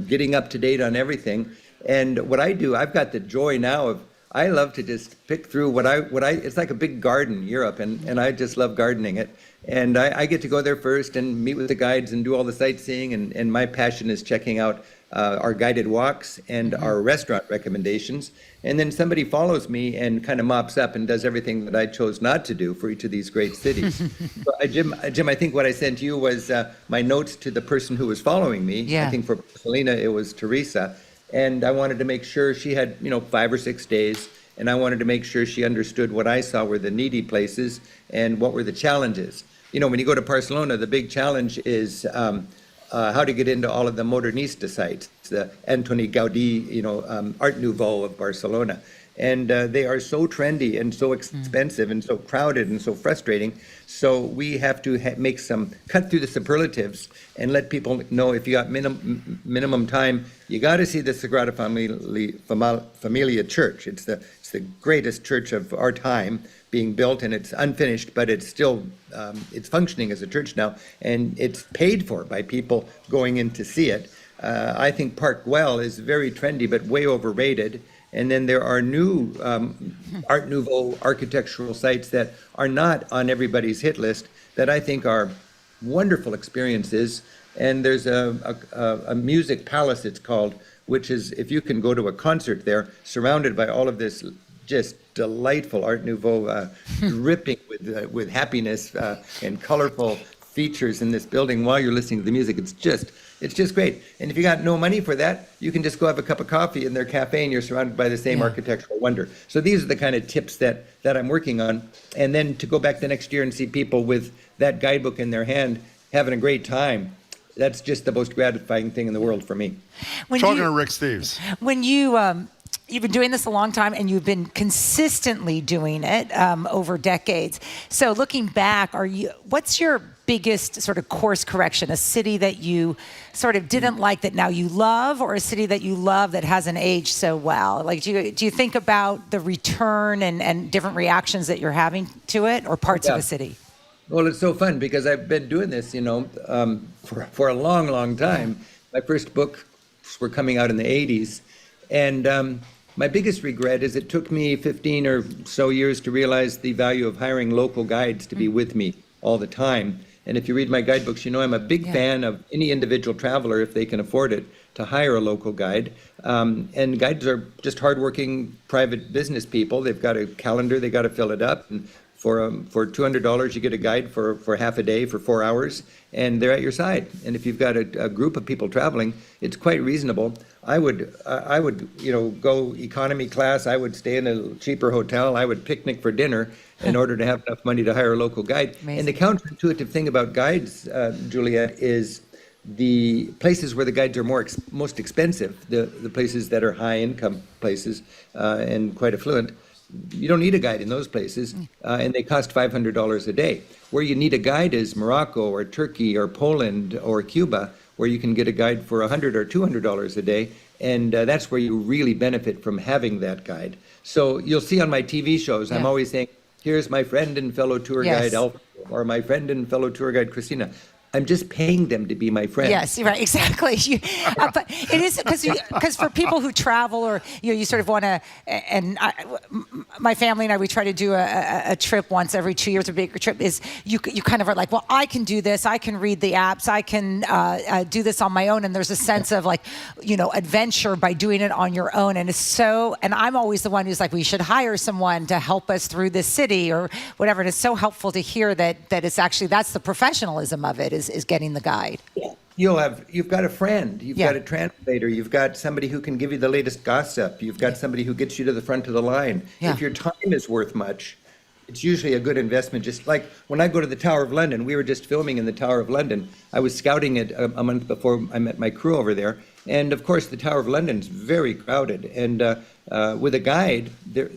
getting up to date on everything. And what I do, I've got the joy now of, I love to just pick through it's like a big garden, Europe, and I just love gardening it. And I get to go there first and meet with the guides and do all the sightseeing, and my passion is checking out our guided walks and our restaurant recommendations. And then somebody follows me and kind of mops up and does everything that I chose not to do for each of these great cities. So, Jim, I think what I sent you was my notes to the person who was following me. Yeah. I think for Selena, it was Teresa. And I wanted to make sure she had, 5 or 6 days, and I wanted to make sure she understood what I saw were the needy places and what were the challenges. When you go to Barcelona, the big challenge is how to get into all of the modernista sites, the Antoni Gaudí, Art Nouveau of Barcelona. And they are so trendy and so expensive and so crowded and so frustrating. So we have to cut through the superlatives and let people know if you got minimum time, you got to see the Sagrada Familia Church. It's the greatest church of our time being built, and it's unfinished, but it's still it's functioning as a church now, and it's paid for by people going in to see it. I think Park Güell is very trendy, but way overrated. And then there are new Art Nouveau architectural sites that are not on everybody's hit list that I think are wonderful experiences. And there's a music palace, it's called, which is, if you can go to a concert there, surrounded by all of this just delightful Art Nouveau, dripping with happiness and colorful features in this building while you're listening to the music. It's just great. And if you got no money for that, you can just go have a cup of coffee in their cafe and you're surrounded by the same architectural wonder. So these are the kind of tips that I'm working on. And then to go back the next year and see people with that guidebook in their hand having a great time, that's just the most gratifying thing in the world for me. Talking to Rick Steves. When you've been doing this a long time and you've been consistently doing it over decades. So looking back, what's your biggest sort of course correction? A city that you sort of didn't like that now you love, or a city that you love that hasn't aged so well? Like, do you think about the return and different reactions that you're having to it, or parts of a city? Well, it's so fun because I've been doing this, for a long, long time. My first books were coming out in the 80s. And my biggest regret is it took me 15 or so years to realize the value of hiring local guides to be with me all the time. And if you read my guidebooks, I'm a big fan of any individual traveler, if they can afford it, to hire a local guide. And guides are just hardworking private business people. They've got a calendar, they got to fill it up. And for $200, you get a guide for half a day, for 4 hours, and they're at your side. And if you've got a group of people traveling, it's quite reasonable. I would go economy class. I would stay in a cheaper hotel. I would picnic for dinner in order to have enough money to hire a local guide. Amazing. And the counterintuitive thing about guides, Juliet, is the places where the guides are most expensive, the places that are high income places and quite affluent. You don't need a guide in those places, and they cost $500 a day. Where you need a guide is Morocco or Turkey or Poland or Cuba, where you can get a guide for $100 or $200 a day, and that's where you really benefit from having that guide. So you'll see on my TV shows, I'm always saying, here's my friend and fellow tour guide Alfred, or my friend and fellow tour guide Christina. I'm just paying them to be my friend. Yes, right, exactly. But it is because for people who travel, or you sort of want to, and my family and I, we try to do a trip once every 2 years, a bigger trip. Is you kind of are like, well, I can do this. I can read the apps. I can do this on my own. And there's a sense of adventure by doing it on your own. And it's so. And I'm always the one who's like, we should hire someone to help us through this city or whatever. And it's so helpful to hear that it's actually that's the professionalism of it. Is getting the guide. You've got a friend, you've got a translator, you've got somebody who can give you the latest gossip, you've got somebody who gets you to the front of the line. If your time is worth much, it's usually a good investment. Just like when I go to the Tower of London, we were just filming in the Tower of London. I was scouting it a month before I met my crew over there. And of course, the Tower of London is very crowded. And with a guide,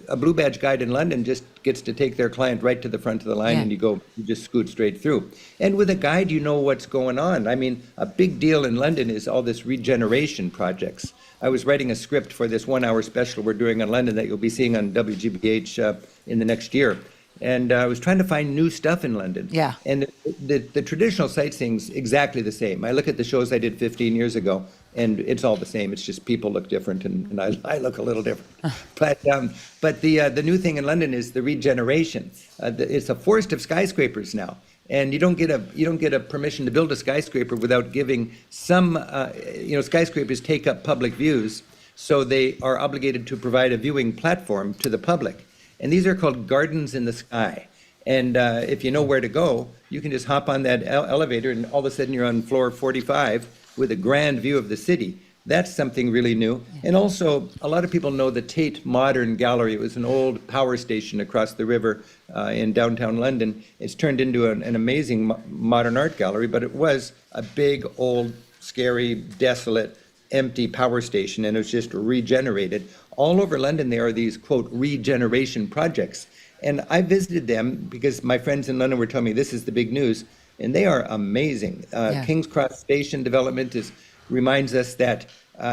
a blue badge guide in London just gets to take their client right to the front of the line, and you just scoot straight through. And with a guide, you know what's going on. I mean, a big deal in London is all this regeneration projects. I was writing a script for this 1 hour special we're doing in London that you'll be seeing on WGBH in the next year. And I was trying to find new stuff in London. Yeah. And the traditional sightseeing's exactly the same. I look at the shows I did 15 years ago, and it's all the same. It's just people look different, and I look a little different. But the new thing in London is the regeneration. It's a forest of skyscrapers now, and you don't get a permission to build a skyscraper without giving some. Skyscrapers take up public views, so they are obligated to provide a viewing platform to the public. And these are called gardens in the sky. And if you know where to go, you can just hop on that elevator, and all of a sudden you're on floor 45 with a grand view of the city. That's something really new. And also, a lot of people know the Tate Modern Gallery. It was an old power station across the river in downtown London. It's turned into an amazing modern art gallery, but it was a big, old, scary, desolate, empty power station, and it was just regenerated. All over London, there are these, quote, regeneration projects. And I visited them because my friends in London were telling me this is the big news, and they are amazing. King's Cross Station development reminds us that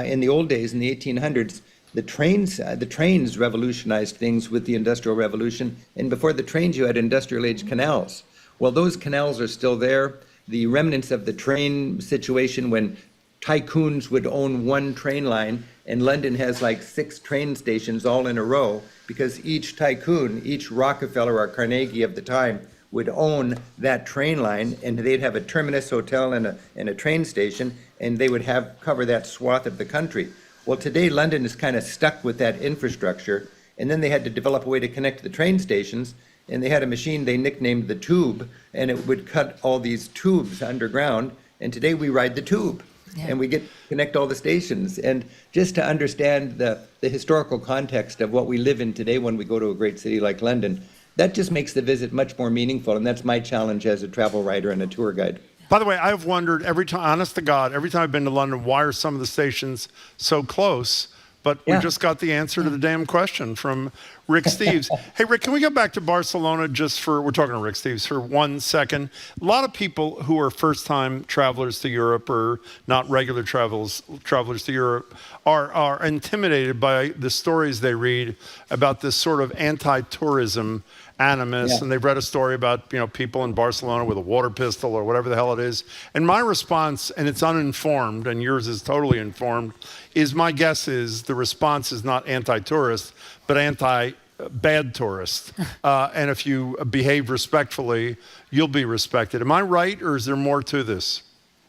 in the old days, in the 1800s, the trains revolutionized things with the Industrial Revolution, and before the trains, you had industrial age canals. Well, those canals are still there. The remnants of the train situation when tycoons would own one train line, and London has like 6 train stations all in a row because each tycoon, each Rockefeller or Carnegie of the time, would own that train line, and they'd have a terminus hotel and a train station, and they would cover that swath of the country. Well, today London is kind of stuck with that infrastructure, and then they had to develop a way to connect the train stations, and they had a machine they nicknamed the Tube, and it would cut all these tubes underground, and today we ride the Tube. And we get to connect all the stations. And just to understand the historical context of what we live in today when we go to a great city like London, that just makes the visit much more meaningful. And that's my challenge as a travel writer and a tour guide. By the way, I've wondered every time, honest to God, every time I've been to London, why are some of the stations so close? But we just got the answer to the damn question from Rick Steves. Hey, Rick, can we go back to Barcelona we're talking to Rick Steves for 1 second. A lot of people who are first-time travelers to Europe or not regular travelers to Europe are intimidated by the stories they read about this sort of anti-tourism animus, and they've read a story about people in Barcelona with a water pistol or whatever the hell it is. And my response, and it's uninformed, and yours is totally informed, is my guess is the response is not anti-tourist, but anti-bad tourist. And if you behave respectfully, you'll be respected. Am I right, or is there more to this?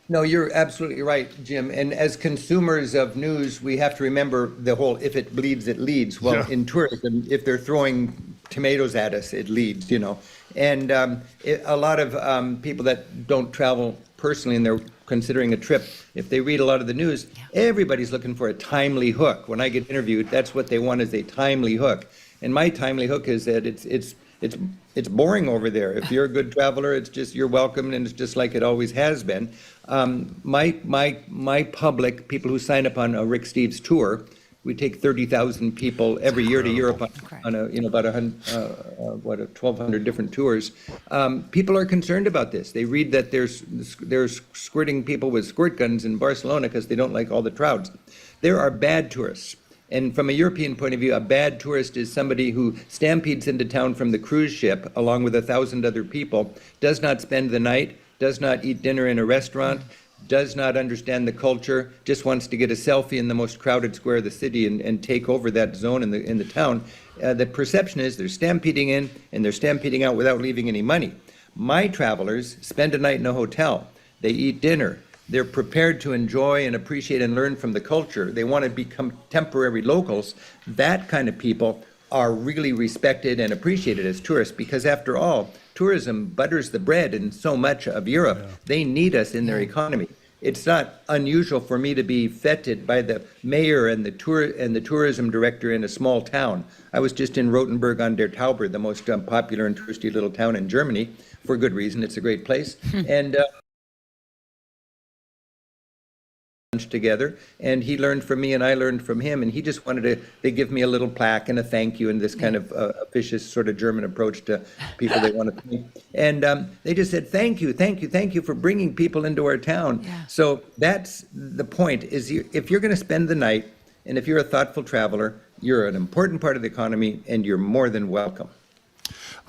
No, you're absolutely right, Jim. And as consumers of news, we have to remember the whole if it bleeds, it leads. Well, in tourism, if they're throwing tomatoes at us, it leads, And a lot of people that don't travel personally and they're considering a trip, if they read a lot of the news, everybody's looking for a timely hook. When I get interviewed, that's what they want, is a timely hook. And my timely hook is that it's boring over there. If you're a good traveler, it's just you're welcome, and it's just like it always has been. My public, people who sign up on a Rick Steves tour, we take 30,000 people every year to Europe on about 1,200 different tours. People are concerned about this. They read that there's squirting people with squirt guns in Barcelona because they don't like all the trouts. There are bad tourists. And from a European point of view, a bad tourist is somebody who stampedes into town from the cruise ship along with 1,000 other people, does not spend the night, does not eat dinner in a restaurant, does not understand the culture, just wants to get a selfie in the most crowded square of the city and take over that zone in the town. The perception is they're stampeding in and they're stampeding out without leaving any money. My travelers spend a night in a hotel. They eat dinner. They're prepared to enjoy and appreciate and learn from the culture. They want to become temporary locals. That kind of people are really respected and appreciated as tourists because, after all, tourism butters the bread in so much of Europe. They need us in their economy. It's not unusual for me to be feted by the mayor and the tourism director in a small town. I was just in Rothenburg an der Tauber, the most popular and touristy little town in Germany, for good reason. It's a great place. And together, and he learned from me and I learned from him, and he just wanted they give me a little plaque and a thank you and this kind of officious sort of German approach to people they want to meet. And they just said, thank you for bringing people into our town. So that's the point, is if you're going to spend the night, and if you're a thoughtful traveler, you're an important part of the economy, and you're more than welcome.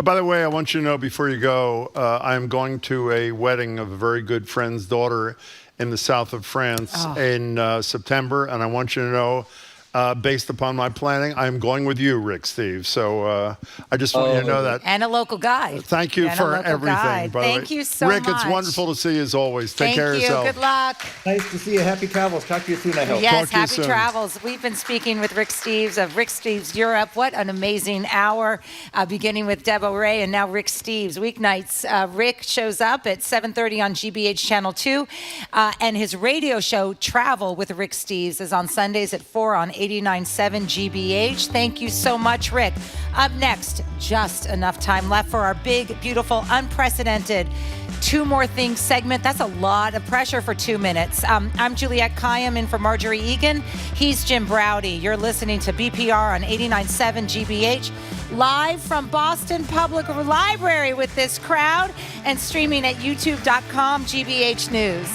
By the way, I want you to know before you go, I'm going to a wedding of a very good friend's daughter in the south of France in September, and I want you to know based upon my planning. I am going with you, Rick Steve. So I just want you to know that. And a local guide. Thank you for everything. By the way. Thank you so Rick, much. it's wonderful to see you as always. Take care of yourself. Thank you. Good luck. Nice to see you. Happy travels. Talk to you soon, I hope. Yes, happy travels. We've been speaking with Rick Steves of Rick Steves Europe. What an amazing hour, beginning with Debo Ray and now Rick Steves. Weeknights, Rick shows up at 7:30 on GBH Channel 2, and his radio show, Travel with Rick Steves, is on Sundays at 4 on 89.7 GBH. Thank you so much, Rick. Up next, just enough time left for our big, beautiful, unprecedented Two More Things segment. That's a lot of pressure for 2 minutes. I'm Juliette Kayyem in for Marjorie Egan. He's Jim Browdy. You're listening to BPR on 89.7 GBH, live from Boston Public Library with this crowd, and streaming at youtube.com GBH News.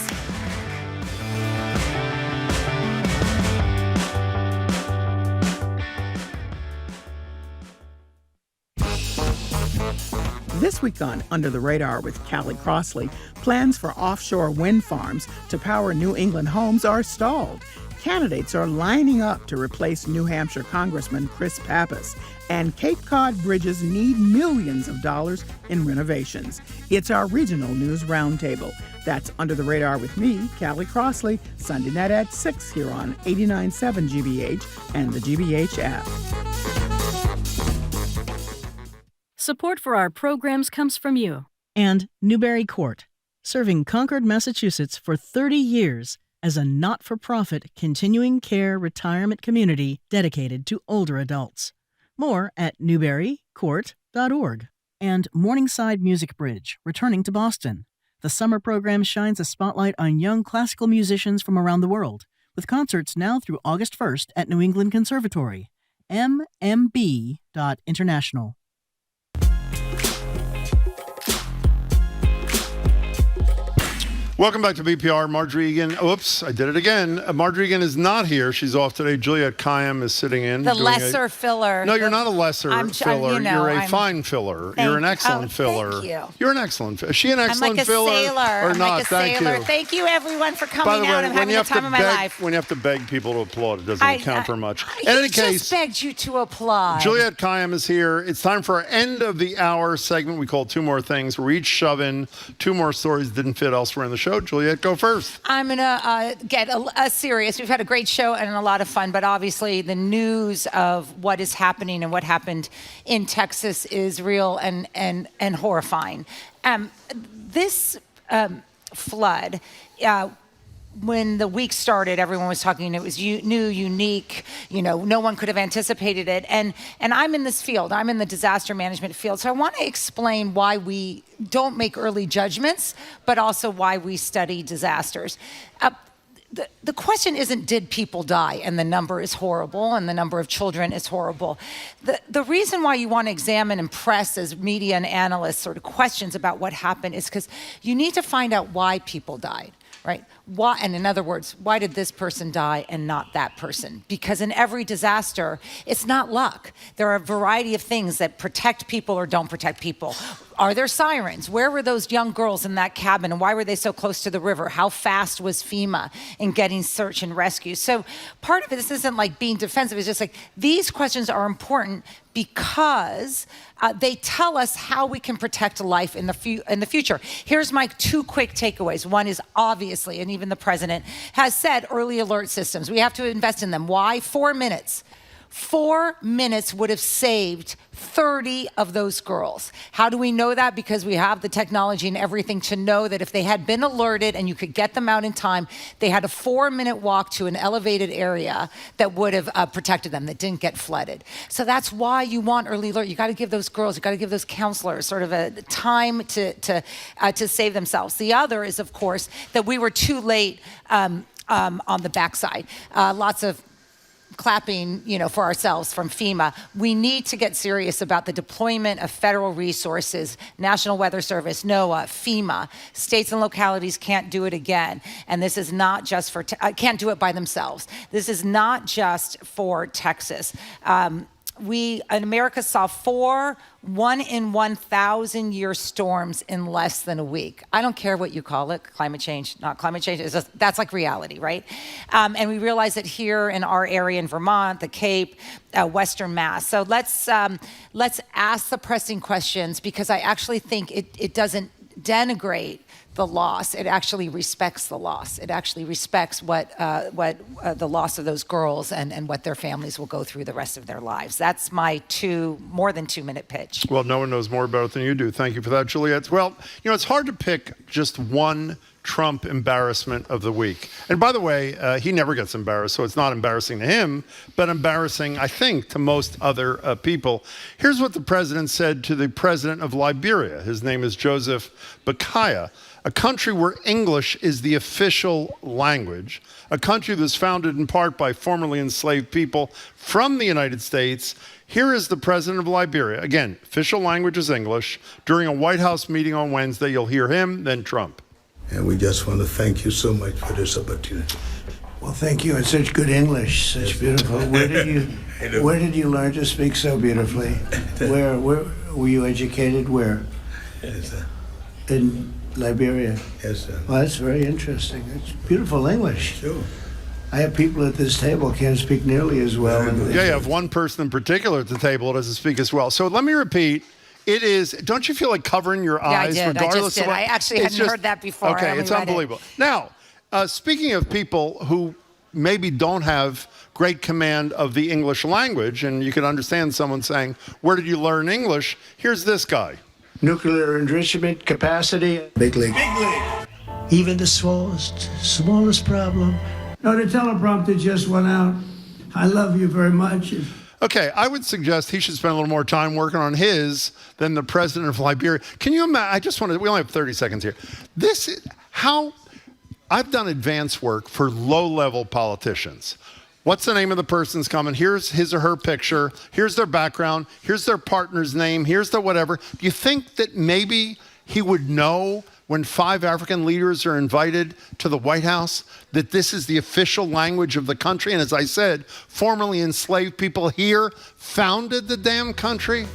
This week on Under the Radar with Callie Crossley, plans for offshore wind farms to power New England homes are stalled. Candidates are lining up to replace New Hampshire Congressman Chris Pappas, and Cape Cod bridges need millions of dollars in renovations. It's our regional news roundtable. That's Under the Radar with me, Callie Crossley, Sunday night at 6 here on 89.7 GBH and the GBH app. Support for our programs comes from you. And Newbury Court, serving Concord, Massachusetts for 30 years as a not-for-profit continuing care retirement community dedicated to older adults. More at newburycourt.org. And Morningside Music Bridge, returning to Boston. The summer program shines a spotlight on young classical musicians from around the world, with concerts now through August 1st at New England Conservatory. mmb.international. Welcome back to BPR. Marjorie Egan. Oops, I did it again. Marjorie Egan is not here. She's off today. Juliette Kayyem is sitting in. The lesser filler. No, you're not a lesser filler. You're a fine filler. You're an excellent filler. Thank you. You're an excellent filler. Is she an excellent I'm like a filler sailor. or I'm not? like a Thank sailor. you. Thank you, everyone, for coming By the way, out and having the time of my life. When you have to beg people to applaud, it doesn't count for much. In any case, just begged you to applaud. Juliette Kayyem is here. It's time for our end of the hour segment we call Two More Things, where we each shove in two more stories that didn't fit elsewhere in the show. Juliette, go first. I'm going to get a serious. We've had a great show and a lot of fun, but obviously the news of what is happening and what happened in Texas is real and horrifying. This flood, when the week started, everyone was talking, it was new, unique, no one could have anticipated it. And I'm in this field, I'm in the disaster management field. So I want to explain why we don't make early judgments, but also why we study disasters. The question isn't, did people die? And the number is horrible, and the number of children is horrible. The reason why you want to examine and press as media and analysts sort of questions about what happened is because you need to find out why people died. Right? Why, and in other words, why did this person die and not that person? Because in every disaster, it's not luck. There are a variety of things that protect people or don't protect people. Are there sirens? Where were those young girls in that cabin? And why were they so close to the river? How fast was FEMA in getting search and rescue? So part of it, this isn't like being defensive. It's just like these questions are important because they tell us how we can protect life in the future. Here's my two quick takeaways. One is obviously, and even the president has said, early alert systems. We have to invest in them. Why? 4 minutes. 4 minutes would have saved 30 of those girls. How do we know that? Because we have the technology and everything to know that if they had been alerted and you could get them out in time, they had a 4-minute walk to an elevated area that would have protected them, that didn't get flooded. So that's why you want early alert. You got to give those girls, you got to give those counselors sort of a time to save themselves. The other is, of course, that we were too late on the backside. Lots of clapping, for ourselves from FEMA. We need to get serious about the deployment of federal resources, National Weather Service, NOAA, FEMA. States and localities can't do it again. And this is not just for, can't do it by themselves. This is not just for Texas. America saw 4 1-in-1,000-year storms in less than a week. I don't care what you call it, climate change, not climate change. It's just, that's like reality, right? And we realize that here in our area in Vermont, the Cape, Western Mass. So let's ask the pressing questions, because I actually think it doesn't denigrate the loss. It actually respects the loss. It actually respects what the loss of those girls and what their families will go through the rest of their lives. That's my more than 2-minute pitch. Well, no one knows more about it than you do. Thank you for that, Juliette. Well, it's hard to pick just one Trump embarrassment of the week. And by the way, he never gets embarrassed, so it's not embarrassing to him, but embarrassing, I think, to most other people. Here's what the president said to the president of Liberia. His name is Joseph Bakaya. A country where English is the official language, a country that's founded in part by formerly enslaved people from the United States. Here is the president of Liberia. Again, official language is English. During a White House meeting on Wednesday, you'll hear him, then Trump. And we just want to thank you so much for this opportunity. Well, thank you. It's such good English, such beautiful. Where did you learn to speak so beautifully? Where were you educated? Where? Yes, sir. In Liberia. Yes, sir. Well, that's very interesting. It's beautiful English. Sure. I have people at this table can't speak nearly as well. Yeah, you have one person in particular at the table who doesn't speak as well. So let me repeat. It is, don't you feel like covering your eyes? Yeah, I did. Regardless I just did. of what, I actually hadn't heard that before. Okay, it's unbelievable. Now, speaking of people who maybe don't have great command of the English language, and you can understand someone saying, where did you learn English? Here's this guy. Nuclear enrichment capacity. Big league. Big league. Even the smallest problem. No, the teleprompter just went out. I love you very much. Okay, I would suggest he should spend a little more time working on his than the president of Liberia. Can you imagine? We only have 30 seconds here. I've done advance work for low-level politicians. What's the name of the person's coming? Here's his or her picture. Here's their background. Here's their partner's name. Here's the whatever. Do you think that maybe he would know when 5 African leaders are invited to the White House that this is the official language of the country? And as I said, formerly enslaved people here founded the damn country?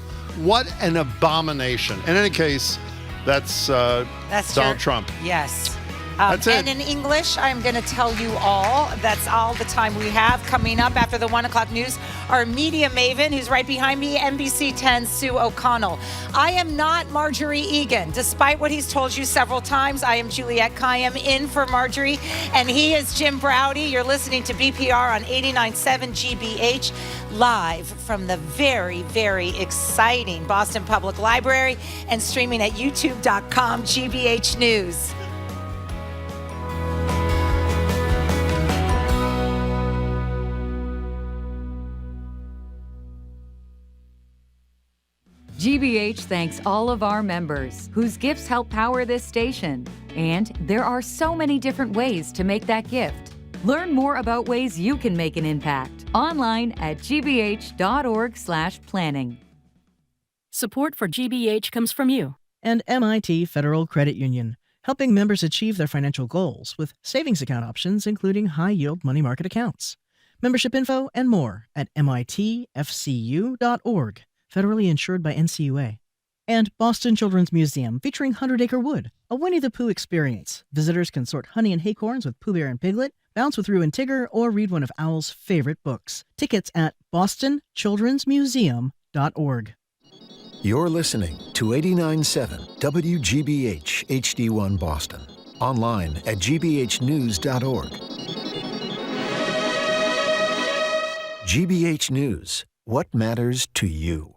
What an abomination. In any case, that's Donald Trump. Yes. That's it. And in English, I'm going to tell you all. That's all the time we have. Coming up after the 1 o'clock news, our media maven, who's right behind me, NBC 10's Sue O'Connell. I am not Marjorie Egan. Despite what he's told you several times, I am Juliette Kayyem in for Marjorie, and he is Jim Browdy. You're listening to BPR on 89.7 GBH, live from the very, very exciting Boston Public Library and streaming at youtube.com GBH News. GBH thanks all of our members whose gifts help power this station. And there are so many different ways to make that gift. Learn more about ways you can make an impact online at gbh.org/planning. Support for GBH comes from you. And MIT Federal Credit Union, helping members achieve their financial goals with savings account options including high-yield money market accounts. Membership info and more at mitfcu.org. Federally insured by NCUA. And Boston Children's Museum, featuring 100 Acre Wood, a Winnie the Pooh experience. Visitors can sort honey and acorns with Pooh Bear and Piglet, bounce with Roo and Tigger, or read one of Owl's favorite books. Tickets at bostonchildrensmuseum.org. You're listening to 89.7 WGBH HD1 Boston. Online at gbhnews.org. GBH News. What matters to you?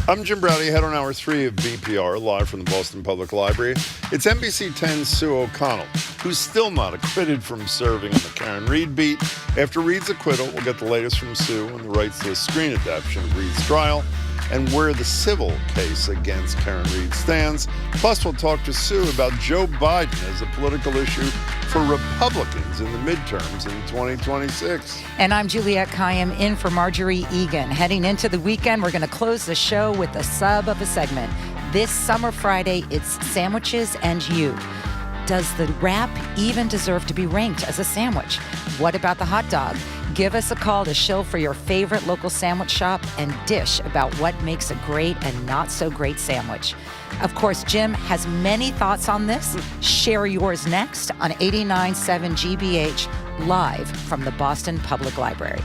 I'm Jim Browdy, head on Hour 3 of BPR, live from the Boston Public Library. It's NBC 10's Sue O'Connell, who's still not acquitted from serving on the Karen Reed beat. After Reed's acquittal, we'll get the latest from Sue on the rights to a screen adaptation of Reed's trial and where the civil case against Karen Reed stands. Plus, we'll talk to Sue about Joe Biden as a political issue for Republicans in the midterms in 2026. And I'm Juliette Kayyem in for Marjorie Egan. Heading into the weekend, we're going to close the show with a sub of a segment. This Summer Friday, it's Sandwiches and You. Does the wrap even deserve to be ranked as a sandwich? What about the hot dog? Give us a call to shill for your favorite local sandwich shop and dish about what makes a great and not so great sandwich. Of course, Jim has many thoughts on this. Share yours next on 89.7 GBH, live from the Boston Public Library.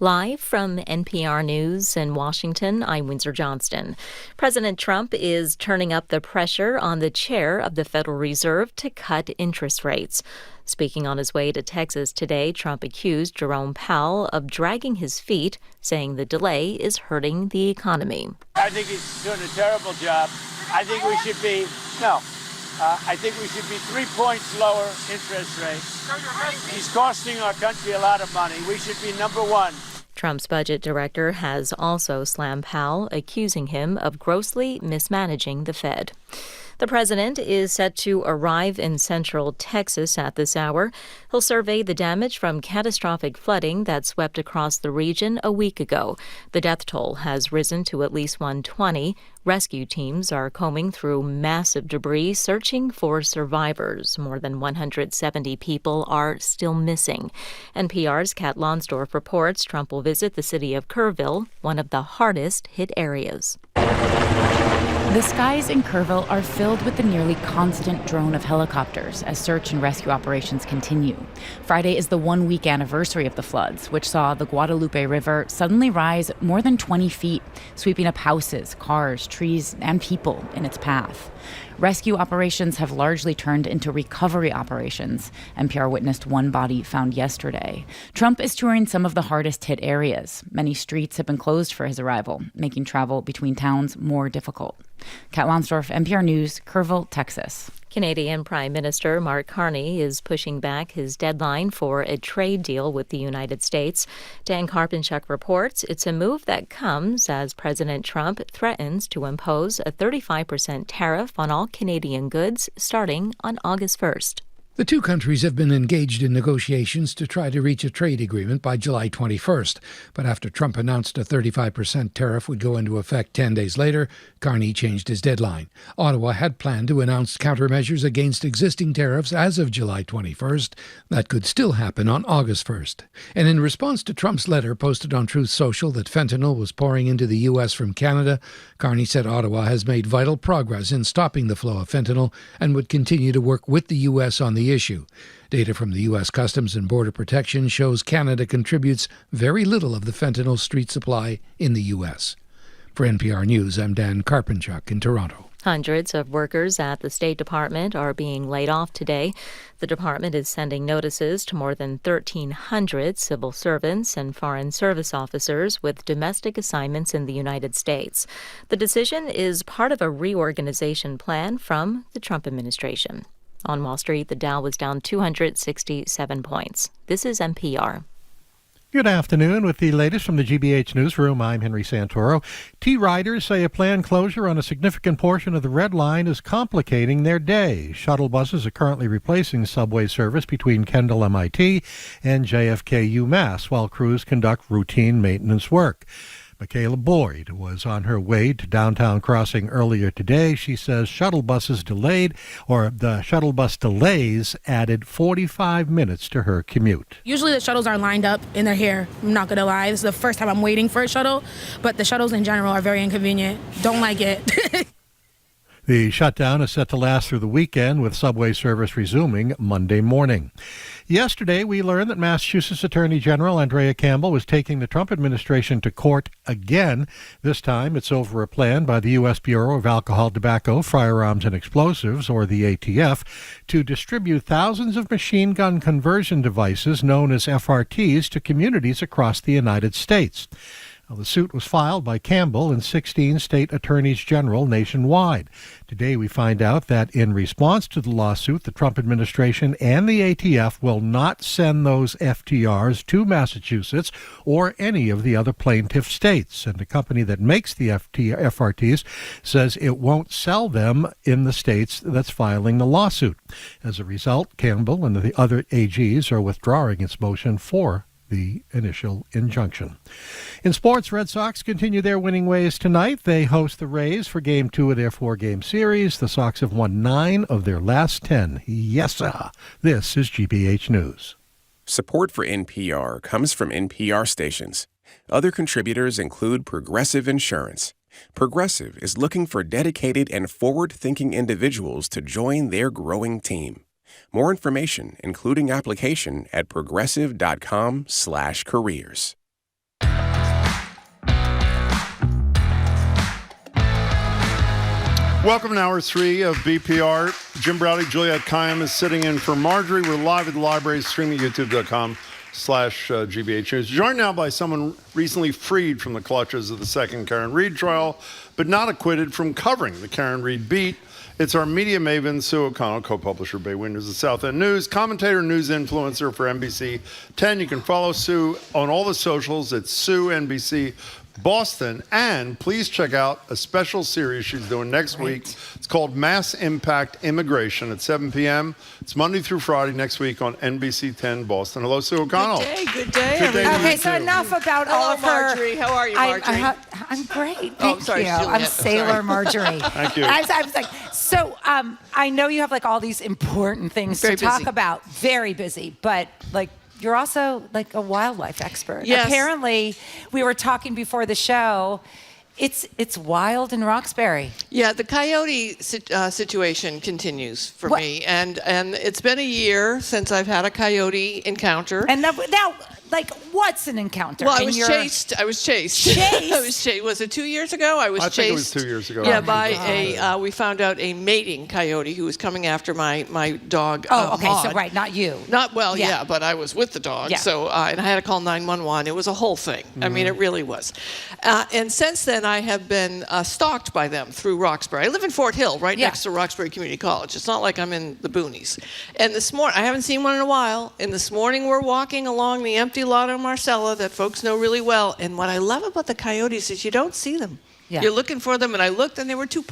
Live from NPR News in Washington, I'm Windsor Johnston. President Trump is turning up the pressure on the chair of the Federal Reserve to cut interest rates. Speaking on his way to Texas today, Trump accused Jerome Powell of dragging his feet, saying the delay is hurting the economy. I think he's doing a terrible job. I think we should be 3 points lower interest rate. He's costing our country a lot of money. We should be number one. Trump's budget director has also slammed Powell, accusing him of grossly mismanaging the Fed. The president is set to arrive in central Texas at this hour. He'll survey the damage from catastrophic flooding that swept across the region a week ago. The death toll has risen to at least 120. Rescue teams are combing through massive debris, searching for survivors. More than 170 people are still missing. NPR's Kat Lonsdorf reports Trump will visit the city of Kerrville, one of the hardest hit areas. The skies in Kerrville are filled with the nearly constant drone of helicopters as search and rescue operations continue. Friday is the 1-week anniversary of the floods, which saw the Guadalupe River suddenly rise more than 20 feet, sweeping up houses, cars, trees, and people in its path. Rescue operations have largely turned into recovery operations. NPR witnessed one body found yesterday. Trump is touring some of the hardest hit areas. Many streets have been closed for his arrival, making travel between towns more difficult. Kat Lonsdorf, NPR News, Kerrville, Texas. Canadian Prime Minister Mark Carney is pushing back his deadline for a trade deal with the United States. Dan Karpenchuk reports it's a move that comes as President Trump threatens to impose a 35% tariff on all Canadian goods starting on August 1st. The two countries have been engaged in negotiations to try to reach a trade agreement by July 21st. But after Trump announced a 35% tariff would go into effect 10 days later, Carney changed his deadline. Ottawa had planned to announce countermeasures against existing tariffs as of July 21st. That could still happen on August 1st. And in response to Trump's letter posted on Truth Social that fentanyl was pouring into the U.S. from Canada, Carney said Ottawa has made vital progress in stopping the flow of fentanyl and would continue to work with the U.S. on the issue. Data from the U.S. Customs and Border Protection shows Canada contributes very little of the fentanyl street supply in the U.S. For NPR News, I'm Dan Karpenchuk in Toronto. Hundreds of workers at the State Department are being laid off today. The department is sending notices to more than 1,300 civil servants and foreign service officers with domestic assignments in the United States. The decision is part of a reorganization plan from the Trump administration. On Wall Street, the Dow was down 267 points. This is NPR. Good afternoon. With the latest from the GBH newsroom, I'm Henry Santoro. T-riders say a planned closure on a significant portion of the Red Line is complicating their day. Shuttle buses are currently replacing subway service between Kendall MIT and JFK UMass while crews conduct routine maintenance work. Michaela Boyd was on her way to downtown Crossing earlier today. She says the shuttle bus delays added 45 minutes to her commute. Usually the shuttles are lined up and they're here. I'm not going to lie. This is the first time I'm waiting for a shuttle, but the shuttles in general are very inconvenient. Don't like it. The shutdown is set to last through the weekend, with subway service resuming Monday morning. Yesterday, we learned that Massachusetts Attorney General Andrea Campbell was taking the Trump administration to court again. This time, it's over a plan by the U.S. Bureau of Alcohol, Tobacco, Firearms, and Explosives, or the ATF, to distribute thousands of machine gun conversion devices known as FRTs to communities across the United States. Now, the suit was filed by Campbell and 16 state attorneys general nationwide. Today we find out that in response to the lawsuit, the Trump administration and the ATF will not send those FTRs to Massachusetts or any of the other plaintiff states. And the company that makes the FRTs says it won't sell them in the states that's filing the lawsuit. As a result, Campbell and the other AGs are withdrawing its motion for the initial injunction. In sports, Red Sox continue their winning ways tonight. They host the Rays for Game 2 of their 4-game series. The Sox have won 9 of their last 10. Yes, sir. This is GBH News. Support for NPR comes from NPR stations. Other contributors include Progressive Insurance. Progressive is looking for dedicated and forward-thinking individuals to join their growing team. More information, including application, at progressive.com/careers. Welcome to Hour 3 of BPR. Jim Browdy, Juliette Kayyem is sitting in for Marjorie. We're live at the library, streaming at youtube.com/GBH News. Joined now by someone recently freed from the clutches of the second Karen Reid trial, but not acquitted from covering the Karen Reid beat. It's our media maven, Sue O'Connell, co-publisher, Bay Windows of South End News, commentator, news influencer for NBC 10. You can follow Sue on all the socials at Sue NBC Boston, and please check out a special series she's doing next week. It's called Mass Impact Immigration at 7 p.m. It's Monday through Friday next week on NBC 10 Boston. Hello, Sue O'Connell. Good day, good day. Good day to you, Okay, so too. enough about all of her. Marjorie. How are you, Marjorie? I'm great. Oh, Thank sorry, you. Juliette. I'm Sailor Marjorie. Thank you. I was like, so I know you have like all these important things Very to talk busy. about. Very busy, but like you're also like a wildlife expert. Yes. Apparently, we were talking before the show. It's wild in Roxbury. Yeah, the coyote situation continues for me, and it's been a year since I've had a coyote encounter. And now, like, what's an encounter? Well, I was chased. I was chased. Chased? I was chased. Was it 2 years ago? I was chased. I think it was 2 years ago. Yeah, Oh, by we found out a mating coyote who was coming after my dog. Oh, okay, so Maud. right, not you. Not well, yeah, but I was with the dog. Yeah. So and I had to call 911. It was a whole thing. I mean, it really was. And since then, I have been stalked by them through Roxbury. I live in Fort Hill, right next to Roxbury Community College. It's not like I'm in the boonies. And this morning, I haven't seen one in a while. And this morning, we're walking along the empty lot on Marcella that folks know really well. And what I love about the coyotes is you don't see them. Yeah. You're looking for them, and I looked, and there were two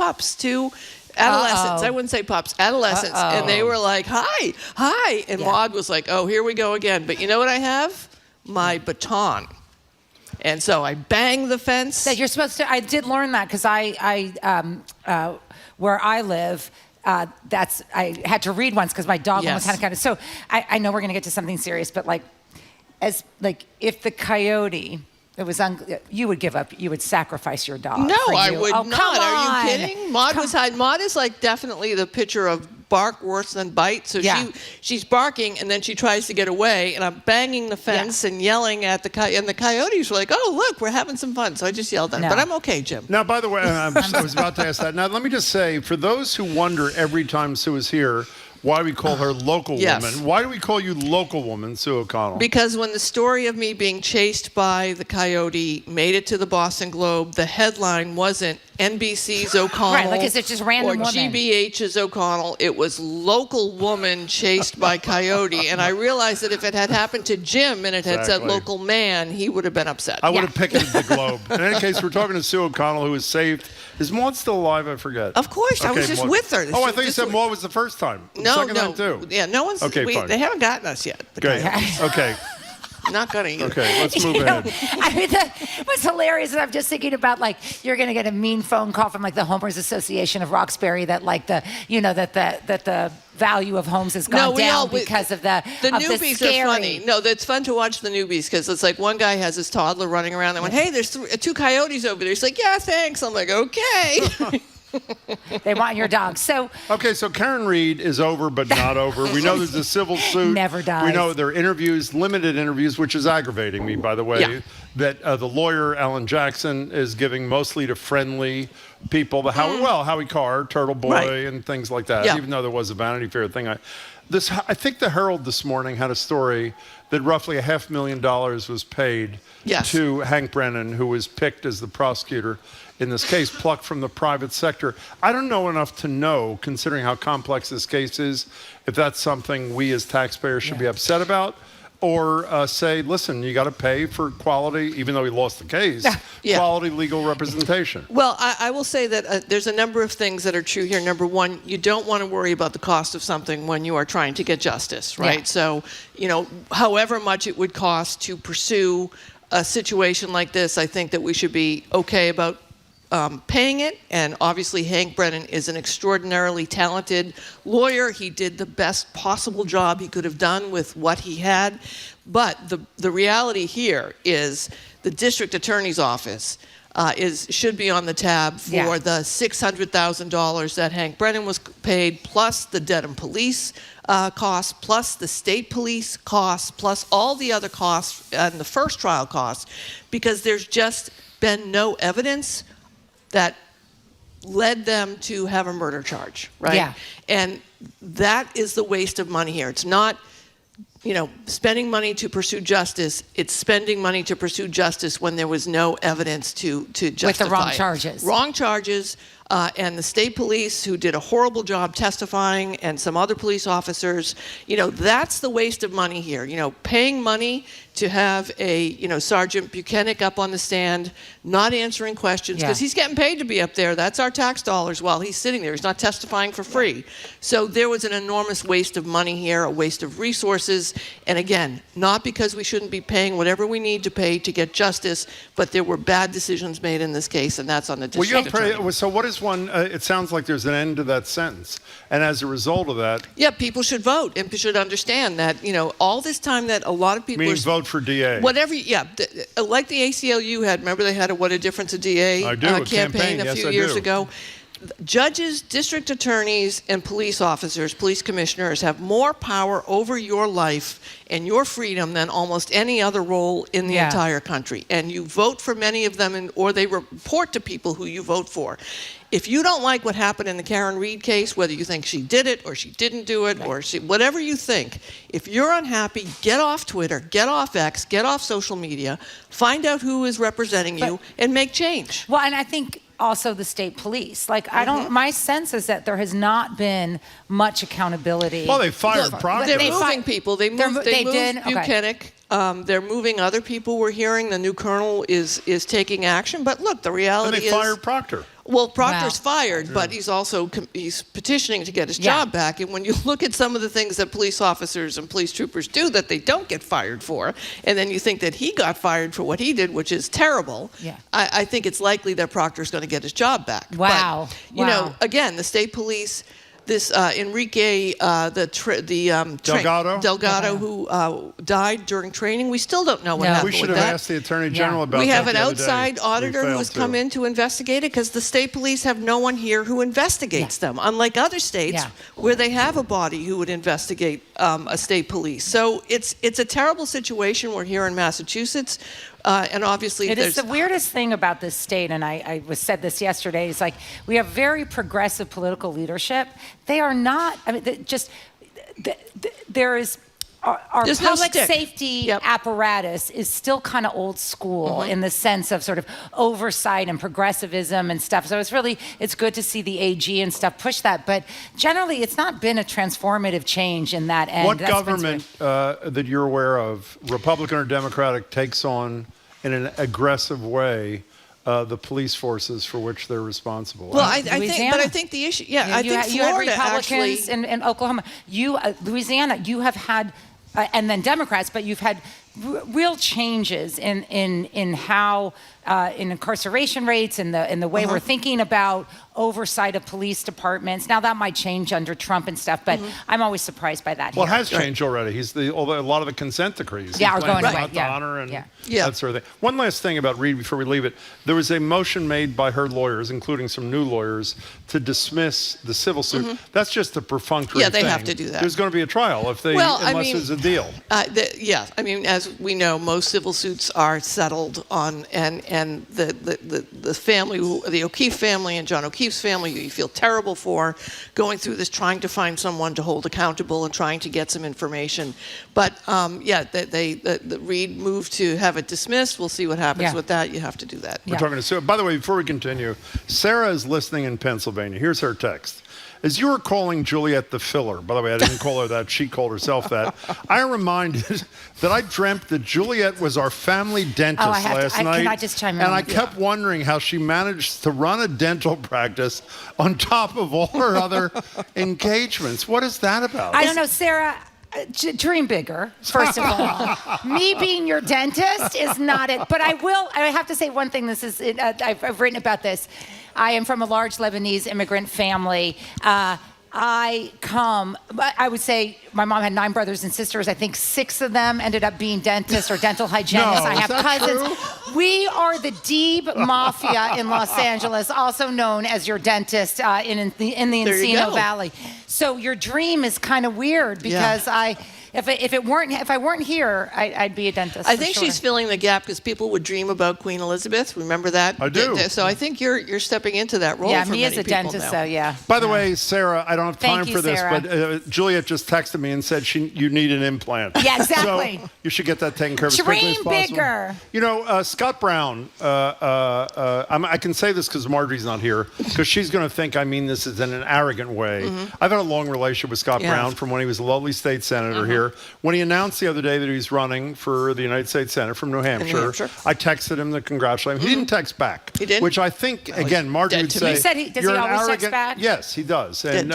adolescents. I wouldn't say pups, adolescents. And they were like, hi, hi. And Maud was like, oh, here we go again. But you know what I have? My baton. And so I banged the fence. That you're supposed to. I did learn that because where I live, I had to read once because my dog was kind of. So I know we're gonna get to something serious, but if the coyote. It was you would give up. You would sacrifice your dog. No, for I you. would Oh, not. come Are on. you kidding? Maud is like definitely the picture of bark worse than bite. So she's barking and then she tries to get away, and I'm banging the fence and yelling at the coyote. And the coyotes were like, "Oh, look, we're having some fun." So I just yelled at them. But I'm okay, Jim. Now, by the way, I was about to ask that. Now, let me just say, for those who wonder every time Sue is here, why we call her local woman. Why do we call you local woman, Sue O'Connell? Because when the story of me being chased by the coyote made it to the Boston Globe, the headline wasn't NBC's O'Connell Right, like it's just random or woman. GBH's O'Connell. It was local woman chased by coyote. And I realized that if it had happened to Jim and it had said local man, he would have been upset. I would have picketed the Globe. In any case, we're talking to Sue O'Connell, who is saved. Is Maud still alive? I forget. Of course. I was just Maud. with her. Oh, I thought you said Maud was the first time. No, Second time too. Yeah, no one's. Okay, fine. They haven't gotten us yet. Great. Okay. Not gonna either. Okay, let's move ahead. I mean, what's hilarious is I'm just thinking about you're going to get a mean phone call from the Homeowners Association of Roxbury that that the value of homes has gone down because of the newbies are funny. No, it's fun to watch the newbies because it's like one guy has his toddler running around. They went, "Hey, there's two coyotes over there." He's like, "Yeah, thanks." I'm like, "Okay." They want your dog. So Karen Reid is over, but not over. We know there's a civil suit. Never dies. We know there are interviews, limited interviews, which is aggravating me, by the way. Yeah. That the lawyer, Alan Jackson, is giving mostly to friendly people. Howie Carr, Turtle Boy, and things like that. Yeah. Even though there was a Vanity Fair thing. I think the Herald this morning had a story that roughly $500,000 was paid to Hank Brennan, who was picked as the prosecutor in this case, plucked from the private sector. I don't know enough to know, considering how complex this case is, if that's something we as taxpayers should be upset about, or say, listen, you got to pay for quality, even though he lost the case, quality legal representation. Well, I will say that there's a number of things that are true here. Number one, you don't want to worry about the cost of something when you are trying to get justice, right? Yeah. So, however much it would cost to pursue a situation like this, I think that we should be okay about paying it. And obviously Hank Brennan is an extraordinarily talented lawyer. He did the best possible job he could have done with what he had. But the reality here is the district attorney's office should be on the tab for the $600,000 that Hank Brennan was paid, plus the Dedham police costs, plus the state police costs, plus all the other costs and the first trial costs, because there's just been no evidence that led them to have a murder charge, right? Yeah. And that is the waste of money here. It's not, spending money to pursue justice. It's spending money to pursue justice when there was no evidence to justify with the wrong it. charges. Wrong charges. And the state police, who did a horrible job testifying, and some other police officers, that's the waste of money here. Paying money to have a, Sergeant Buchanan up on the stand, not answering questions, because he's getting paid to be up there. That's our tax dollars while he's sitting there. He's not testifying for free. So there was an enormous waste of money here, a waste of resources. And again, not because we shouldn't be paying whatever we need to pay to get justice, but there were bad decisions made in this case, and that's on the district attorney. So what is one, it sounds like there's an end to that sentence. And as a result of that... Yeah, people should vote and should understand that, all this time that a lot of people vote for DA. Whatever, like the ACLU had, remember they had a What a Difference a DA campaign a few years ago? Judges, district attorneys, and police officers, police commissioners have more power over your life and your freedom than almost any other role in the entire country. And you vote for many of them, or they report to people who you vote for. If you don't like what happened in the Karen Reed case, whether you think she did it or she didn't do it, or whatever you think, if you're unhappy, get off Twitter, get off X, get off social media, find out who is representing you, and make change. Well, and I think also the state police. My sense is that there has not been much accountability. Well, they fired Proctor. They're moving people. They moved Buchanan. They're moving other people. We're hearing the new colonel is taking action. But look, the reality is... And they fired Proctor. Well, Proctor's fired, but he's also petitioning to get his job back. And when you look at some of the things that police officers and police troopers do that they don't get fired for, and then you think that he got fired for what he did, which is terrible, I think it's likely that Proctor's going to get his job back. Wow. But, again, the state police... This Enrique Delgado, who died during training, we still don't know what happened with that. We should have asked the Attorney General about that. We have an outside auditor who has come in to investigate it, because the state police have no one here who investigates them, unlike other states where they have a body who would investigate a state police. So it's a terrible situation. We're here in Massachusetts. And obviously, it is the weirdest thing about this state, and I said this yesterday. It's like we have very progressive political leadership. They are not. I mean, there is. Our public safety apparatus is still kind of old school in the sense of sort of oversight and progressivism and stuff. So it's good to see the AG and stuff push that. But generally, it's not been a transformative change in that end. What government that you're aware of, Republican or Democratic, takes on in an aggressive way the police forces for which they're responsible? Well, I think the issue, I think Florida Republicans in Oklahoma. Louisiana, you have had. And then Democrats, but you've had real changes in how in incarceration rates and the way we're thinking about oversight of police departments. Now that might change under Trump and stuff, but I'm always surprised by that. Well, it has changed already. A lot of the consent decrees. Are going away. To honor and that sort of thing. One last thing about Reed before we leave it. There was a motion made by her lawyers, including some new lawyers, to dismiss the civil suit. That's just a perfunctory thing. Yeah, they have to do that. There's going to be a trial unless there's a deal. As we know, most civil suits are settled on, and the family, the O'Keefe family and John O'Keefe's family, who you feel terrible for, going through this, trying to find someone to hold accountable and trying to get some information. But the Reed moved to have it dismissed. We'll see what happens with that. You have to do that. We're talking to Sarah. By the way, before we continue, Sarah is listening in Pennsylvania. Here's her text. as you were calling Juliet the filler, by the way, I didn't call her that, she called herself that, I reminded that I dreamt that Juliet was our family dentist last night. Can I just chime in? And I kept wondering how she managed to run a dental practice on top of all her other engagements. What is that about? I don't know, Sarah. Dream bigger, first of all. Me being your dentist is not it. But I have to say one thing. This is, I've written about this. I am from a large Lebanese immigrant family. I would say my mom had 9 brothers and sisters. I think 6 of them ended up being dentists or dental hygienists. No, I have cousins. True? We are the Deeb Mafia in Los Angeles, also known as your dentist in the Encino Valley. So your dream is kind of weird because if I weren't here, I'd be a dentist. I think she's filling the gap because people would dream about Queen Elizabeth. Remember that? I do. So I think you're stepping into that role. Yeah, for me as many a people dentist, now. so yeah. By the way, Sarah, I don't have time Thank you, for this, Sarah. but Juliet just texted me and said you need an implant. Yeah, exactly. So you should get that taken care of as quickly as Dream possible. bigger. You know, Scott Brown, I can say this because Marjorie's not here, because she's going to think I mean this in an arrogant way. I've had a long relationship with Scott Brown from when he was a lowly state senator here. When he announced the other day that he's running for the United States Senate from New Hampshire, I texted him to congratulate him. He didn't text back. He did? Which I think, again, Marjorie would say... You said does he always text back? Yes, he does. And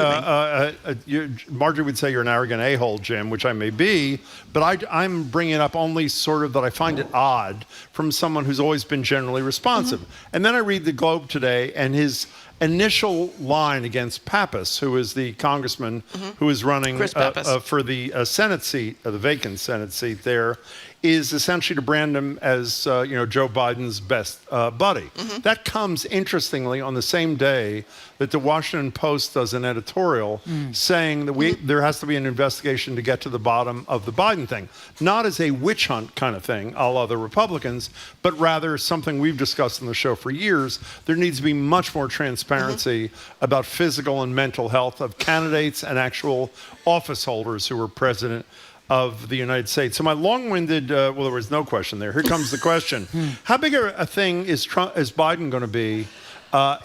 Marjorie would say you're an arrogant a-hole, Jim, which I may be, but I'm bringing it up only sort of that I find it odd from someone who's always been generally responsive. And then I read the Globe today, and his initial line against Pappas, who is the congressman who is running for the Senate seat, the vacant Senate seat there, is essentially to brand him as Joe Biden's best buddy. That comes, interestingly, on the same day that the Washington Post does an editorial saying that there has to be an investigation to get to the bottom of the Biden thing. Not as a witch hunt kind of thing, a la the Republicans, but rather something we've discussed on the show for years. There needs to be much more transparency about physical and mental health of candidates and actual office holders who are president of the United States. So my long-winded, well, there was no question there. Here comes the question. How big a thing is Biden going to be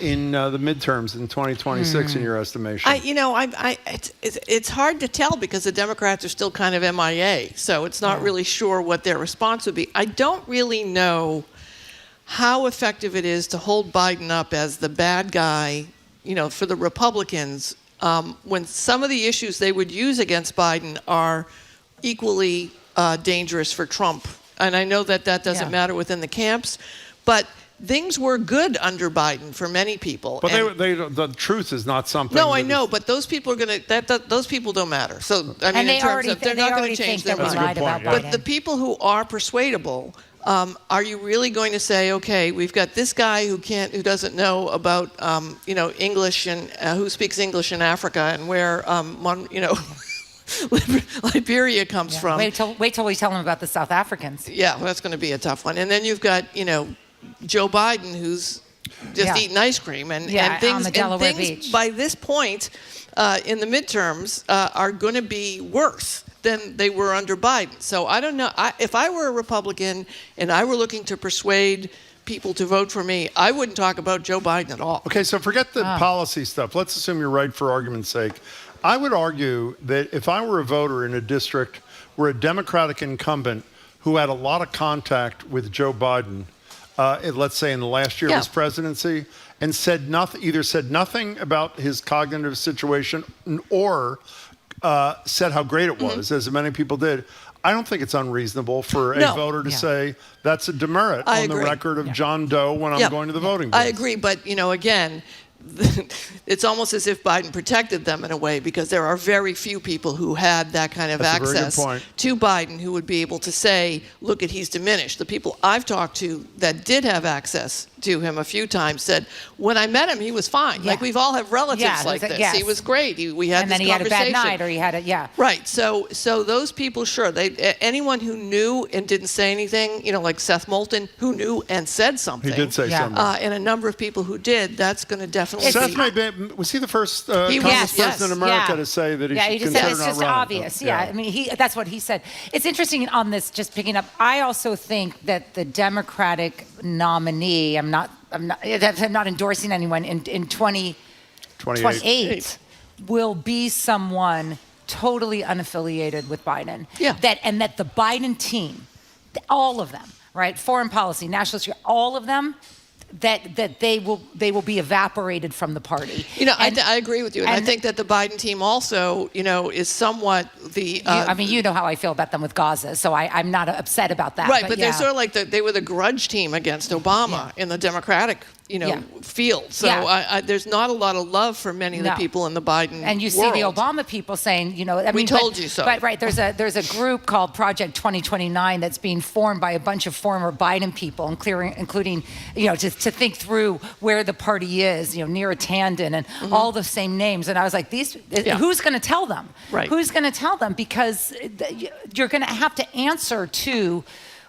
in the midterms in 2026 in your estimation? It's hard to tell because the Democrats are still kind of MIA, so it's not really sure what their response would be. I don't really know how effective it is to hold Biden up as the bad guy, for the Republicans, when some of the issues they would use against Biden are equally dangerous for Trump. And I know that doesn't matter within the camps, but things were good under Biden for many people. But the truth is not something. No, I know, but those people are going to. Those people don't matter. So I mean, in terms of they're not going to change their mind. But the people who are persuadable, are you really going to say, okay, we've got this guy who doesn't know about English and who speaks English in Africa and where Liberia comes from. Wait till we tell him about the South Africans. Yeah, well, that's going to be a tough one. And then you've got Joe Biden, who's just eating ice cream, and things on the Delaware Beach. By this point in the midterms are going to be worse than they were under Biden. So I don't know. If I were a Republican and I were looking to persuade people to vote for me, I wouldn't talk about Joe Biden at all. Okay, so forget the policy stuff. Let's assume you're right for argument's sake. I would argue that if I were a voter in a district where a Democratic incumbent who had a lot of contact with Joe Biden, let's say in the last year of his presidency, and either said nothing about his cognitive situation or said how great it was, as many people did, I don't think it's unreasonable for a voter to say that's a demerit on the record of John Doe when I'm going to the voting booth. I agree, but again, it's almost as if Biden protected them in a way, because there are very few people who had that kind of access to Biden who would be able to say, look, he's diminished. The people I've talked to that did have access to him a few times said, when I met him, he was fine. Like we've all have relatives like this. He was great. We had this conversation. And then he had a bad night, or he had a, Right. So those people, sure. Anyone who knew and didn't say anything, like Seth Moulton, who knew and said something. He did say something. And a number of people who did, that's going to definitely was he the first congressperson in America to say that he should consider not running? It's just obvious. I mean, that's what he said. It's interesting on this, just picking up, I also think that the Democratic nominee, I'm not endorsing anyone in 2028 will be someone totally unaffiliated with Biden. Yeah. That the Biden team, all of them, right? Foreign policy, national security, all of them, that they will be evaporated from the party. I agree with you, and I think that the Biden team also, is somewhat the. You know how I feel about them with Gaza, so I'm not upset about that. Right, but they're sort of like they were the grudge team against Obama in the Democratic, field. So there's not a lot of love for many of the people in the Biden And you see world. the Obama people saying, we told you so. But right, there's a group called Project 2029 that's being formed by a bunch of former Biden people, including to think through where the party is, Neera Tanden and all the same names. And I was like, who's going to tell them? Right. Who's going to tell them? Because you're going to have to answer to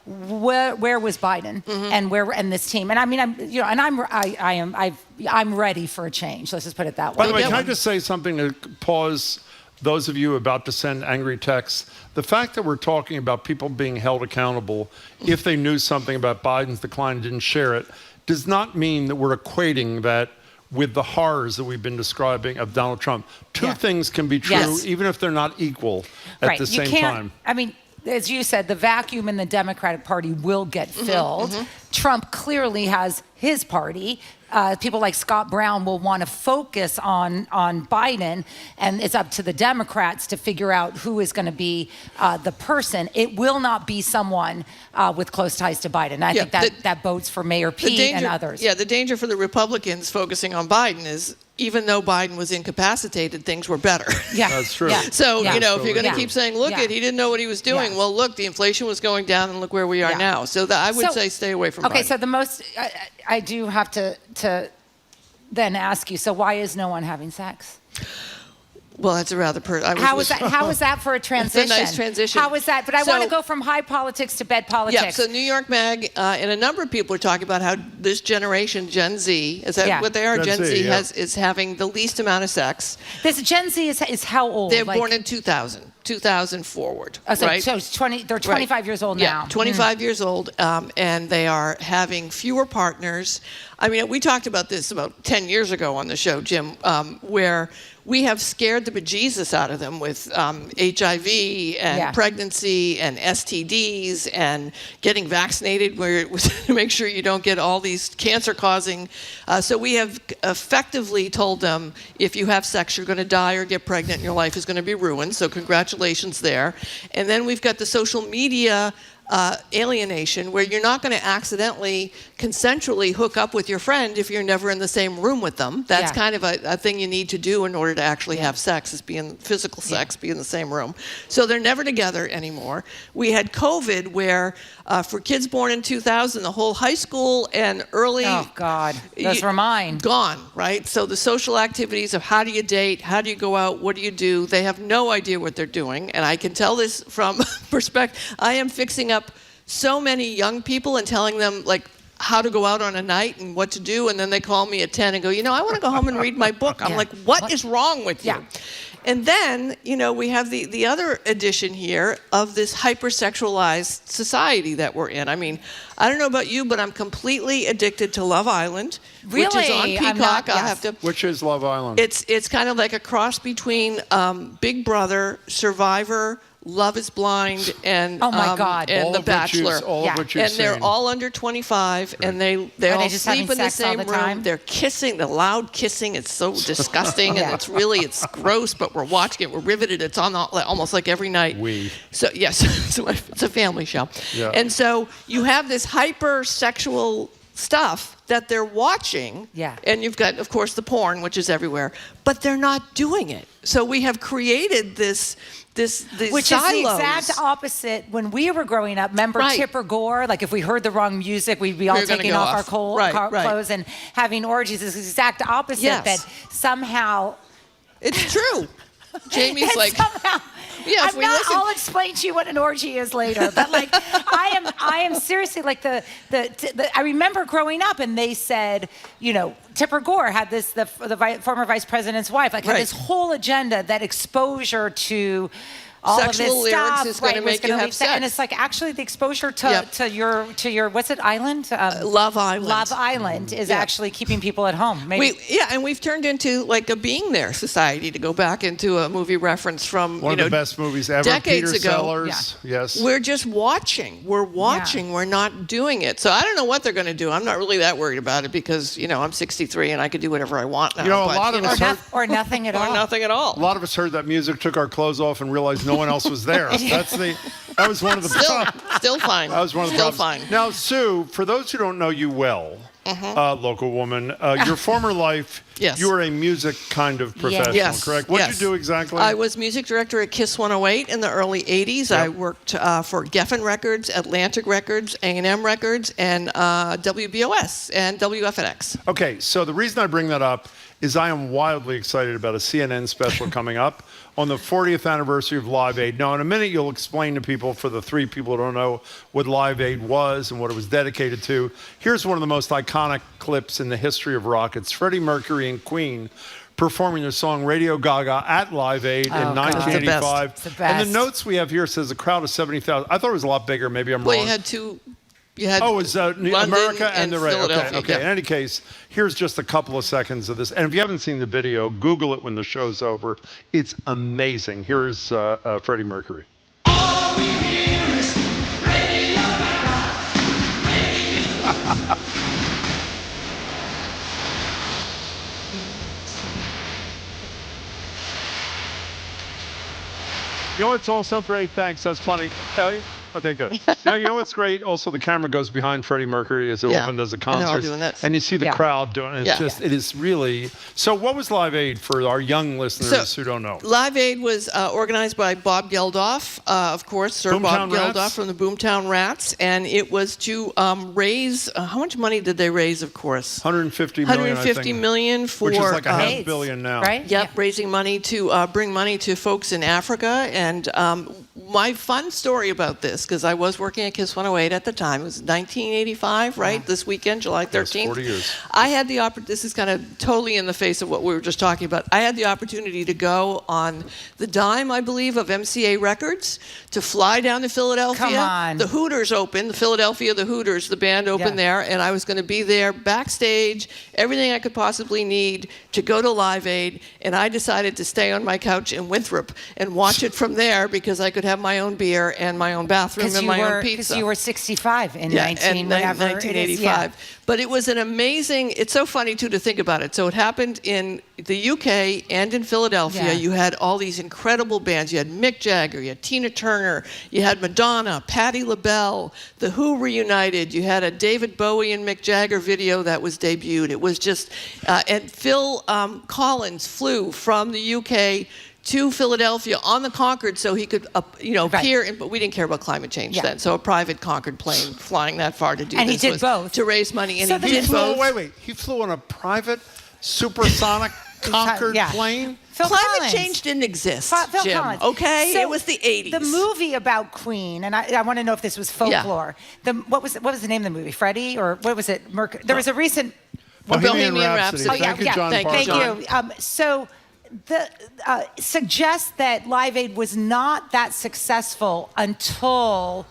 where was Biden and this team. And I mean, I'm ready for a change. Let's just put it that way. By the way, can I just say something to pause those of you about to send angry texts? The fact that we're talking about people being held accountable if they knew something about Biden's decline and didn't share it does not mean that we're equating that with the horrors that we've been describing of Donald Trump. Two things can be true, even if they're not equal at the same time. I mean, as you said, the vacuum in the Democratic Party will get filled. Trump clearly has his party. People like Scott Brown will want to focus on Biden, and it's up to the Democrats to figure out who is going to be the person. It will not be someone with close ties to Biden. I think that bodes for Mayor Pete and others. Yeah, the danger for the Republicans focusing on Biden is even though Biden was incapacitated, things were better. Yeah, that's true. Yeah. So, if you're going to keep saying, look, he didn't know what he was doing. Yeah. Well, look, the inflation was going down, and look where we are now. So I would say stay away from Biden. Okay, so the most, I do have to then ask you, so why is no one having sex? Well, that's a rather How is that for a transition? It's a nice transition. How is that? But I want to go from high politics to bed politics. Yeah, so New York Mag and a number of people are talking about how this generation, Gen Z, is that what they are? Gen Z is having the least amount of sex. This Gen Z is how old? They're born in 2000 forward. So 20, they're 25 years old now. Yeah, 25 years old, and they are having fewer partners. I mean, we talked about this about 10 years ago on the show, Jim, where we have scared the bejesus out of them with HIV and pregnancy and STDs and getting vaccinated to make sure you don't get all these cancer-causing. So we have effectively told them, if you have sex, you're going to die or get pregnant and your life is going to be ruined. So congratulations there. And then we've got the social media alienation, where you're not going to accidentally consensually hook up with your friend if you're never in the same room with them. That's kind of a thing you need to do in order to actually have sex, is be in physical sex, be in the same room. So they're never together anymore. We had COVID, where for kids born in 2000, the whole high school and early... Oh, God. Those were mine. Gone, right? So the social activities of how do you date, how do you go out, what do you do, they have no idea what they're doing. And I can tell this from perspective. I am fixing up so many young people and telling them, like, how to go out on a night and what to do, and then they call me at 10 and go, I want to go home and read my book. I'm like, what is wrong with you? And then, we have the other edition here of this hypersexualized society that we're in. I mean, I don't know about you, but I'm completely addicted to Love Island, which is on Peacock. Which is Love Island? It's kind of like a cross between Big Brother, Survivor, Love is Blind, and and The Bachelor. And they're all under 25, and they all sleep in the same room. They're kissing, the loud kissing. It's so disgusting, and it's gross, but we're watching it. We're riveted. It's on almost like every night. So yes, it's a family show. Yeah. And so you have this hyper-sexual stuff that they're watching, and you've got, of course, the porn, which is everywhere, but they're not doing it. So we have created these which silos. is the exact opposite when we were growing up. Remember Tipper Gore? Like, if we heard the wrong music, we'd be all taking off our clothes and having orgies. It's the exact opposite that somehow... It's true. Jamie's like... Somehow, I'll explain to you what an orgy is later. But like, I am seriously like I remember growing up, and they said, Tipper Gore had this, the former vice president's wife, had this whole agenda that exposure to all Sexual of this lyrics stuff, is going to make you have sex. And it's like actually the exposure to your what's it island? Love Island. Love Island is actually keeping people at home. Maybe. And we've turned into like a Being There society, to go back into a movie reference from one of the best movies ever. decades Peter ago. Sellers. Yes. We're just watching. We're watching. We're not doing it. So I don't know what they're going to do. I'm not really that worried about it because I'm 63 and I could do whatever I want now. A lot of us or nothing at all. Or nothing at all. A lot of us heard that music, took our clothes off, and realized no one else was there. That was one of the still fine. That was one of the still problems. fine. Now, Sue, for those who don't know you well, local woman, your former life, you were a music kind of professional, correct? What did you do exactly? I was music director at KISS 108 in the early 80s. I worked for Geffen Records, Atlantic Records, A&M Records, and WBOS and WFNX. Okay, so the reason I bring that up is I am wildly excited about a CNN special coming up on the 40th anniversary of Live Aid. Now, in a minute, you'll explain to people, for the 3 people who don't know what Live Aid was and what it was dedicated to. Here's one of the most iconic clips in the history of rock. It's Freddie Mercury and Queen performing their song Radio Gaga at Live Aid in 1985. It's the best. And the notes we have here says a crowd of 70,000. I thought it was a lot bigger. Maybe I'm wrong. You had two. You had it's London America and the Philadelphia. Okay. In any case, here's just a couple of seconds of this. And if you haven't seen the video, Google it when the show's over. It's amazing. Here's Freddie Mercury. All we hear is Radio Gaga. It's also great. Thanks. That's funny. Ellie? Okay, good. Now, you know what's great? Also, the camera goes behind Freddie Mercury as it often does at concerts. And you see the crowd doing it. It is really... So what was Live Aid for our young listeners who don't know? Live Aid was organized by Bob Geldof, of course, Sir Bob Geldof from the Boomtown Rats. And it was to raise... how much money did they raise, of course? $150 million, $150 million for... Which is like $500 million now. Right? Yep, raising money to bring money to folks in Africa. And my fun story about this, because I was working at KISS 108 at the time. It was 1985, right? This weekend, July 13th. Yes, 40 years. I had the opportunity, this is kind of totally in the face of what we were just talking about. I had the opportunity to go on the dime, I believe, of MCA Records, to fly down to Philadelphia. Come on. The Hooters opened, the Philadelphia, the Hooters, the band opened there, and I was going to be there backstage, everything I could possibly need to go to Live Aid, and I decided to stay on my couch in Winthrop and watch it from there because I could have my own beer and my own bathroom and my own pizza. Because you were 65 in 1985. But it was an amazing, it's so funny too to think about it. So it happened in the UK and in Philadelphia. You had all these incredible bands. You had Mick Jagger, you had Tina Turner, you had Madonna, Patti LaBelle, The Who reunited. You had a David Bowie and Mick Jagger video that was debuted. It was just, and Phil Collins flew from the UK to Philadelphia on the Concorde so he could, appear. But we didn't care about climate change then. So a private Concorde plane flying that far to do and this he did both to raise money. And so he did both. Wait. He flew on a private supersonic Concorde plane? Climate change didn't exist, Jim. Collins. Okay, so it was the 80s. The movie about Queen, and I want to know if this was folklore. What was the name of the movie? Freddie or what was it? Mercury. There was a recent Bohemian Rhapsody. Thank you, John. Thank you. So suggests that Live Aid was not that successful until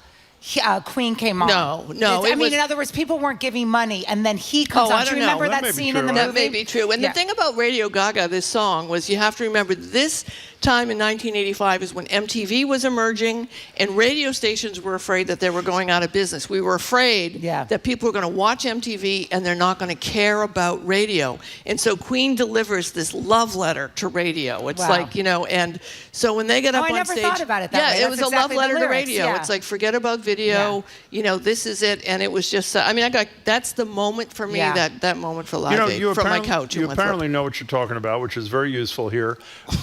Queen came on. No. In other words, people weren't giving money, and then he comes on. Do you remember that scene in the movie? That may be true. And the thing about Radio Gaga, this song, was you have to remember this time in 1985 is when MTV was emerging, and radio stations were afraid that they were going out of business. We were afraid that people were going to watch MTV and they're not going to care about radio. And so Queen delivers this love letter to radio. It's like, and so when they get up on stage... I never thought about it that way. Yeah, it was a love letter to radio. It's like, forget about video, this is it. And it was just, that's the moment for me, that moment for Live Aid, from my couch. You apparently know what you're talking about, which is very useful here.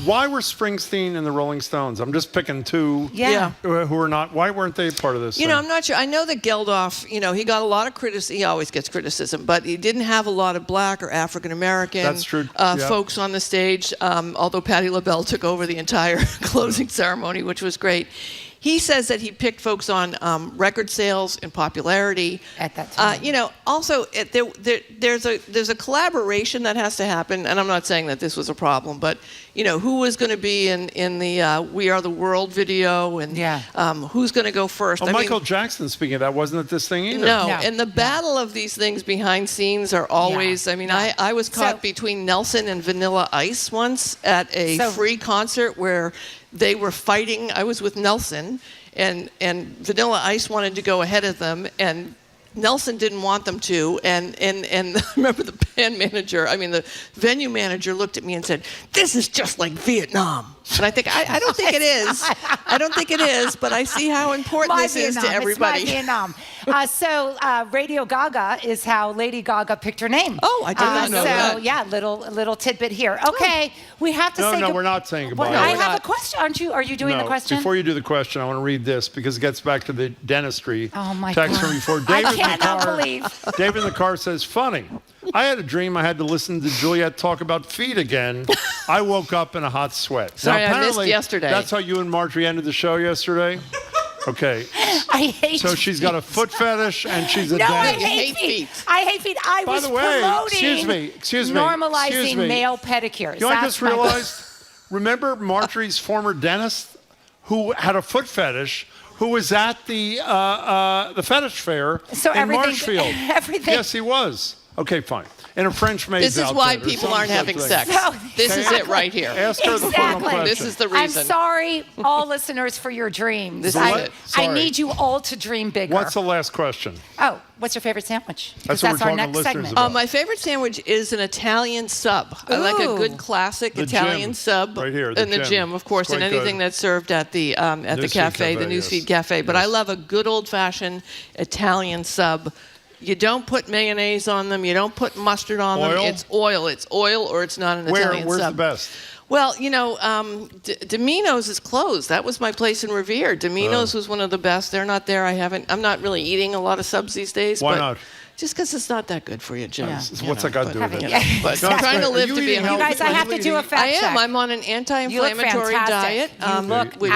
Why were Springsteen and the Rolling Stones, I'm just picking two who are not, why weren't they part of this thing? I'm not sure. I know that Geldof, he got a lot of criticism. He always gets criticism, but he didn't have a lot of black or African-American folks on the stage, although Patti LaBelle took over the entire closing ceremony, which was great. he says that he picked folks on record sales and popularity. At that time. Also, there's a collaboration that has to happen, and I'm not saying that this was a problem, but, who was going to be in the We Are the World video, and who's going to go first. Michael Jackson, speaking of that, wasn't at this thing either. No, and the battle of these things behind scenes are always, I was caught between Nelson and Vanilla Ice once at a free concert where they were fighting. I was with Nelson, and Vanilla Ice wanted to go ahead of them, and Nelson didn't want them to, and I remember the the venue manager looked at me and said, "This is just like Vietnam." And I think, I don't think it is. I don't think it is, but I see how important this is to everybody. It's my Vietnam. So Radio Gaga is how Lady Gaga picked her name. Oh, I did not know that. So, yeah, little tidbit here. Okay, we have to say No, we're not saying goodbye. I have a question. Are you doing the question? Before you do the question, I want to read this because it gets back to the dentistry text from before. I cannot believe. David in the car says, funny. I had a dream I had to listen to Juliet talk about feet again. I woke up in a hot sweat. Sorry, now, I missed yesterday. That's how you and Marjorie ended the show yesterday? Okay. I hate So she's got a foot fetish and she's a No, I dentist. hate feet. I hate feet. I By was the way, promoting excuse me, normalizing male pedicures. You know, I just realized, remember Marjorie's former dentist who had a foot fetish, who was at the fetish fair in Marshfield? Everything. Yes, he was. Okay, fine. In a French maid's This is why people aren't having sex. This is it right here. Ask her the final question. This is the reason. I'm sorry, all listeners, for your dreams. This is it. I need you all to dream bigger. What's the last question? Oh, what's your favorite sandwich? That's what we're our talking to next listeners segment. about. My favorite sandwich is an Italian sub. I like a good classic The Italian gym. sub. Right here, In the gym, of course, and Quite anything good. that's served at the Newsfeed cafe, the cafe, Newsfeed yes. Cafe. But I love a good old-fashioned Italian sub. You don't put mayonnaise on them. You don't put mustard on them. Oil? It's oil. It's oil, or it's not an Italian Where's sub. the best? Well, Domino's is closed. That was my place in Revere. Domino's was one of the best. They're not there. I'm not really eating a lot of subs these days. Why but not? Just because it's not that good for you, Jim. What's that got to do with it? But I'm trying to live to be You guys, I have to do a fact check. I am. I'm on an anti-inflammatory diet, which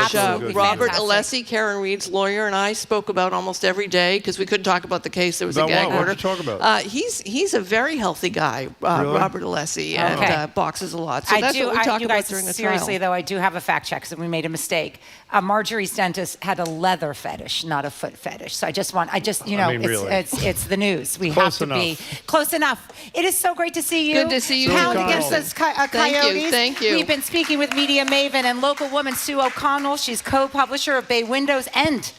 Robert Alessi, Karen Reed's lawyer, and I spoke about almost every day because we couldn't talk about the case. There was a gag order. What did you talk about? He's a very healthy guy, Robert Alessi, and boxes a lot. So that's what we talk about during the trial. Seriously, though, I do have a fact check because we made a mistake. Marjorie's dentist had a leather fetish, not a foot fetish. So it's the news. We have to be close enough. It is so great to see you. Good to see you. Pound against those coyotes. Thank you. We've been speaking with media maven and local woman Sue O'Connell. She's co-publisher of Bay Windows and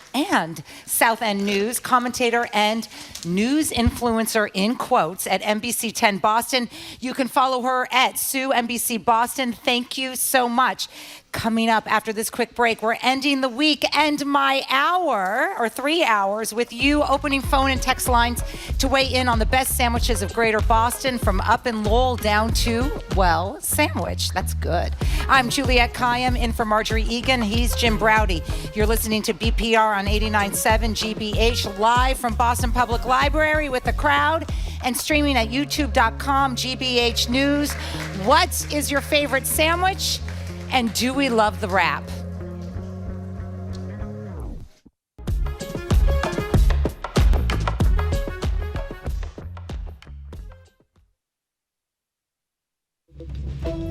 South End News, commentator and news influencer in quotes at NBC 10 Boston. You can follow her at Sue NBC Boston. Thank you so much. Coming up after this quick break, we're ending the week and my hour, or 3 hours, with you opening phone and text lines to weigh in on the best sandwiches of Greater Boston, from up in Lowell down to, well, sandwich. That's good. I'm Juliet Kayyem, in for Marjorie Egan. He's Jim Browdy. You're listening to BPR on 89.7 GBH, live from Boston Public Library with the crowd, and streaming at youtube.com, GBH News. What is your favorite sandwich? And do we love the rap?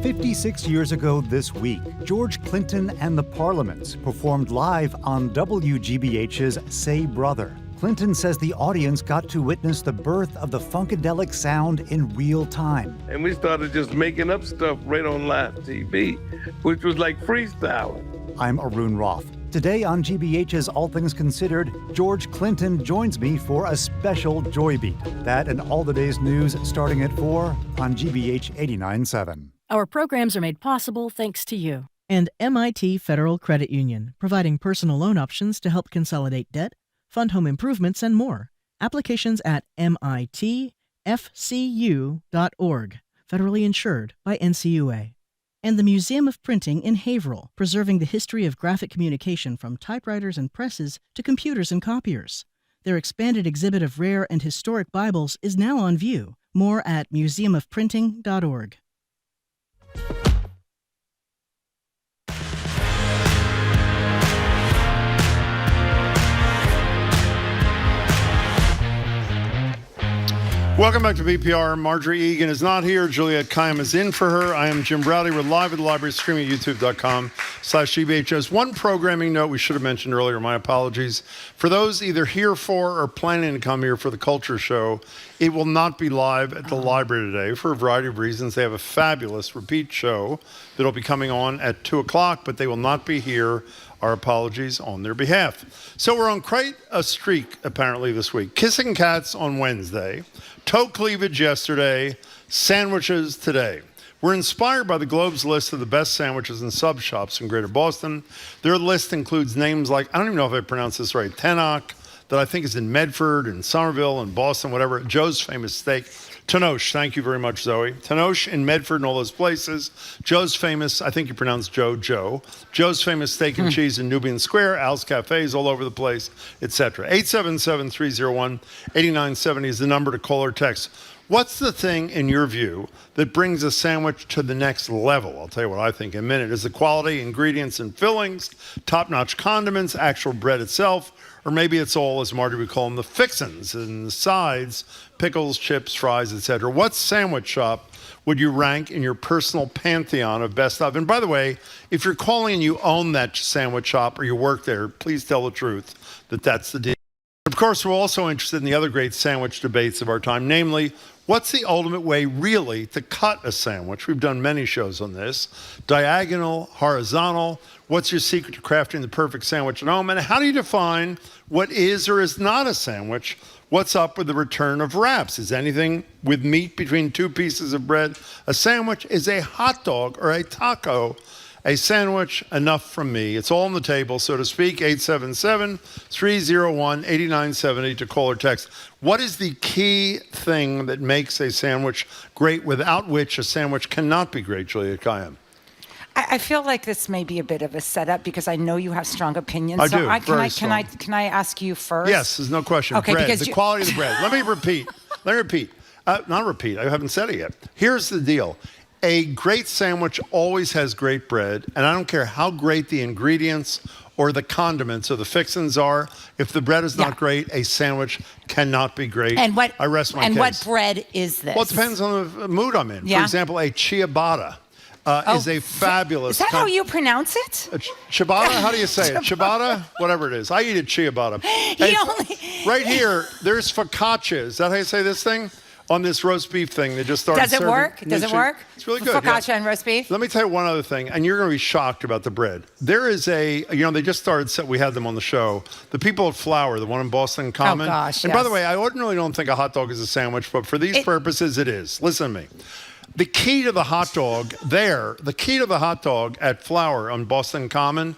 "56 years ago this week, George Clinton and the Parliaments performed live on WGBH's Say Brother. Clinton says the audience got to witness the birth of the funkadelic sound in real time. And we started just making up stuff right on live TV, which was like freestyling. I'm Arun Roth. Today on GBH's All Things Considered, George Clinton joins me for a special Joy Beat. That and all the day's news starting at 4 on GBH 89.7. Our programs are made possible thanks to you. And MIT Federal Credit Union, providing personal loan options to help consolidate debt, fund home improvements, and more. Applications at mitfcu.org. Federally insured by NCUA. And the Museum of Printing in Haverhill, preserving the history of graphic communication from typewriters and presses to computers and copiers. Their expanded exhibit of rare and historic Bibles is now on view. More at museumofprinting.org. Welcome back to BPR. Marjorie Egan is not here. Juliette Kayyem is in for her. I am Jim Browdy. We're live at the library, streaming at youtube.com/GBHS. One programming note we should have mentioned earlier, my apologies. For those either here for or planning to come here for the Culture Show, it will not be live at the library today for a variety of reasons. They have a fabulous repeat show that will be coming on at 2 o'clock, but they will not be here. Our apologies on their behalf. So we're on quite a streak, apparently, this week. Kissing cats on Wednesday, toe cleavage yesterday, sandwiches today. We're inspired by the Globe's list of the best sandwiches and sub shops in Greater Boston. Their list includes names like, I don't even know if I pronounce this right, Tannock, that I think is in Medford and Somerville and Boston, whatever, Joe's Famous Steak. Tenoch, thank you very much, Zoe. Tenoch in Medford and all those places. Joe's Famous, I think you pronounce Joe. Joe's Famous Steak and Cheese in Nubian Square, Al's Cafes all over the place, etc. 877-301-8970 is the number to call or text. What's the thing, in your view, that brings a sandwich to the next level? I'll tell you what I think in a minute. Is the quality, ingredients, and fillings, top-notch condiments, actual bread itself, or maybe it's all, as Marty would call them, the fixins and the sides, pickles, chips, fries, etc. What sandwich shop would you rank in your personal pantheon of best of? And by the way, if you're calling and you own that sandwich shop or you work there, please tell the truth that that's the deal. Of course, we're also interested in the other great sandwich debates of our time, namely, what's the ultimate way, really, to cut a sandwich? We've done many shows on this. Diagonal, horizontal. What's your secret to crafting the perfect sandwich at home? And how do you define what is or is not a sandwich? What's up with the return of wraps? Is anything with meat between two pieces of bread a sandwich? Is a hot dog or a taco a sandwich? Enough from me. It's all on the table, so to speak. 877-301-8970 to call or text. What is the key thing that makes a sandwich great, without which a sandwich cannot be great, Juliette Kayyem? I feel like this may be a bit of a setup because I know you have strong opinions. I so do. Can I ask you first? Yes, there's no question. Okay, bread, because the quality of the bread. Let me repeat. Not repeat. I haven't said it yet. Here's the deal. A great sandwich always has great bread, and I don't care how great the ingredients or the condiments or the fixins are. If the bread is not great, a sandwich cannot be great. And what? I rest my case. And what bread is this? Well, it depends on the mood I'm in. Yeah. For example, a ciabatta is a fabulous. Is that how you pronounce it? Ciabatta? How do you say it? Ciabatta? Whatever it is. I eat a ciabatta. Right here, there's focaccia. Is that how you say this thing? On this roast beef thing, they just started Does it serving. work? Does it work? It's really good. Focaccia and roast beef? Let me tell you one other thing, and you're going to be shocked about the bread. There is they just started, we had them on the show, the people at Flour, the one in Boston Common. Oh, gosh, And by the way, I ordinarily don't think a hot dog is a sandwich, but for these purposes, it is. Listen to me. The key to the hot dog at Flour on Boston Common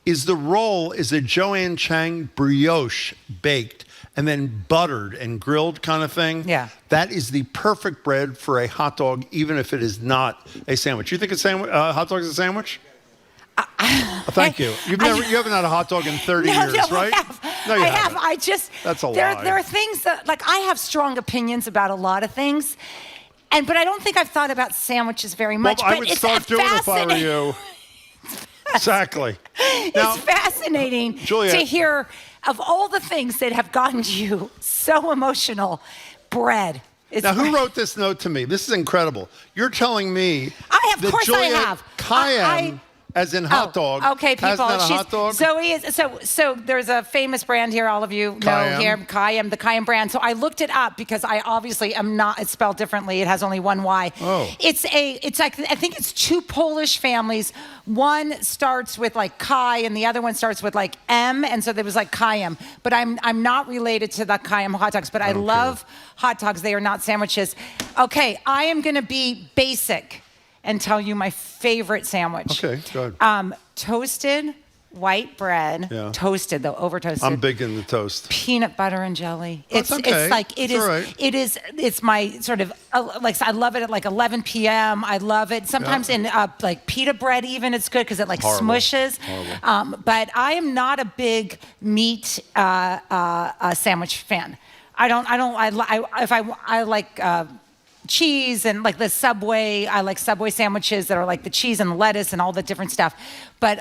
is the roll is a Joanne Chang brioche baked and then buttered and grilled kind of thing. Yeah. That is the perfect bread for a hot dog, even if it is not a sandwich. You think hot dog is a sandwich? Thank you. You haven't had a hot dog in 30 years, right? I have. That's a lie. There are things that, I have strong opinions about a lot of things, but I don't think I've thought about sandwiches very much. Well, I would start doing it if I were you. Exactly. It's fascinating to hear of all the things that have gotten you so emotional. Bread. Now, who wrote this note to me? This is incredible. You're telling me of course I have. Kayyem, as in hot dog. Okay, people. Hasn't had a hot dog? Zoe is so there's a famous brand here, all of you know here, Kayyem, the Kayyem brand. So I looked it up because I obviously am not, it's spelled differently. It has only one Y. Oh. It's like, I think it's two Polish families. One starts with Kai and the other one starts with M, and so there was Kayyem. But I'm not related to the Kayyem hot dogs, but I love hot dogs. They are not sandwiches. Okay, I am gonna be basic and tell you my favorite sandwich. Okay, go ahead. Toasted white bread, toasted though, over toasted. I'm big in the toast. Peanut butter and jelly. It's my sort of I love it at 11 p.m. I love it sometimes in pita bread even. It's good because it smushes. But I am not a big meat sandwich fan. I like cheese and like the Subway. I like Subway sandwiches that are like the cheese and the lettuce and all the different stuff. But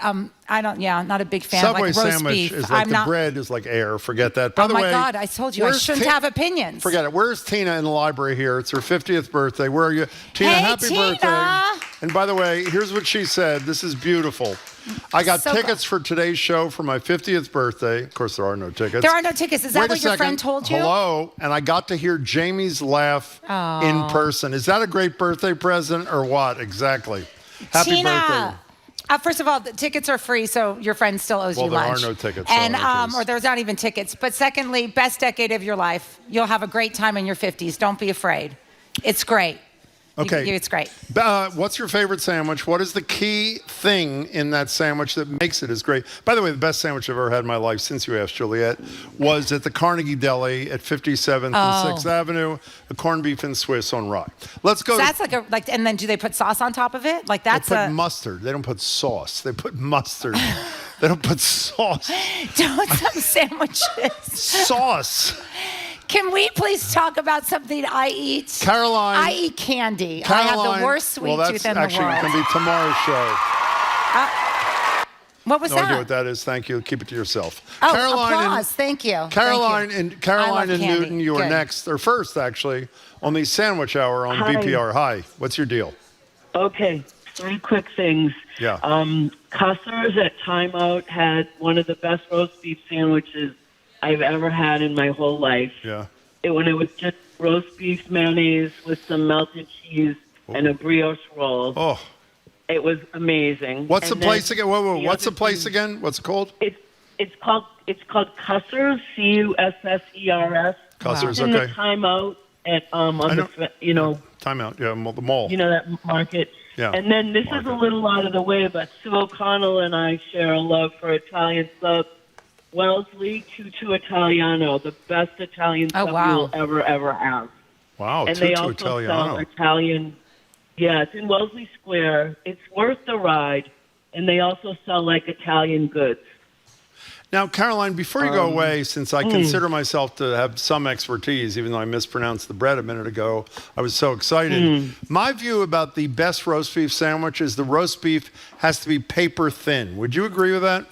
I don't. Yeah, not a big fan Subway of like roast sandwich beef. is like the bread is like air. Forget that. By the way, God! I told you I shouldn't have opinions. Forget it. Where's Tina in the library here? It's her 50th birthday. Where are you, Tina? Hey, happy Tina. birthday! And by the way, here's what she said. This is beautiful. I got So tickets for today's show for my 50th birthday. Of course, there are no tickets. There are no tickets. Is that Wait a what your second. friend told you? Hello, and I got to hear Jamie's laugh in person. Is that a great birthday present or what exactly? Happy Tina. birthday. First of all, the tickets are free, so your friend still owes you lunch. Well, there are no tickets. And or there's not even tickets. But secondly, best decade of your life. You'll have a great time in your 50s. Don't be afraid. It's great. Okay. It's great. What's your favorite sandwich? What is the key thing in that sandwich that makes it as great? By the way, the best sandwich I've ever had in my life, since you asked, Juliet, was at the Carnegie Deli at 57th and 6th Avenue, a corned beef and Swiss on rye. Let's go. So that's and then do they put sauce on top of it? Like that's they put mustard. They don't put sauce. They put mustard. They don't put sauce. Don't some sandwiches. Sauce. Can we please talk about something I eat? Caroline. I eat candy. Caroline, I have the worst sweet tooth in the world. Well, that's actually going to be tomorrow's show. What was no that? No idea what that is. Thank you. Keep it to yourself. Oh, Caroline applause. Thank you. Caroline Thank you. and Caroline and candy. Newton, you are next, or first actually, on the Sandwich Hour on Hi. BPR. Hi. What's your deal? Okay, 3 quick things. Yeah. Cussers at Time Out had one of the best roast beef sandwiches I've ever had in my whole life. Yeah. When it was just roast beef mayonnaise with some melted cheese and a brioche roll. Oh. It was amazing. What's the And place then again? Whoa. the What's the other place thing- again? What's it called? It's called Cussers, Cussers. Cussers, It's in okay. the Time Out at on the Time Out, yeah, the mall. You know that market. Yeah. And then this is a little out of the way, but Sue O'Connell and I share a love for Italian subs. Wellesley Tutto Italiano, the best Italian sub you'll ever have. Wow, And they Tutto also Italiano. sell Italian. Yeah, it's in Wellesley Square. It's worth the ride, and they also sell like Italian goods. Now, Caroline, before you go away, since I consider myself to have some expertise, even though I mispronounced the bread a minute ago, I was so excited. My view about the best roast beef sandwich is the roast beef has to be paper thin. Would you agree with that?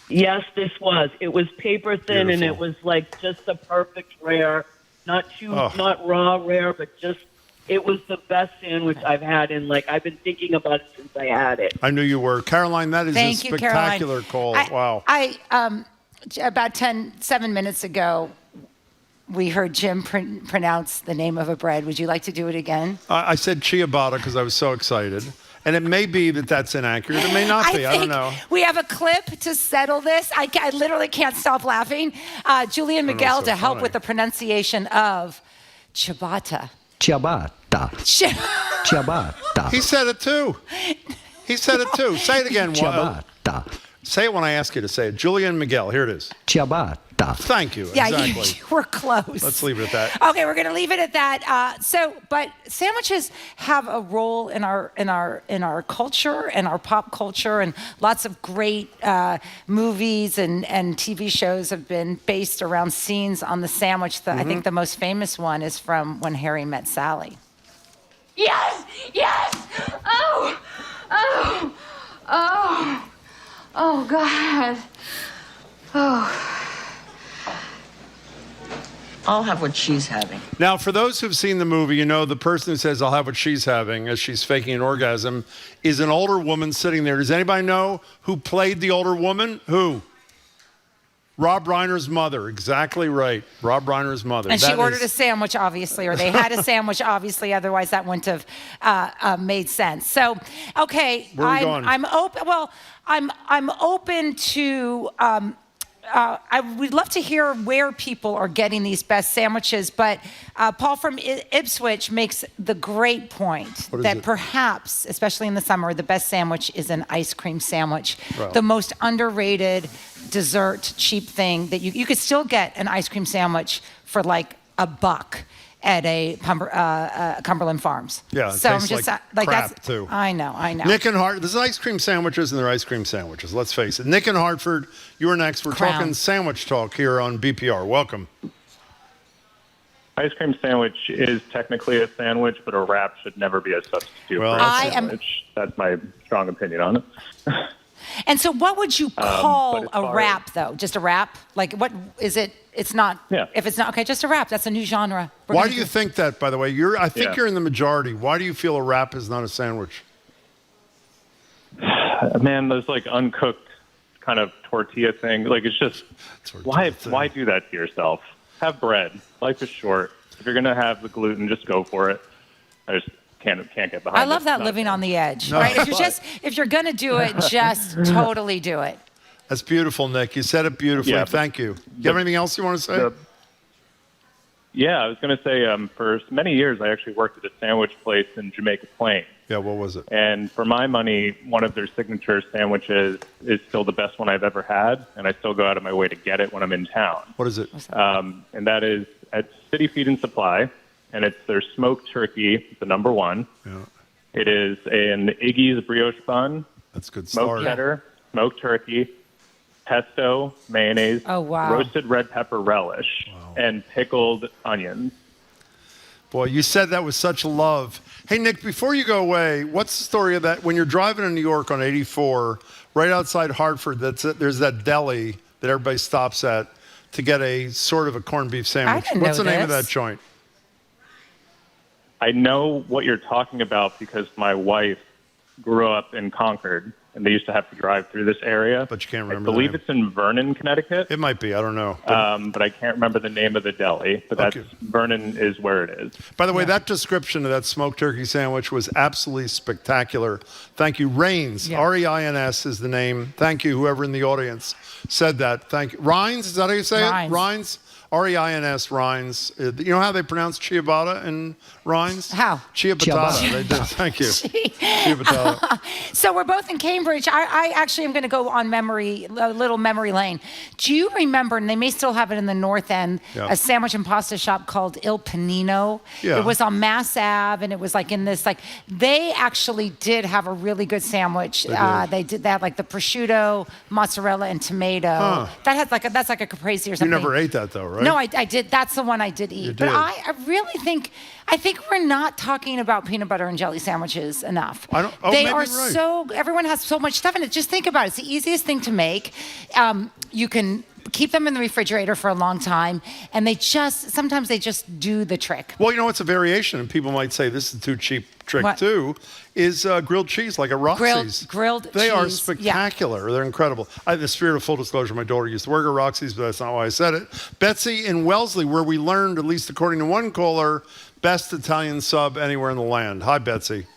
Yes, this was. It was paper thin, and Beautiful. it was like just the perfect rare, not raw rare, but just it was the best sandwich I've had in I've been thinking about it since I had it. I knew you were. Caroline, that is Thank a you, spectacular Caroline. call. Wow. I about 7 minutes ago, we heard Jim pronounce the name of a bread. Would you like to do it again? I said ciabatta because I was so excited. And it may be that that's inaccurate. It may not be. I don't know. We have a clip to settle this. I literally can't stop laughing. Julian Miguel so to help funny. with the pronunciation of ciabatta. Ciabatta. Ciabatta. He said it too. Say it again. Ciabatta. Say it when I ask you to say it. Julian Miguel. Here it is. Ciabatta. Thank you. Yeah, Exactly. you were close. Let's leave it at that. Okay, we're going to leave it at that. But sandwiches have a role in our culture and our pop culture, and lots of great movies and TV shows have been based around scenes on the sandwich. I think the most famous one is from When Harry Met Sally. Yes! Yes! Oh! Oh! Oh! Oh, God. Oh. I'll have what she's having. Now, for those who've seen the movie, you know the person who says, I'll have what she's having as she's faking an orgasm is an older woman sitting there. Does anybody know who played the older woman? Who? Rob Reiner's mother. Exactly right. Rob Reiner's mother. And she ordered a sandwich, obviously, or they had a sandwich, obviously. Otherwise, that wouldn't have made sense. So, okay, Where are we going? I'm open. Well, I'm open to. I would love to hear where people are getting these best sandwiches, but Paul from Ipswich makes the great point that perhaps, especially in the summer, the best sandwich is an ice cream sandwich. Wow. The most underrated dessert, cheap thing that you could still get an ice cream sandwich for like $1 at a Cumberland Farms. Yeah, it so tastes I'm just like crap, that's too. I know. Nick and Hart, there's ice cream sandwiches and there are ice cream sandwiches. Let's face it. Nick and Hartford, you are next. We're Crown. talking sandwich talk here on BPR. Welcome. ice cream sandwich is technically a sandwich, but a wrap should never be a substitute for a sandwich. That's my strong opinion on it. And so what would you call a wrap, though? Just a wrap? Like, what is it? It's not. Yeah. If it's not, okay, just a wrap. That's a new genre. Why do you think that, by the way? I think you're in the majority. Why do you feel a wrap is not a sandwich? Man, those like uncooked kind of tortilla thing. Like, it's just, why do that to yourself? Have bread. Life is short. If you're going to have the gluten, just go for it. I just can't get behind it. I love that living on the edge, right? If you're going to do it, just totally do it. That's beautiful, Nick. You said it beautifully. Yeah, Thank you. You have anything else you want to say? I was going to say for many years, I actually worked at a sandwich place in Jamaica Plain. Yeah, what was it? And for my money, one of their signature sandwiches is still the best one I've ever had, and I still go out of my way to get it when I'm in town. What is it? And that is at City Feed and Supply, and it's their smoked turkey, the number one. Yeah. It is an Iggy's brioche bun. That's good Smoked cheddar, smoked turkey, pesto, mayonnaise, roasted red pepper relish, and pickled onions. Boy, you said that with such love. Hey, Nick, before you go away, what's the story of that? When you're driving in New York on 84, right outside Hartford, there's that deli that everybody stops at to get a sort of a corned beef sandwich. What's the name of that joint? I know what you're talking about because my wife grew up in Concord, and they used to have to drive through this area. But you can't remember I believe it's in Vernon, Connecticut. It might be. I don't know. But I can't remember the name of the deli. But Vernon is where it is. By the way, that description of that smoked turkey sandwich was absolutely spectacular. Thank you. Reins, R-E-I-N-S is the name. Thank you, whoever in the audience said that. Thank you. Rhines, is that how you say it? Rhines? R-E-I-N-S, Rhines. You know how they pronounce ciabatta in Rhines? How? Ciabatta. They do. Thank you. Ciabatta. So we're both in Cambridge. I actually am going to go on a little memory lane. Do you remember, and they may still have it in the North End, a sandwich and pasta shop called Il Panino? Yeah. It was on Mass Ave, and it was like in this, like, they actually did have a really good sandwich. They did that, like the prosciutto, mozzarella, and tomato. That's like a caprese or something. You never ate that, though, right? No, I did. That's the one I did eat. You but did. I really think we're not talking about peanut butter and jelly sandwiches enough. They are so, everyone has so much stuff in it. Just think about it. It's the easiest thing to make. You can keep them in the refrigerator for a long time, and sometimes they just do the trick. Well, you know, it's a variation, and people might say this is too cheap trick too, is grilled cheese, like a Roxy's. Grilled cheese. They are spectacular. They're incredible. In the spirit of full disclosure, my daughter used to work at Roxy's, but that's not why I said it. Betsy in Wellesley, where we learned, at least according to one caller, best Italian sub anywhere in the land. Hi, Betsy.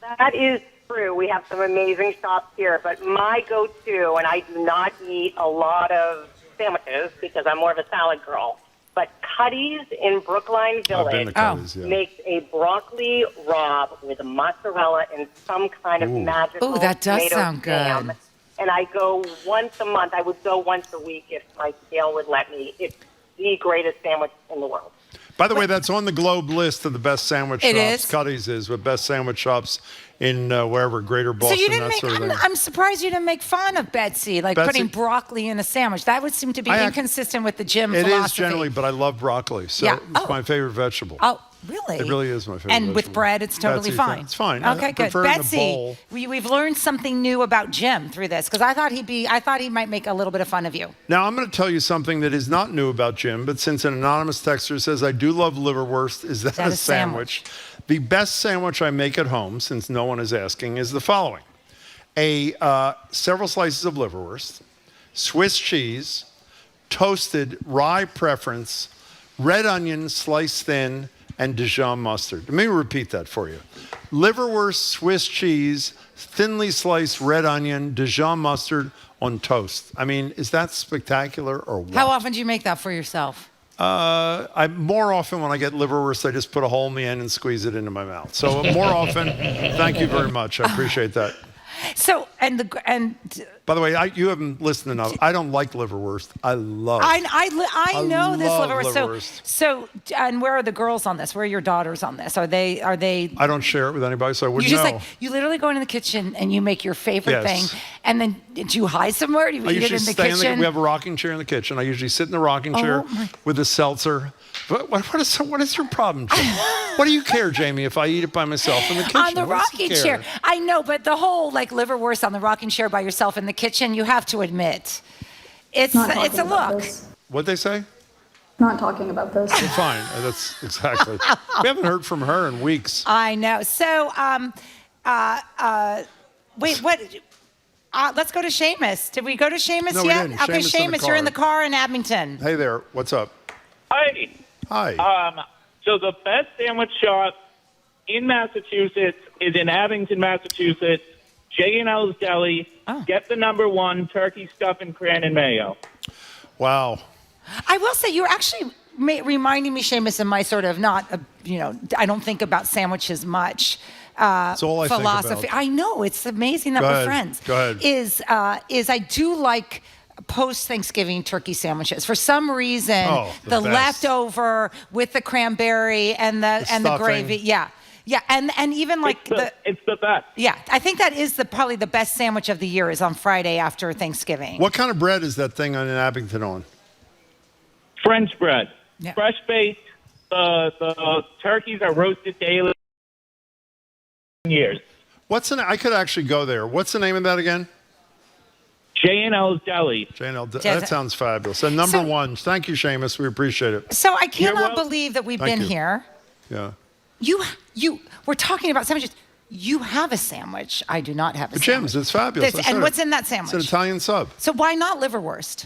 That is true. We have some amazing shops here, but my go-to, and I do not eat a lot of sandwiches because I'm more of a salad girl, but Cuddy's in Brookline Village makes a broccoli rabe with mozzarella and some kind of magical that does tomato sound jam. good. And I go once a month. I would go once a week if my scale would let me. It's the greatest sandwich in the world. By the way, that's on the Globe list of the best sandwich shops. It is? Cuddy's is, with best sandwich shops in wherever, Greater Boston, So you didn't that sort of thing. I'm surprised you didn't make fun of Betsy, putting broccoli in a sandwich. That would seem to be inconsistent with the gym philosophy. It is generally, but I love broccoli, so it's my favorite vegetable. Oh, really? It really is my favorite And vegetable. with bread, it's totally fine. It's fine. Okay, I good. prefer it in a Betsy, bowl. we've learned something new about Jim through this, because I thought he might make a little bit of fun of you. Now, I'm going to tell you something that is not new about Jim, but since an anonymous texter says, I do love liverwurst, is that a sandwich? The best sandwich I make at home, since no one is asking, is the following. Several slices of liverwurst, Swiss cheese, toasted rye preference, red onion sliced thin, and Dijon mustard. Let me repeat that for you. Liverwurst, Swiss cheese, thinly sliced red onion, Dijon mustard on toast. I mean, is that spectacular or what? How often do you make that for yourself? More often when I get liverwurst, I just put a hole in the end and squeeze it into my mouth. So more often, thank you very much. I appreciate that. So, and By the way, you haven't listened enough. I don't like liverwurst. I love. I know this love liverwurst. So, and where are the girls on this? Where are your daughters on this? Are they? I don't share it with anybody, so I wouldn't You just know. you literally go into the kitchen and you make your favorite Yes. thing, and then do you hide somewhere? Do you I eat it usually in the stay kitchen? we have a rocking chair in the kitchen. I usually sit in the rocking chair with a seltzer. What is your problem, Jamie? What do you care, Jamie, if I eat it by myself in the kitchen? On the What does he rocking care? chair. I know, but the whole liverwurst on the rocking chair by yourself in the kitchen, you have to admit, it's a look. What'd they say? Not talking about this. Fine. That's exactly. We haven't heard from her in weeks. I know. So, wait, what? Let's go to Seamus. Did we go to Seamus No, we yet? didn't. Okay, Seamus in the Seamus, you're in car. the car in Abington. Hey there. What's up? Hi. Hi. So the best sandwich shop in Massachusetts is in Abington, Massachusetts. J&L's Deli. Get the #1 turkey stuff and cran and mayo. Wow. I will say you're actually reminding me, Seamus, of my sort of I don't think about sandwiches much. That's all I think philosophy. about. I know, it's amazing that Go we're ahead. friends. Go ahead. Is I do like post-Thanksgiving turkey sandwiches. For some reason, the best. leftover with the cranberry and the stuffing. gravy. Yeah. Yeah, and even like it's the best. Yeah, I think that is probably the best sandwich of the year is on Friday after Thanksgiving. What kind of bread is that thing in Abington on? French bread. Yeah. Fresh baked. The turkeys are roasted daily. Years. I could actually go there. What's the name of that again? J&L's Deli. J&L. That sounds fabulous. And #1. Thank you, Seamus. We appreciate it. So I cannot believe that we've Thank been you. here. Yeah. We're talking about sandwiches. You have a sandwich. I do not have a The sandwich. Jim's. It's fabulous. I said And it. what's in that sandwich? It's an Italian sub. So why not liverwurst?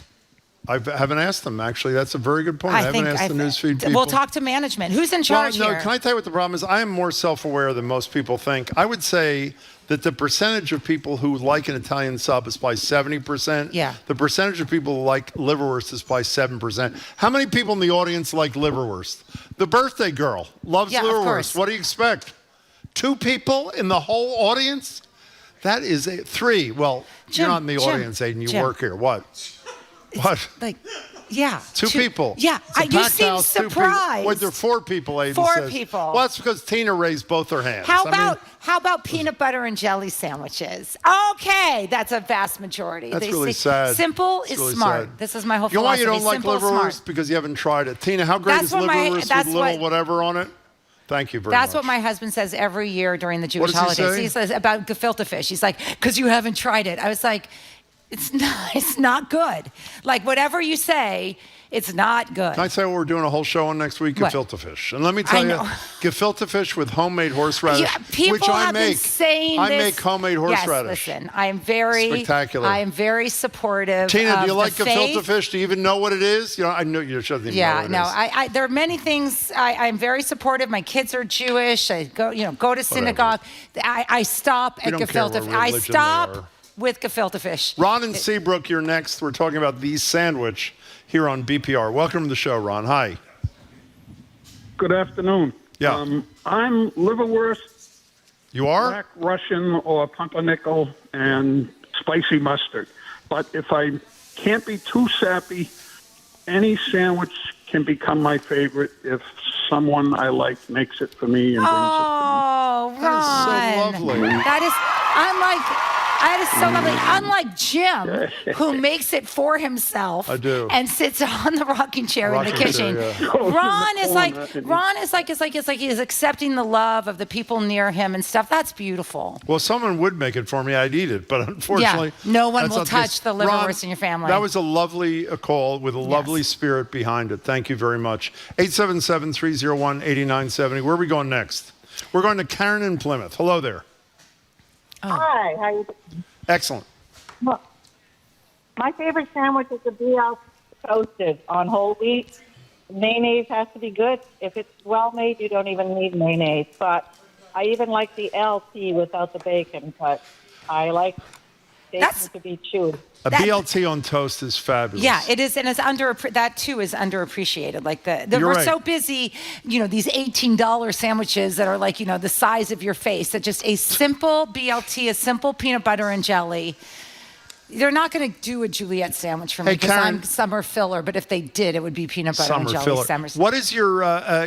I haven't asked them, actually. That's a very good point. I haven't asked the newsfeed people. We'll talk to management. Who's in charge Well, no, here? can I tell you what the problem is? I am more self-aware than most people think. I would say that the percentage of people who like an Italian sub is probably 70%. Yeah. The percentage of people who like liverwurst is probably 7%. How many people in the audience like liverwurst? The birthday girl loves Yeah, of liverwurst. course. What do you expect? 2 people in the whole audience? That is 3. Well, Jim, you're not in the Jim, audience, Aiden. You Jim. work here. What? What? Yeah. 2 people. Yeah. It's a You packed seem house, 2 people. surprised. Wait, there are 4 people, Aiden 4 says. people. Well, that's because Tina raised both her hands. How I mean, about peanut butter and jelly sandwiches? Okay, that's a vast majority. that's They really say sad. Simple It's is really smart. sad. This is my whole You know why philosophy. you don't like Simple is smart. liverwurst? Because you haven't tried it. Tina, how great That's is what my- liverwurst that's with little what- whatever on it? Thank you very That's much. what my husband says every year during the Jewish does he holidays. say? He says about gefilte fish. He's like, because you haven't tried it. I was like, it's not good. Like whatever you say, it's not good. Can I tell you what we're doing a whole show on next week? What? Gefilte fish. And let me tell you, know. gefilte fish with homemade horseradish, Yeah, people which I have been make. saying I this. make homemade horseradish. Yes, listen, I am very Spectacular. I am very supportive. Tina, of do you like the gefilte faith. fish? Do you even know what it is? You know, I know you shouldn't even know Yeah, what it no, is. there are many things. I'm very supportive. My kids are Jewish. I go to synagogue. I stop We at don't care gefilte. what I religion they stop are. with gefilte fish. Ron and Seabrook, you're next. We're talking about the sandwich here on BPR. Welcome to the show, Ron. Hi. Good afternoon. Yeah. I'm liverwurst. You are? Black Russian or pumpernickel and spicy mustard. But if I can't be too sappy, any sandwich can become my favorite if someone I like makes it for me and brings Oh, Ron. That is so lovely. That is so lovely. Unlike Jim, who makes it for himself I do. and sits on the rocking chair in the Rocking kitchen. chair, yeah. Ron is like corner. it's like he's accepting the love of the people near him and stuff. That's beautiful. Well, someone would make it for me. I'd eat it. But unfortunately, Yeah, no one that's will not the case. touch the liverwurst Ron, in your family. That was a lovely call with a lovely spirit behind it. Thank you very much. 877-301-8970. Where are we going next? We're going to Karen in Plymouth. Hello there. Hi, how you doing? Excellent. Well, my favorite sandwich is the BL toasted on whole wheat. Mayonnaise has to be good. If it's well made, you don't even need mayonnaise. But I even like the LT without the bacon. But I like bacon to be chewed. A BLT on toast is fabulous. Yeah, it is, and it's that too is underappreciated. Like You're we're right. so busy, these $18 sandwiches that are like, the size of your face. That just a simple BLT, a simple peanut butter and jelly. They're not going to do a Juliet sandwich for me because I'm summer filler. But if they did, it would be peanut butter and jelly sandwich. What is your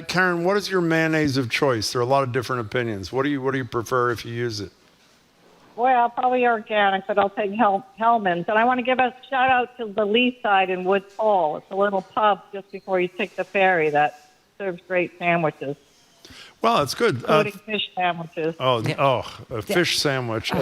Karen? What is your mayonnaise of choice? There are a lot of different opinions. What do you prefer if you use it? Well, probably organic, but I'll take Hellman's. And I want to give a shout out to the Lee Side in Woods Hole. It's a little pub just before you take the ferry that serves great sandwiches. Well, that's good. Including fish sandwiches. A fish sandwich.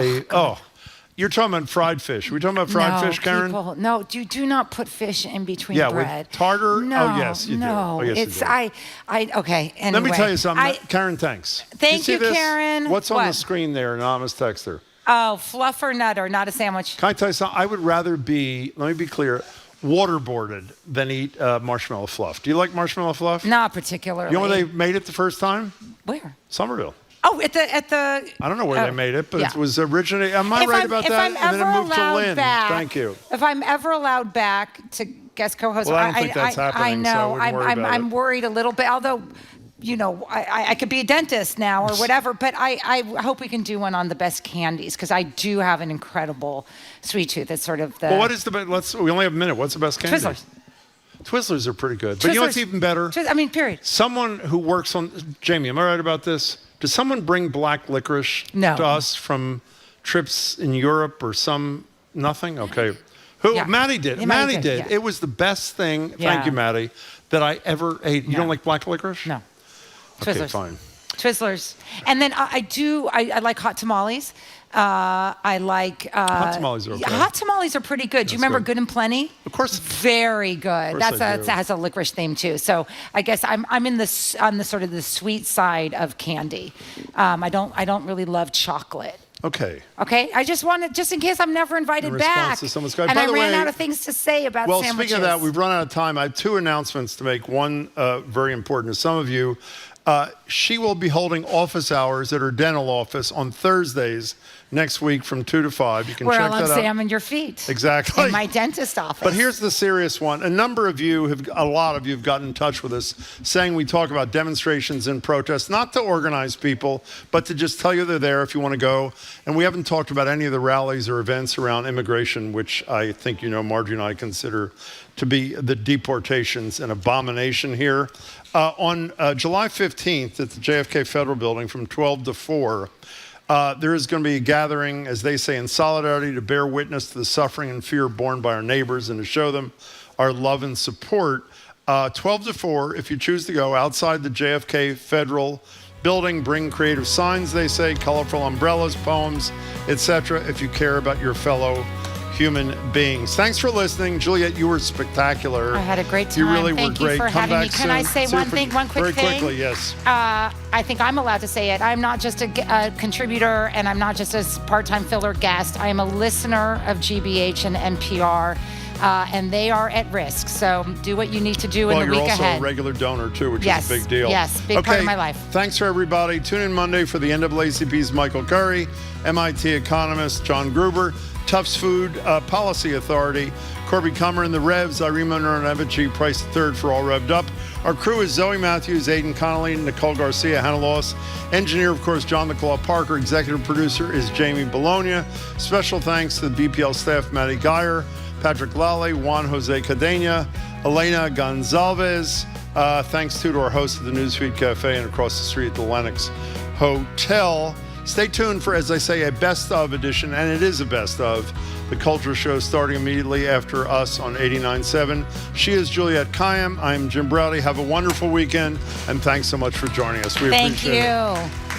You're talking about fried fish. Are we talking about fried fish, Karen? No, do not put fish in between bread. With tartar? No, oh, yes, you do. Oh, yes, it's, you do. Okay, anyway. Let me tell you something. Karen, thanks. Thank you, Karen. What's on the screen there, anonymous texter? Oh, fluff or nutter, not a sandwich. Can I tell you something? I would rather be, let me be clear, waterboarded than eat marshmallow fluff. Do you like marshmallow fluff? Not particularly. You know where they made it the first time? Where? Somerville. Oh, at the. I don't know where they made it, but it was originated. Am I right about that? And then it moved to Lynn. Thank you. If I'm ever allowed back to guest co-host, well, I don't think that's happening. I know. So I'm worried a little bit. Although, you know, I could be a dentist now or whatever. But I hope we can do one on the best candies because I do have an incredible sweet tooth. It's sort of the. Well, what is the best? We only have a minute. What's the best candy? Twizzlers. Twizzlers are pretty good. But you know what's even better? Period. Someone who works on Jamie, am I right about this? Does someone bring black licorice to us from trips in Europe or nothing? Okay. Maddie did. Maddie did. Yeah. It was the best thing, thank you, Maddie, that I ever ate. You don't like black licorice? No. Okay, Twizzlers. fine. Twizzlers. And then I like hot tamales. I like hot tamales are okay. Hot tamales are pretty good. Do you remember Good and Plenty? Of course. Very good. That has a licorice theme too. So I guess I'm on the sort of the sweet side of candy. I don't really love chocolate. Okay. I just wanted, just in case I'm never invited back. And I ran out of things to say about sandwiches. Well, speaking of that, we've run out of time. I have two announcements to make. One very important to some of you. She will be holding office hours at her dental office on Thursdays next week from 2 to 5. You can check that out. Where I'll examine your feet. Exactly. In my dentist office. But here's the serious one. A lot of you have gotten in touch with us saying we talk about demonstrations and protests, not to organize people, but to just tell you they're there if you want to go. And we haven't talked about any of the rallies or events around immigration, which I think, Marjorie and I consider to be the deportations an abomination here. On July 15th at the JFK Federal Building from 12 to 4, there is going to be a gathering, as they say, in solidarity to bear witness to the suffering and fear borne by our neighbors and to show them our love and support. 12 to 4, if you choose to go outside the JFK Federal Building, bring creative signs, they say, colorful umbrellas, poems, etc., if you care about your fellow human beings. Thanks for listening. Juliet, you were spectacular. I had a great time. You really Thank were great. You for having me. Can I say one quick thing? Very quickly, yes. I think I'm allowed to say it. I'm not just a contributor and I'm not just a part-time filler guest. I am a listener of GBH and NPR. And they are at risk. So do what you need to do in the week ahead. You're also a regular donor, too, which is a big deal. Yes, big part of my life. Thanks for everybody. Tune in Monday for the NAACP's Michael Curry, MIT economist John Gruber, Tufts Food Policy Authority, Corby Kummer and the Revs, Irene Monroe-Nevici, Price III for All Revved Up. Our crew is Zoe Matthews, Aidan Connolly, Nicole Garcia, Hannah Loss. Engineer, of course, John the Claw Parker. Executive producer is Jamie Bologna. Special thanks to the BPL staff, Matty Geyer, Patrick Lally, Juan Jose Cadena, Elena Gonzalez. Thanks to our host of the Newsfeed Cafe and across the street at the Lenox Hotel. Stay tuned for, as I say, a best of edition, and it is a best of, the Culture Show starting immediately after us on 89.7. She is Juliet Kayyem. I'm Jim Browdy. Have a wonderful weekend, and thanks so much for joining us. We appreciate it. Thank you.